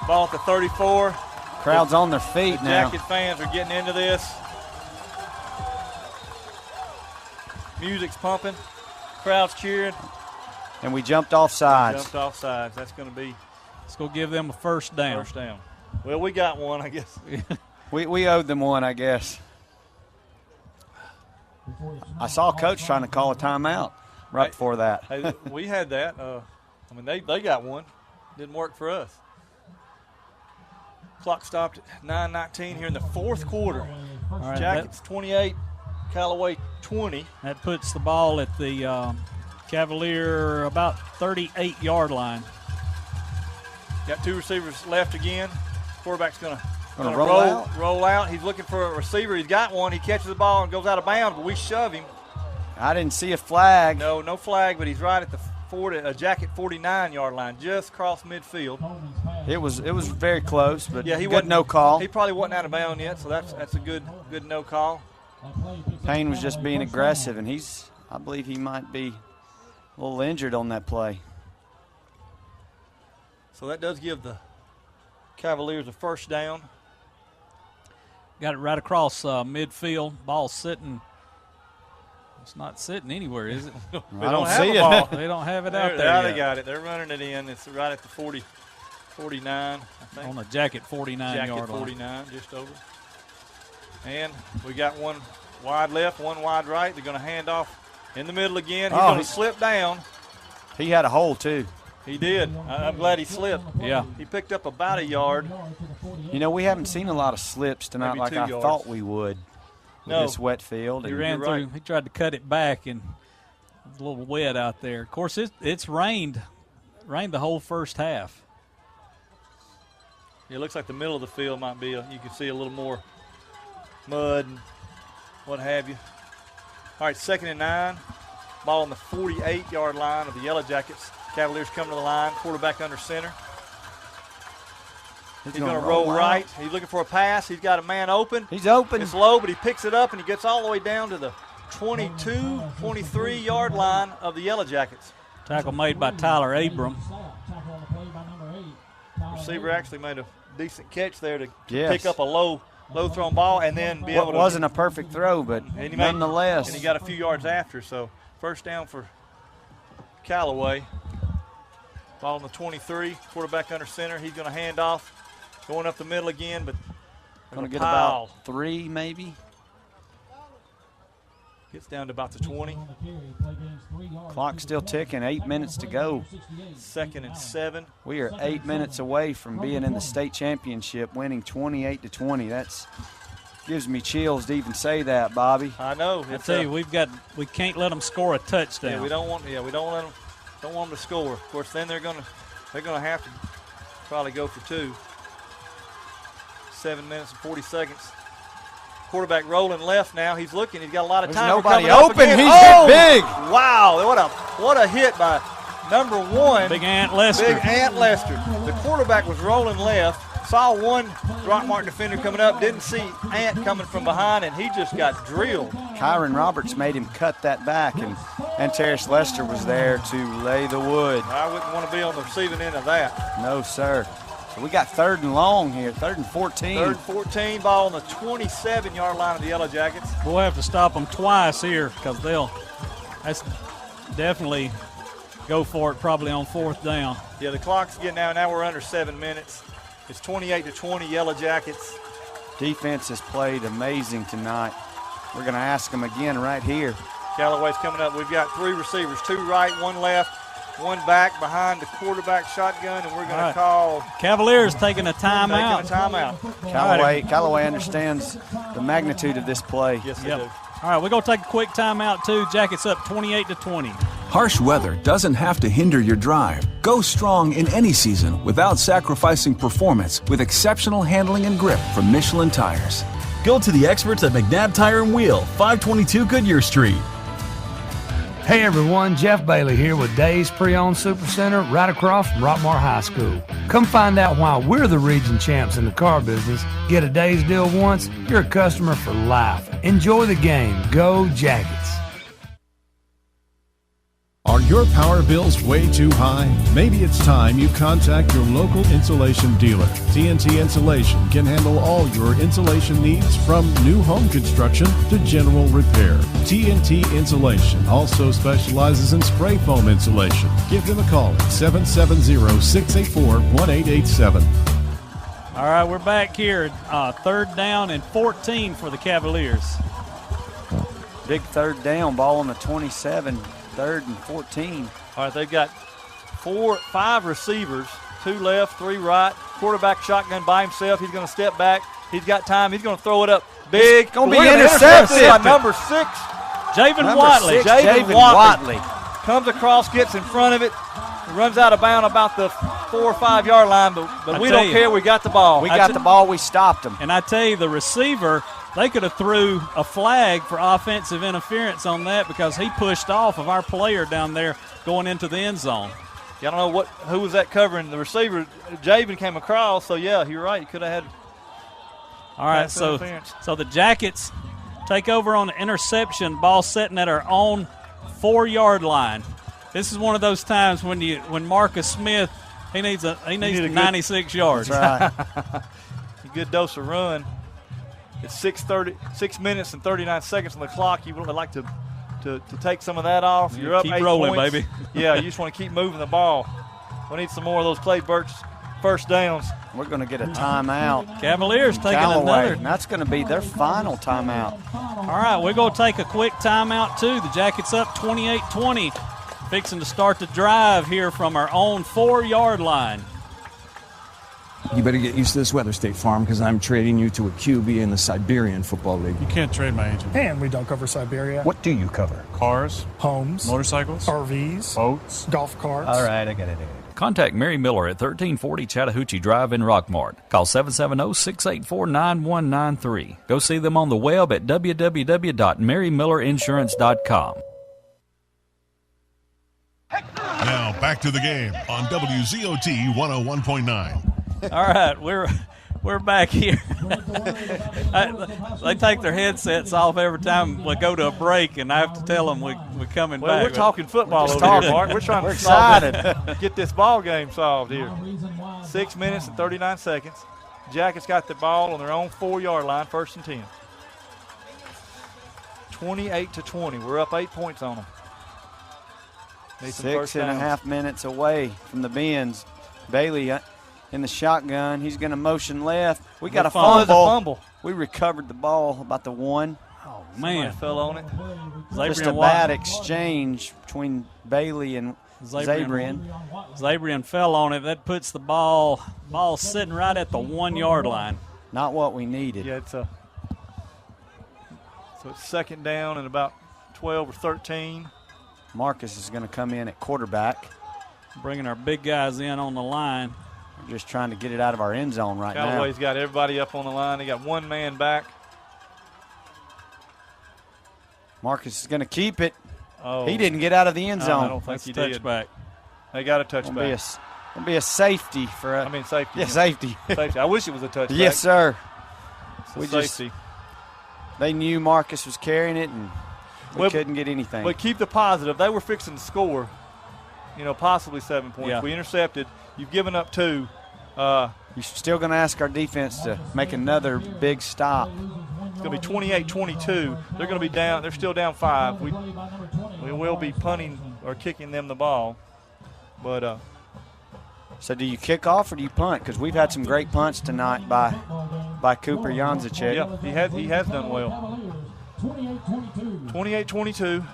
Ball at the 34. Crowd's on their feet now. Jacket fans are getting into this. Music's pumping. Crowd's cheering. And we jumped off sides. That's going to be. Let's go give them a first down. First down. Well, we got one, I guess. we owed them one, I guess. I saw Coach trying to call a timeout right before that. Hey, we had that. They got one. Didn't work for us. Clock stopped at 9:19 here in the 4th quarter. All right, Jackets 28, Callaway 20. That puts the ball at the Cavalier about 38-yard line. Got 2 receivers left again. Quarterback's going to roll out. He's looking for a receiver. He's got one. He catches the ball and goes out of bounds, but we shove him. I didn't see a flag. No flag, but he's right at the Jacket 49-yard line, just across midfield. It was very close, but yeah, he wasn't no call. He probably wasn't out of bounds yet, so that's a good no call. Payne was just being aggressive, and I believe he might be a little injured on that play. So that does give the Cavaliers a first down. Got it right across midfield. Ball sitting. It's not sitting anywhere, is it? I don't see it. They don't have it out there Now yet. they got it. They're running it in. It's right at the 49, I think. On the Jacket 49-yard line. Jacket 49, just over. And we got one wide left, one wide right. They're going to hand off in the middle again. He's going to slip down. He had a hole, too. He did. I'm glad he slipped. Yeah. He picked up about a yard. You know, we haven't seen a lot of slips tonight Maybe like 2 I yards. thought we would with this wet field. He ran through. Right. He tried to cut it back, and it was a little wet out there. Of course, it's rained the whole first half. It looks like the middle of the field might be, you can see a little more mud and what have you. All right, 2nd and 9. Ball on the 48-yard line of the Yellow Jackets. Cavaliers come to the line, quarterback under center. He's going to roll right. He's looking for a pass. He's got a man open. He's open. It's low, but he picks it up, and he gets all the way down to the 22, 23-yard line of the Yellow Jackets. Tackle made by Tyler Abram. Receiver actually made a decent catch there to pick up a low thrown ball and then be able to. It wasn't a perfect throw, but nonetheless. And he got a few yards after, so first down for Callaway. Ball on the 23, quarterback under center. He's going to hand off, going up the middle again, but going to get about 3 maybe. Gets down to about the 20. Clock still ticking, 8 minutes to go. 2nd and 7. We are 8 minutes away from being in the state championship, winning 28-20. That's gives me chills to even say that, Bobby. I know. I tell you, we can't let them score a touchdown. Yeah, we don't want them to score. Of course, then they're going to have to probably go for 2. 7 minutes and 40 seconds. Quarterback rolling left now. He's looking. He's got a lot of time. Nobody open. He's hit big. Wow! What a hit by number 1. Big Ant Lester. Big Ant Lester. The quarterback was rolling left. Saw one Rockmart defender coming up. Didn't see Ant coming from behind, and he just got drilled. Kyron Roberts made him cut that back, and Terrence Lester was there to lay the wood. I wouldn't want to be on the receiving end of that. No, sir. So we got 3rd and long here, 3rd and 14. 3rd and 14, ball on the 27-yard line of the Yellow Jackets. We'll have to stop them twice here because that's definitely go for it probably on 4th down. Yeah, the clock's getting out. Now we're under 7 minutes. It's 28-20, Yellow Jackets. Defense has played amazing tonight. We're going to ask them again right here. Callaway's coming up. We've got 3 receivers, 2 right, 1 left, 1 back behind the quarterback shotgun, and we're going to call. Cavaliers taking a timeout. Callaway understands the magnitude of this play. Yes, they do. All right, we're going to take a quick timeout, too. Jackets up 28-20. Harsh weather doesn't have to hinder your drive. Go strong in any season without sacrificing performance with exceptional handling and grip from Michelin tires. Go to the experts at McNabb Tire and Wheel, 522 Goodyear Street. Hey everyone, Jeff Bailey here with Days Pre-Owned Supercenter right across from Rockmart High School. Come find out why we're the region champs in the car business. Get a Days deal once, you're a customer for life. Enjoy the game. Go Jackets. Are your power bills way too high? Maybe it's time you contact your local insulation dealer. TNT Insulation can handle all your insulation needs from new home construction to general repair. TNT Insulation also specializes in spray foam insulation. Give them a call at 770-684-1887. All right, we're back here. Third down and 14 for the Cavaliers. Big third down, ball on the 27. Third and 14. All right, they've got 5 receivers, 2 left, 3 right. Quarterback shotgun by himself. He's going to step back. He's got time. He's going to throw it up big. It's going to be intercepted by number 6. Javen Watley. Javen Watley comes across, gets in front of it, runs out of bounds about the 4 or 5 yard line, but we don't care. We got the ball. We got the ball. We stopped him. And I tell you, the receiver, they could have threw a flag for offensive interference on that because he pushed off of our player down there going into the end zone. Yeah, I don't know who was that covering. The receiver, Javen, came across, so yeah, you're right. He could have had. All right, so the Jackets take over on the interception, ball sitting at our own 4-yard line. This is one of those times when Marcus Smith, he needs 96 yards. That's right. A good dose of run. It's 6 minutes and 39 seconds on the clock. You would like to take some of that off. You're up keep 8 rolling, points. baby. Yeah, you just want to keep moving the ball. We need some more of those Clay Burks first downs. We're going to get a timeout. Cavaliers taking Callaway. another. And that's going to be their final timeout. All right, we're going to take a quick timeout, too. The Jackets up 28-20. Fixing to start the drive here from our own 4-yard line. You better get used to this weather, State Farm, because I'm trading you to a QB in the Siberian Football League. You can't trade my agent. And we don't cover Siberia. What do you cover? Cars, homes, motorcycles, RVs, boats, golf carts. All right, I get it. Contact Mary Miller at 1340 Chattahoochee Drive in Rockmart. Call 770-684-9193. Go see them on the web at www.marymillerinsurance.com. Now back to the game on WZOT 101.9. All right, we're back here. They take their headsets off every time we go to a break, and I have to tell them we're coming back. We're talking football over here, Mark. We're trying to excited. Get this ball game solved here. 6 minutes and 39 seconds. Jackets got the ball on their own 4-yard line, 1st and 10. 28-20. We're up 8 points on them. 6.5 minutes away from the bends. Bailey in the shotgun. He's going to motion left. We got a fumble. We recovered the ball about the 1. Oh, man. Fell on it. Just a bad exchange between Bailey and Zabrian. Zabrian fell on it. That puts the ball sitting right at the 1-yard line. Not what we needed. Yeah, so it's 2nd down and about 12 or 13. Marcus is going to come in at quarterback. Bringing our big guys in on the line. We're just trying to get it out of our end zone right now. Callaway's got everybody up on the line. They got 1 man back. Marcus is going to keep it. Oh. He didn't get out of the end zone. I don't think he did. Touchback. They got a touchback. It's going to be a safety for a safety. Yeah, safety. Safety. I wish it was a touchback. Yes, sir. It's a safety. They knew Marcus was carrying it, and we couldn't get anything. But keep the positive. They were fixing to score, possibly 7 points. Yeah. We intercepted. You've given up 2. You're still going to ask our defense to make another big stop. It's going to be 28-22. They're going to be down. They're still down 5. We will be punting or kicking them the ball. But so do you kick off or do you punt? Because we've had some great punts tonight by Cooper Janzacek. Yeah, he has done well. 28-22.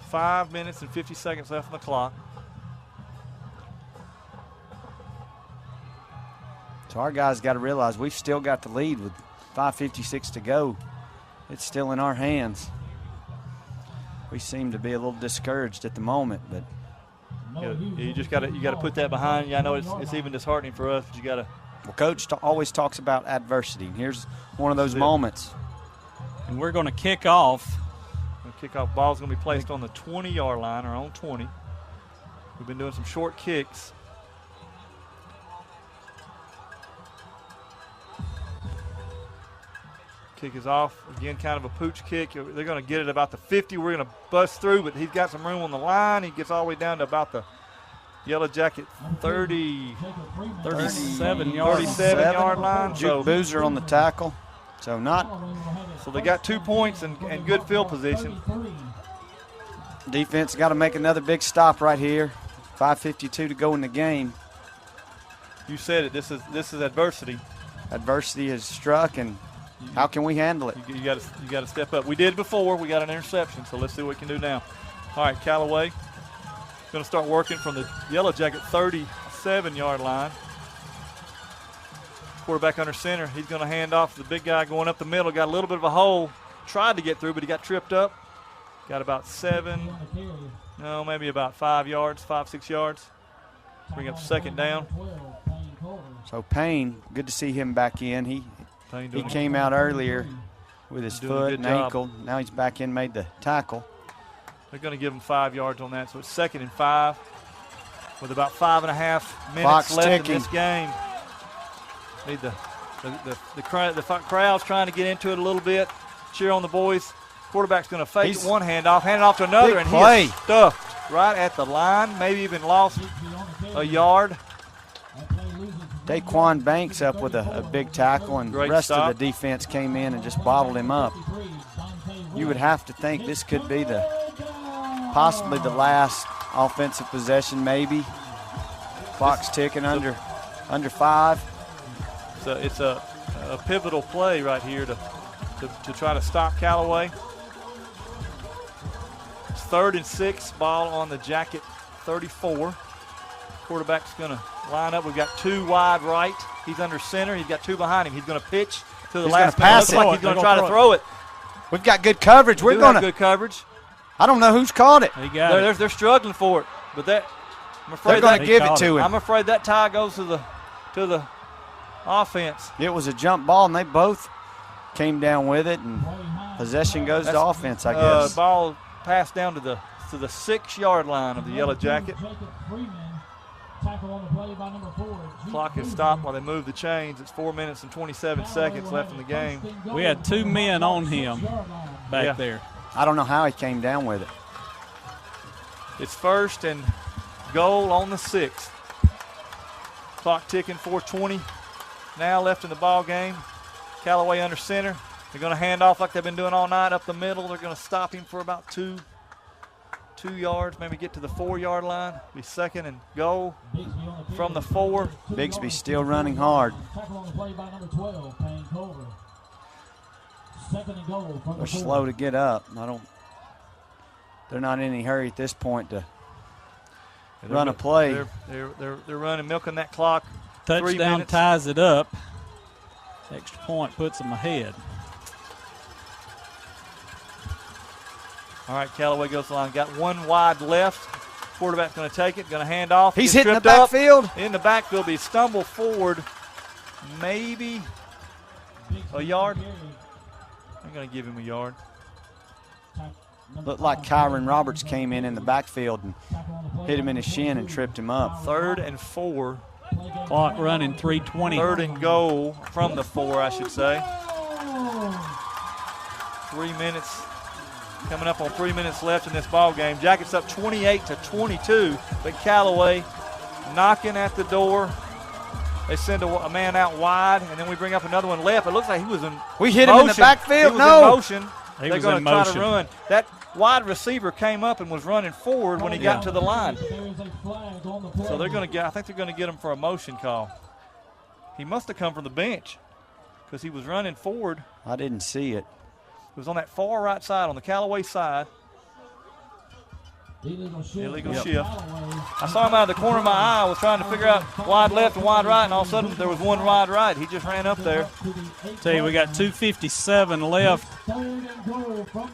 5 minutes and 50 seconds left on the clock. So our guys got to realize we've still got the lead with 5:56 to go. It's still in our hands. We seem to be a little discouraged at the moment, but you just got to put that behind you. I know it's even disheartening for us, but you got to Well, Coach always talks about adversity. And here's one of those moments. And we're going to kick off. The kickoff ball is going to be placed on the 20-yard line, or on 20. We've been doing some short kicks. Kick is off. Again, kind of a pooch kick. They're going to get it about the 50. We're going to bust through, but he's got some room on the line. He gets all the way down to about the Yellow Jacket 37-yard line. Juke Boozer on the tackle. So they got 2 points and good field position. Defense got to make another big stop right here. 5:52 to go in the game. You said it. This is adversity. Adversity has struck, and how can we handle it? You got to step up. We did before. We got an interception, so let's see what we can do now. All right, Callaway going to start working from the Yellow Jacket 37-yard line. Quarterback under center. He's going to hand off to the big guy going up the middle. Got a little bit of a hole. Tried to get through, but he got tripped up. Got about 5 yards, 5-6 yards. Bring up second down. So Payne, good to see him back in. He came out earlier with his foot and ankle. Now he's back in, made the tackle. They're going to give him 5 yards on that, so it's 2nd and 5 with about 5.5 minutes left in this game. Need the crowd's trying to get into it a little bit. Cheer on the boys. Quarterback's going to fake one handoff, hand it off to another, and he's stuffed right at the line. Maybe even lost a yard. Daquan Banks up with a big tackle, and the rest of the defense came in and just bottled him up. You would have to think this could be possibly the last offensive possession, maybe. Clock's ticking under 5. So it's a pivotal play right here to try to stop Callaway. It's 3rd and 6, ball on the Jacket 34. Quarterback's going to line up. We've got 2 wide right. He's under center. He's got 2 behind him. He's going to pitch to the last pass. Looks like he's going to try to throw it. We've got good coverage. We're going to good coverage. I don't know who's caught it. They're struggling for it, but I'm afraid they're going to give it to him. I'm afraid that tie goes to the offense. It was a jump ball, and they both came down with it, and possession goes to offense, I guess. Ball passed down to the 6-yard line of the Yellow Jacket. Clock is stopped while they move the chains. It's 4 minutes and 27 seconds left in the game. We had 2 men on him back there. I don't know how he came down with it. It's 1st and goal on the 6th. Clock ticking, 4:20 now left in the ball game. Callaway under center. They're going to hand off like they've been doing all night up the middle. They're going to stop him for about 2 yards, maybe get to the 4-yard line. Be 2nd and goal from the 4. Bigsby still running hard. They're slow to get up. They're not in any hurry at this point to run a play. They're running, milking that clock. Touchdown ties it up. Extra point puts them ahead. All right, Callaway goes to the line. Got 1 wide left. Quarterback's going to take it, going to hand off. He's hitting the backfield. In the backfield, he stumbled forward. Maybe a yard. I'm going to give him a yard. Looked like Kyron Roberts came in the backfield and hit him in his shin and tripped him up. 3rd and 4. Clock running, 3:20. 3rd and goal from the 4, I should say. 3 minutes. Coming up on 3 minutes left in this ball game. Jackets up 28-22, but Callaway knocking at the door. They send a man out wide, and then we bring up another one left. It looks like he was in We hit him in the backfield? He was in motion. They're going to try to run. That wide receiver came up and was running forward when he got to the line. So they're going to get. I think they're going to get him for a motion call. He must have come from the bench because he was running forward. I didn't see it. It was on that far right side, on the Callaway side. Illegal shift. I saw him out of the corner of my eye. I was trying to figure out wide left and wide right, and all of a sudden there was 1 wide right. He just ran up there. Tell you, we got 2:57 left.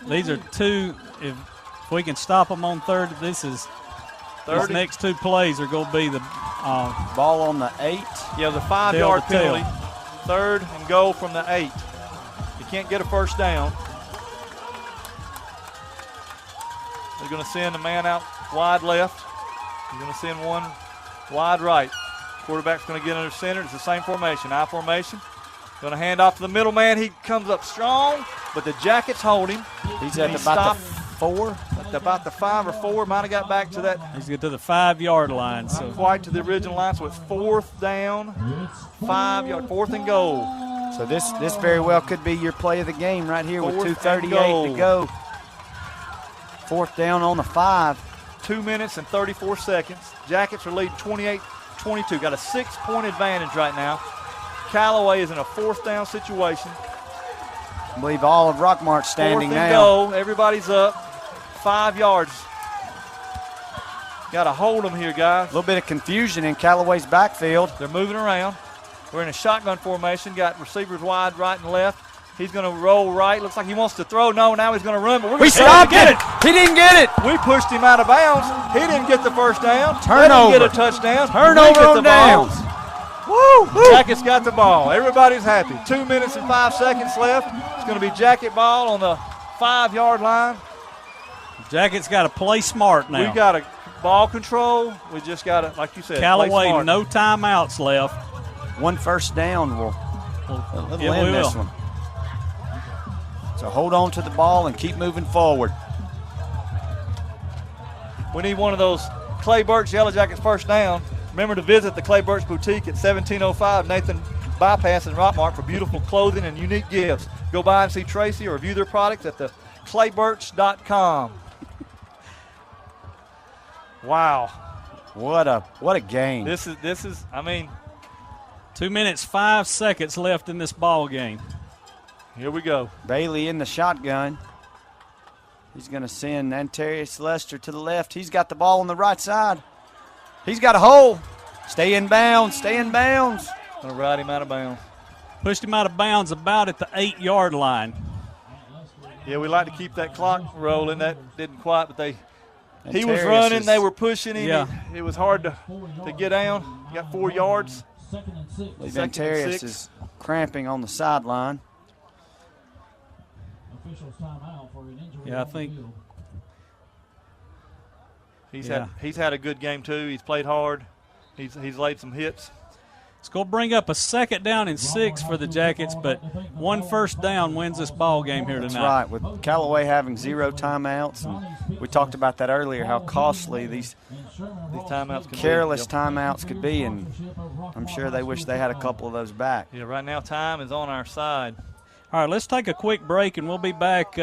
These are 2. If we can stop them on 3rd, these next 2 plays are going to be Ball on the 8. Yeah, the 5-yard penalty. 3rd and goal from the 8. You can't get a first down. They're going to send a man out wide left. They're going to send one wide right. Quarterback's going to get under center. It's the same formation, I formation. Going to hand off to the middle man. He comes up strong, but the Jackets hold him. He's at about the 4. About the 5 or 4. Might have got back to that. He's get to the 5-yard line. So not quite to the original line. So it's 4th down, 5-yard, 4th and goal. So this very well could be your play of the game right here with 2:38 to go. 4th down on the 5. 2 minutes and 34 seconds. Jackets are leading 28-22. Got a 6-point advantage right now. Callaway is in a 4th down situation. I believe all of Rockmart standing 4th and now. goal. Everybody's up. 5 yards. Got to hold them here, guys. A little bit of confusion in Callaway's backfield. They're moving around. We're in a shotgun formation. Got receivers wide right and left. He's going to roll right. Looks like he wants to throw. No, now he's going to run. But we stopped it. He didn't get it. We pushed him out of bounds. He didn't get the first down. Turnover. He didn't get a touchdown. Turnover on downs. Woo! Jackets got the ball. Everybody's happy. 2 minutes and 5 seconds left. It's going to be Jacket ball on the 5-yard line. Jackets got to play smart now. We got a ball control. We just got to, like you said, Callaway, play smart. no timeouts left. 1 first down will Yeah, end this one. So hold on to the ball and keep moving forward. We need one of those Clay Burks Yellow Jackets first down. Remember to visit the Clay Burks Boutique at 1705 Nathan Bypass in Rockmart for beautiful clothing and unique gifts. Go by and see Tracy or view their products at the claybirch.com. Wow. What a game. This is I mean 2 minutes, 5 seconds left in this ball game. Here we go. Bailey in the shotgun. He's going to send Antarius Lester to the left. He's got the ball on the right side. He's got a hole. Stay in bounds. Stay in bounds. Going to ride him out of bounds. Pushed him out of bounds about at the 8-yard line. Yeah, we like to keep that clock rolling. That didn't quite, but he was running. They were pushing him. Yeah. It was hard to get down. He got 4 yards. Antarius is cramping on the sideline. Yeah, I think he's had a good game too. He's played hard. He's laid some hits. It's going to bring up a 2nd down and 6 for the Jackets, but 1 first down wins this ball game here tonight. That's right. With Callaway having 0 timeouts, and we talked about that earlier, how costly these timeouts careless timeouts could be, and I'm sure they wish they had a couple of those back. Yeah, right now time is on our side. All right, let's take a quick break, and we'll be back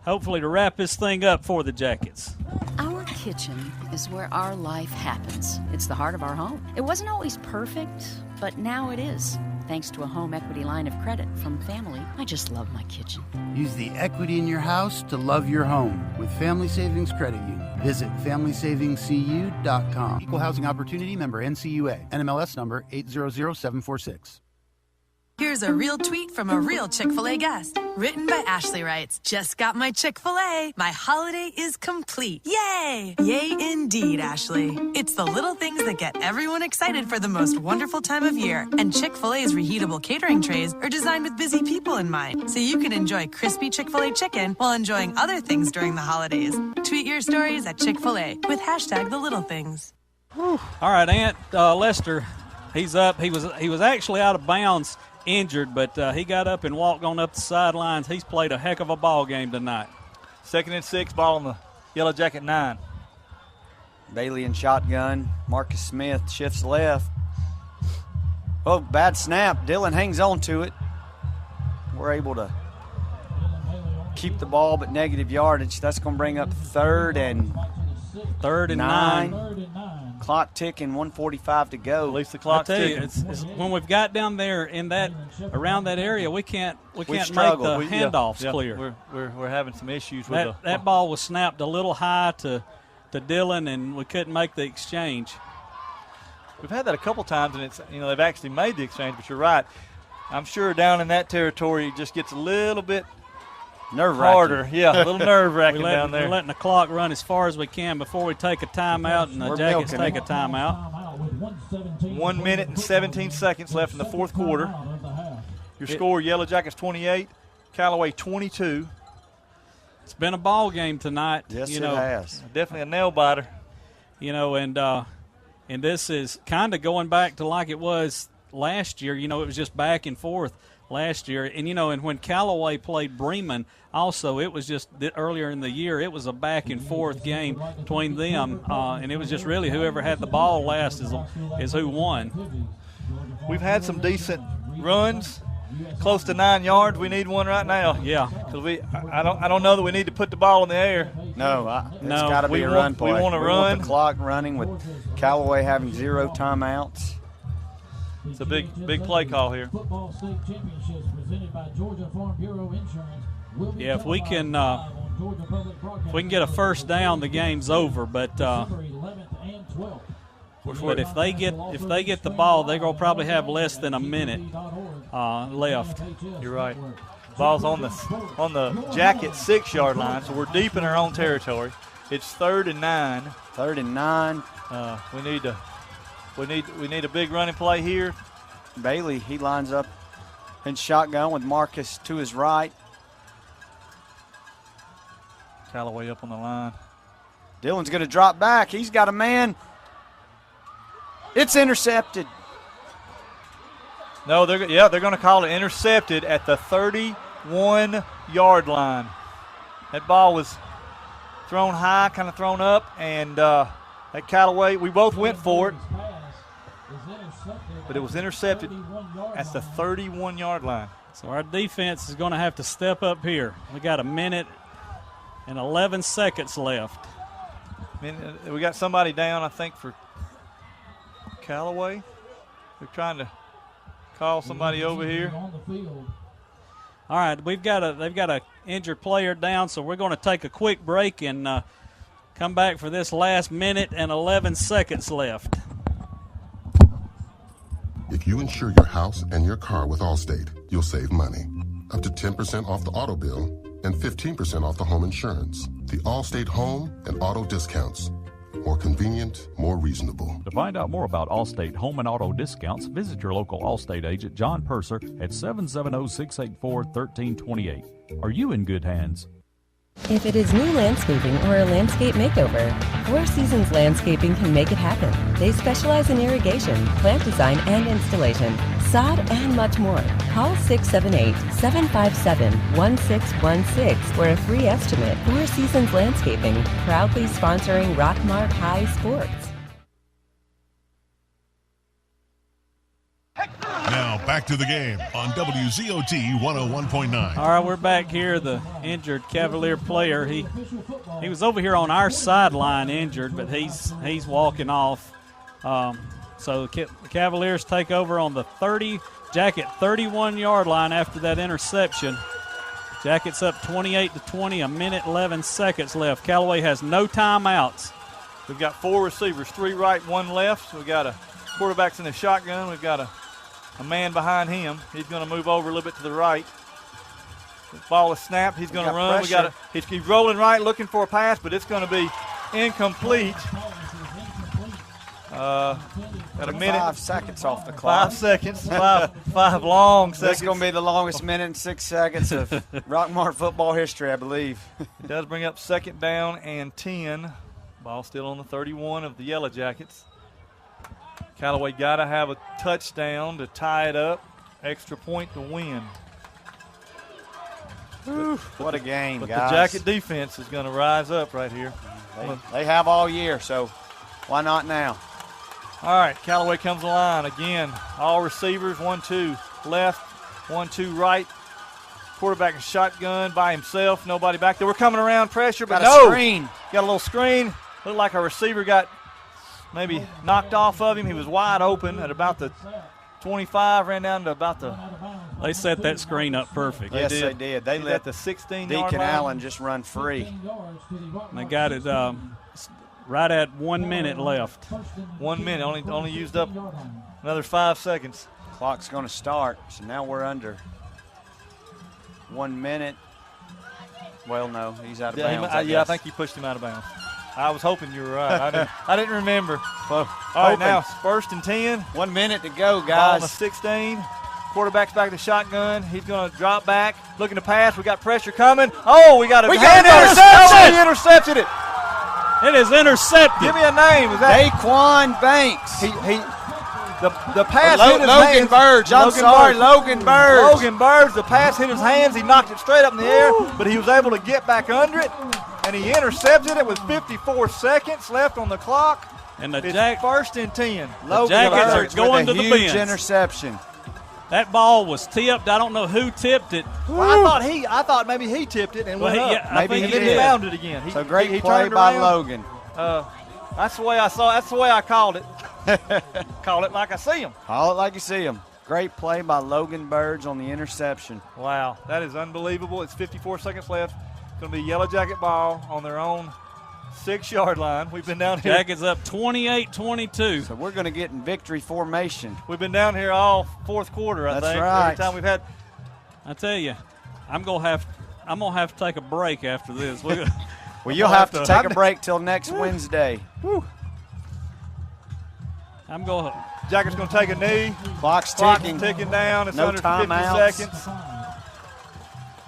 hopefully to wrap this thing up for the Jackets. Our kitchen is where our life happens. It's the heart of our home. It wasn't always perfect, but now it is. Thanks to a home equity line of credit from family, I just love my kitchen. Use the equity in your house to love your home with Family Savings Credit Union. Visit FamilySavingsCU.com. Equal Housing Opportunity member NCUA. NMLS number 800746. Here's a real tweet from a real Chick-fil-A guest. Written by Ashley writes, just got my Chick-fil-A. My holiday is complete. Yay! Yay indeed, Ashley. It's the little things that get everyone excited for the most wonderful time of year. And Chick-fil-A's reheatable catering trays are designed with busy people in mind. So you can enjoy crispy Chick-fil-A chicken while enjoying other things during the holidays. Tweet your stories at Chick-fil-A with hashtag the little things. All right, Ant Lester, he's up. He was actually out of bounds, injured, but he got up and walked on up the sidelines. He's played a heck of a ball game tonight. 2nd and 6, ball on the Yellow Jacket 9. Bailey in shotgun. Marcus Smith shifts left. Oh, bad snap. Dillon hangs on to it. We're able to keep the ball, but negative yardage. That's going to bring up 3rd and 9. Clock ticking, 1:45 to go. At least the clock's ticking. It's when we've got down there in that around that area, we can't make the handoffs clear. We're having some issues with that ball was snapped a little high to Dillon, and we couldn't make the exchange. We've had that a couple times, and it's they've actually made the exchange. But you're right. I'm sure down in that territory, it just gets a little bit nerve-wracking. Harder, yeah, a little nerve-wracking down there. We're letting the clock run as far as we can before we take a timeout, and the Jackets take a timeout. 1 minute and 17 seconds left in the fourth quarter. Your score, Yellow Jackets 28, Callaway 22. It's been a ball game tonight. Yes, it has. Definitely a nail biter. And this is kind of going back to like it was last year. It was just back and forth last year. And, and when Callaway played Bremen, also it was just earlier in the year, it was a back and forth game between them. And it was just really whoever had the ball last is who won. We've had some decent runs. Close to 9 yards. We need one right now. Yeah, because I don't know that we need to put the ball in the air. No, it's got to be a run play. We want to run. The clock running with Callaway having 0 timeouts. It's a big play call here. Yeah, if we can get a first down, the game's over. But if they get the ball, they're gonna probably have less than a minute left. You're right. Ball's on the Jacket 6-yard line, so we're deep in our own territory. It's 3rd and 9. 3rd and 9. We need a big running play here. Bailey, he lines up in shotgun with Marcus to his right. Callaway up on the line. Dillon's going to drop back. He's got a man. It's intercepted. No, they're going to call it intercepted at the 31-yard line. That ball was thrown high, kind of thrown up, and at Callaway, we both went for it, but it was intercepted at the 31-yard line. So our defense is going to have to step up here. We got a minute and 11 seconds left. We got somebody down, I think, for Callaway. They're trying to call somebody over here. All right, they've got a injured player down, so we're going to take a quick break and come back for this last minute and 11 seconds left. If you insure your house and your car with Allstate, you'll save money. Up to 10% off the auto bill and 15% off the home insurance. The Allstate home and auto discounts. More convenient, more reasonable. To find out more about Allstate home and auto discounts, visit your local Allstate agent, John Purser, at 770-684-1328. Are you in good hands? If it is new landscaping or a landscape makeover, Four Seasons Landscaping can make it happen. They specialize in irrigation, plant design and installation, sod, and much more. Call 678-757-1616 for a free estimate. Four Seasons Landscaping, proudly sponsoring Rockmart High Sports. Now back to the game on WZOT 101.9. All right, we're back here. The injured Cavalier player, he was over here on our sideline injured, but he's walking off. So the Cavaliers take over on the Jacket 31-yard line after that interception. Jackets up 28-20, a minute 11 seconds left. Callaway has no timeouts. We've got 4 receivers, 3 right, 1 left. We've got a quarterback's in the shotgun. We've got a man behind him. He's going to move over a little bit to the right. The ball is snapped. He's going to run. He's rolling right, looking for a pass, but it's going to be incomplete. Got a minute. 5 seconds off the clock. 5 seconds. Five long seconds. This is going to be the longest minute and 6 seconds of Rockmart football history, I believe. It does bring up 2nd down and 10. Ball still on the 31 of the Yellow Jackets. Callaway got to have a touchdown to tie it up. Extra point to win. What a game, but guys. The Jacket defense is going to rise up right here. They have all year, so why not now? All right, Callaway comes line again. All receivers, 1-2 left, 1-2 right. Quarterback in shotgun by himself. Nobody back there. We're coming around pressure, but got a screen. Got a little screen. Looked like our receiver got maybe knocked off of him. He was wide open at about the 25, ran down to about the. They set that screen up perfect. Yes, they did. They let the 16-yard Deacon line. Allen just run free. They got it right at 1 minute left. 1 minute. Only used up another 5 seconds. Clock's going to start, so now we're under 1 minute. Well, no, he's out of bounds. I think he pushed him out of bounds. I was hoping you were right. I didn't remember. Well, all right, now it's 1st and 10. 1 minute to go, Ball guys. on the 16. Quarterback's back to shotgun. He's going to drop back, looking to pass. We got pressure coming. Oh, we got an interception. He intercepted it. It is intercepted. Give me a name. Is that Daquan Banks? The pass hit his Logan hands. Burge. Logan Burge. Logan Burge. The pass hit his hands. He knocked it straight up in the air, but he was able to get back under it, and he intercepted it with 54 seconds left on the clock. And it's 1st and 10. The Jackets are going to the huge bench. Interception. That ball was tipped. I don't know who tipped it. Well, I thought maybe he tipped it and went up. Yeah, maybe he did. Found it again. So great play by Logan. That's the way I saw. That's the way I called it. Call it like I see him. Call it like you see him. Great play by Logan Burge on the interception. Wow, that is unbelievable. It's 54 seconds left. It's going to be Yellow Jacket ball on their own 6-yard line. We've been down here. Jackets up 28-22. So we're going to get in victory formation. We've been down here all fourth quarter, I think. That's right. Every time we've had. I tell you, I'm gonna have to take a break after this. Well, you'll have to take a break till next Wednesday. I'm going. Jacket's going to take a knee. Clock's ticking down. It's no under 50 timeouts. seconds.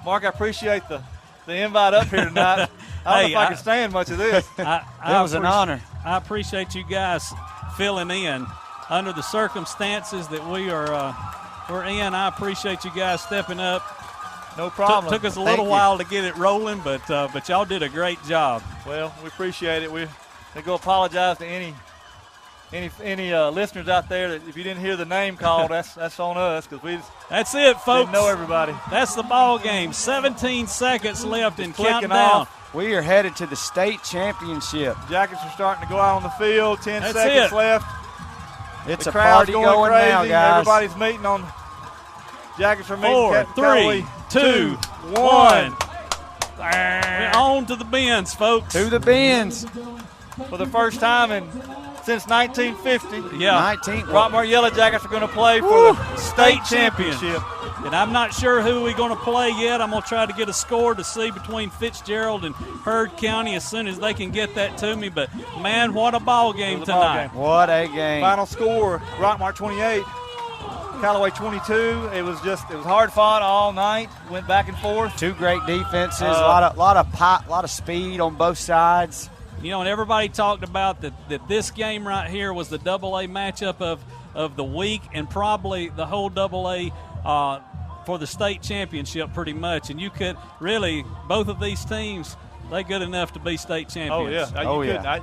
Mark, I appreciate the invite up here tonight. I don't know if I can stand much of this. It was an honor. I appreciate you guys filling in under the circumstances that we're in. I appreciate you guys stepping up. No problem. Took us a little while to get it rolling, but y'all did a great job. Well, we appreciate it. We go apologize to any listeners out there that if you didn't hear the name called, that's on us because we. That's it, folks. Didn't know everybody. That's the ball game. 17 seconds left and counting down. Off. We are headed to the state championship. Jackets are starting to go out on the field. 10 That's seconds it. left. It's the a party going crazy. now, guys. Everybody's meeting on. Jackets are meeting. 4, 3, Callaway. 2, 1. We're on to the bins, folks. To the bins. For the first time since 1950. Yeah. Rockmart Yellow Jackets are going to play for the state championship. And I'm not sure who we're going to play yet. I'm going to try to get a score to see between Fitzgerald and Heard County as soon as they can get that to me. But, man, what a ball game tonight. What a game. Final score, Rockmart 28, Callaway 22. It was hard fought all night. Went back and forth. Two great defenses, a lot of speed on both sides. You know, and everybody talked about that this game right here was the AA matchup of the week and probably the whole AA for the state championship pretty much. And you could really, both of these teams, they good enough to be state champions. Oh, yeah.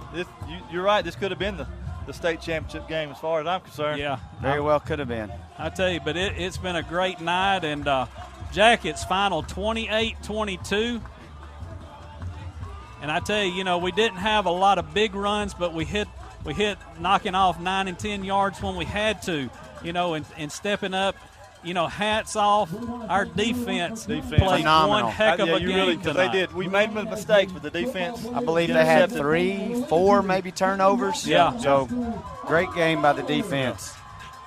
You're right. This could have been the state championship game as far as I'm concerned. Yeah. Very well could have been. I tell you, but it's been a great night. And Jackets final 28-22. And I tell you, we didn't have a lot of big runs, but we hit knocking off 9 and 10 yards when we had to, and stepping up. Hats off. Our defense played phenomenal. one heck of a game tonight. They did. We made mistakes with the defense. I believe they had 3, 4 maybe turnovers. Yeah. So great game by the defense.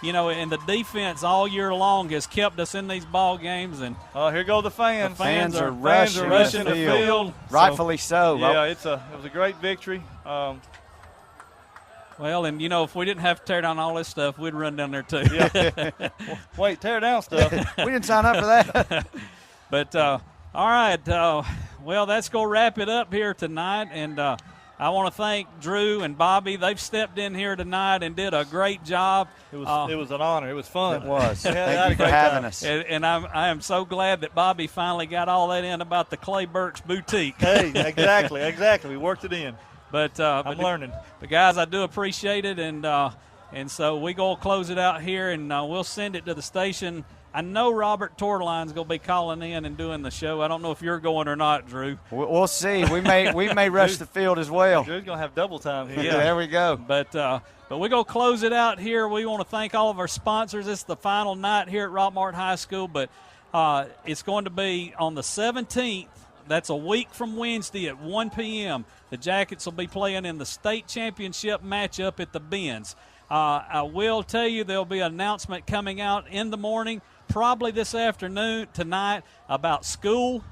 And the defense all year long has kept us in these ball games. And here go the fans. The fans are rushing the field. Rightfully so. Yeah, it was a great victory. Well, and if we didn't have to tear down all this stuff, we'd run down there too. Yeah. Wait, tear down stuff. We didn't sign up for that. But all right, well, that's gonna wrap it up here tonight, and I want to thank Drew and Bobby. They've stepped in here tonight and did a great job. It was an honor. It was fun. It was. Thank you for having us. And I am so glad that Bobby finally got all that in about the Clay Burke's boutique. Hey, exactly. We worked it in. But I'm learning. But guys, I do appreciate it, and so we gonna close it out here, and we'll send it to the station. I know Robert Torline's gonna be calling in and doing the show. I don't know if you're going or not, Drew. We'll see. We may rush the field as well. Drew's gonna have double time here. Yeah, there we go. But we're gonna close it out here. We want to thank all of our sponsors. It's the final night here at Rockmart High School, but it's going to be on the 17th. That's a week from Wednesday at 1 p.m. The Jackets will be playing in the state championship matchup at the Benz. I will tell you there'll be an announcement coming out in the morning, probably this afternoon, tonight, about school.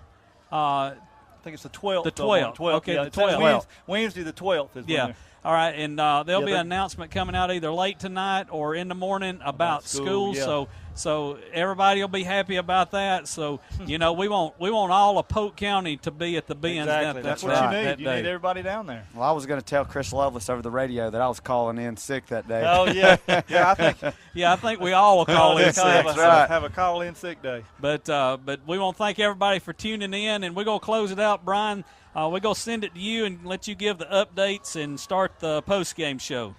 think it's the 12th. The 12th. Okay, yeah, the 12th. Wednesday the 12th is when Yeah. they're- All right, and there'll be an announcement coming out either late tonight or in the morning about school. Yeah. So everybody will be happy about that. So we want all of Polk County to be at the Benz. Exactly. That's what you need. You need everybody down there. Well, I was going to tell Chris Lovelace over the radio that I was calling in sick that day. Oh yeah, I think we all will call in sick. Have a call in sick day. But we want to thank everybody for tuning in, and we're going to close it out, Brian. We're going to send it to you and let you give the updates and start the post-game show.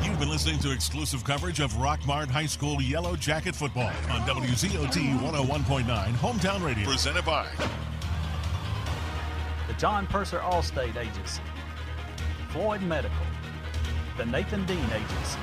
You've been listening to exclusive coverage of Rockmart High School Yellow Jacket football on WZOT 101.9 Hometown Radio. Presented by the John Purser Allstate Agency, Floyd Medical, the Nathan Dean Agency,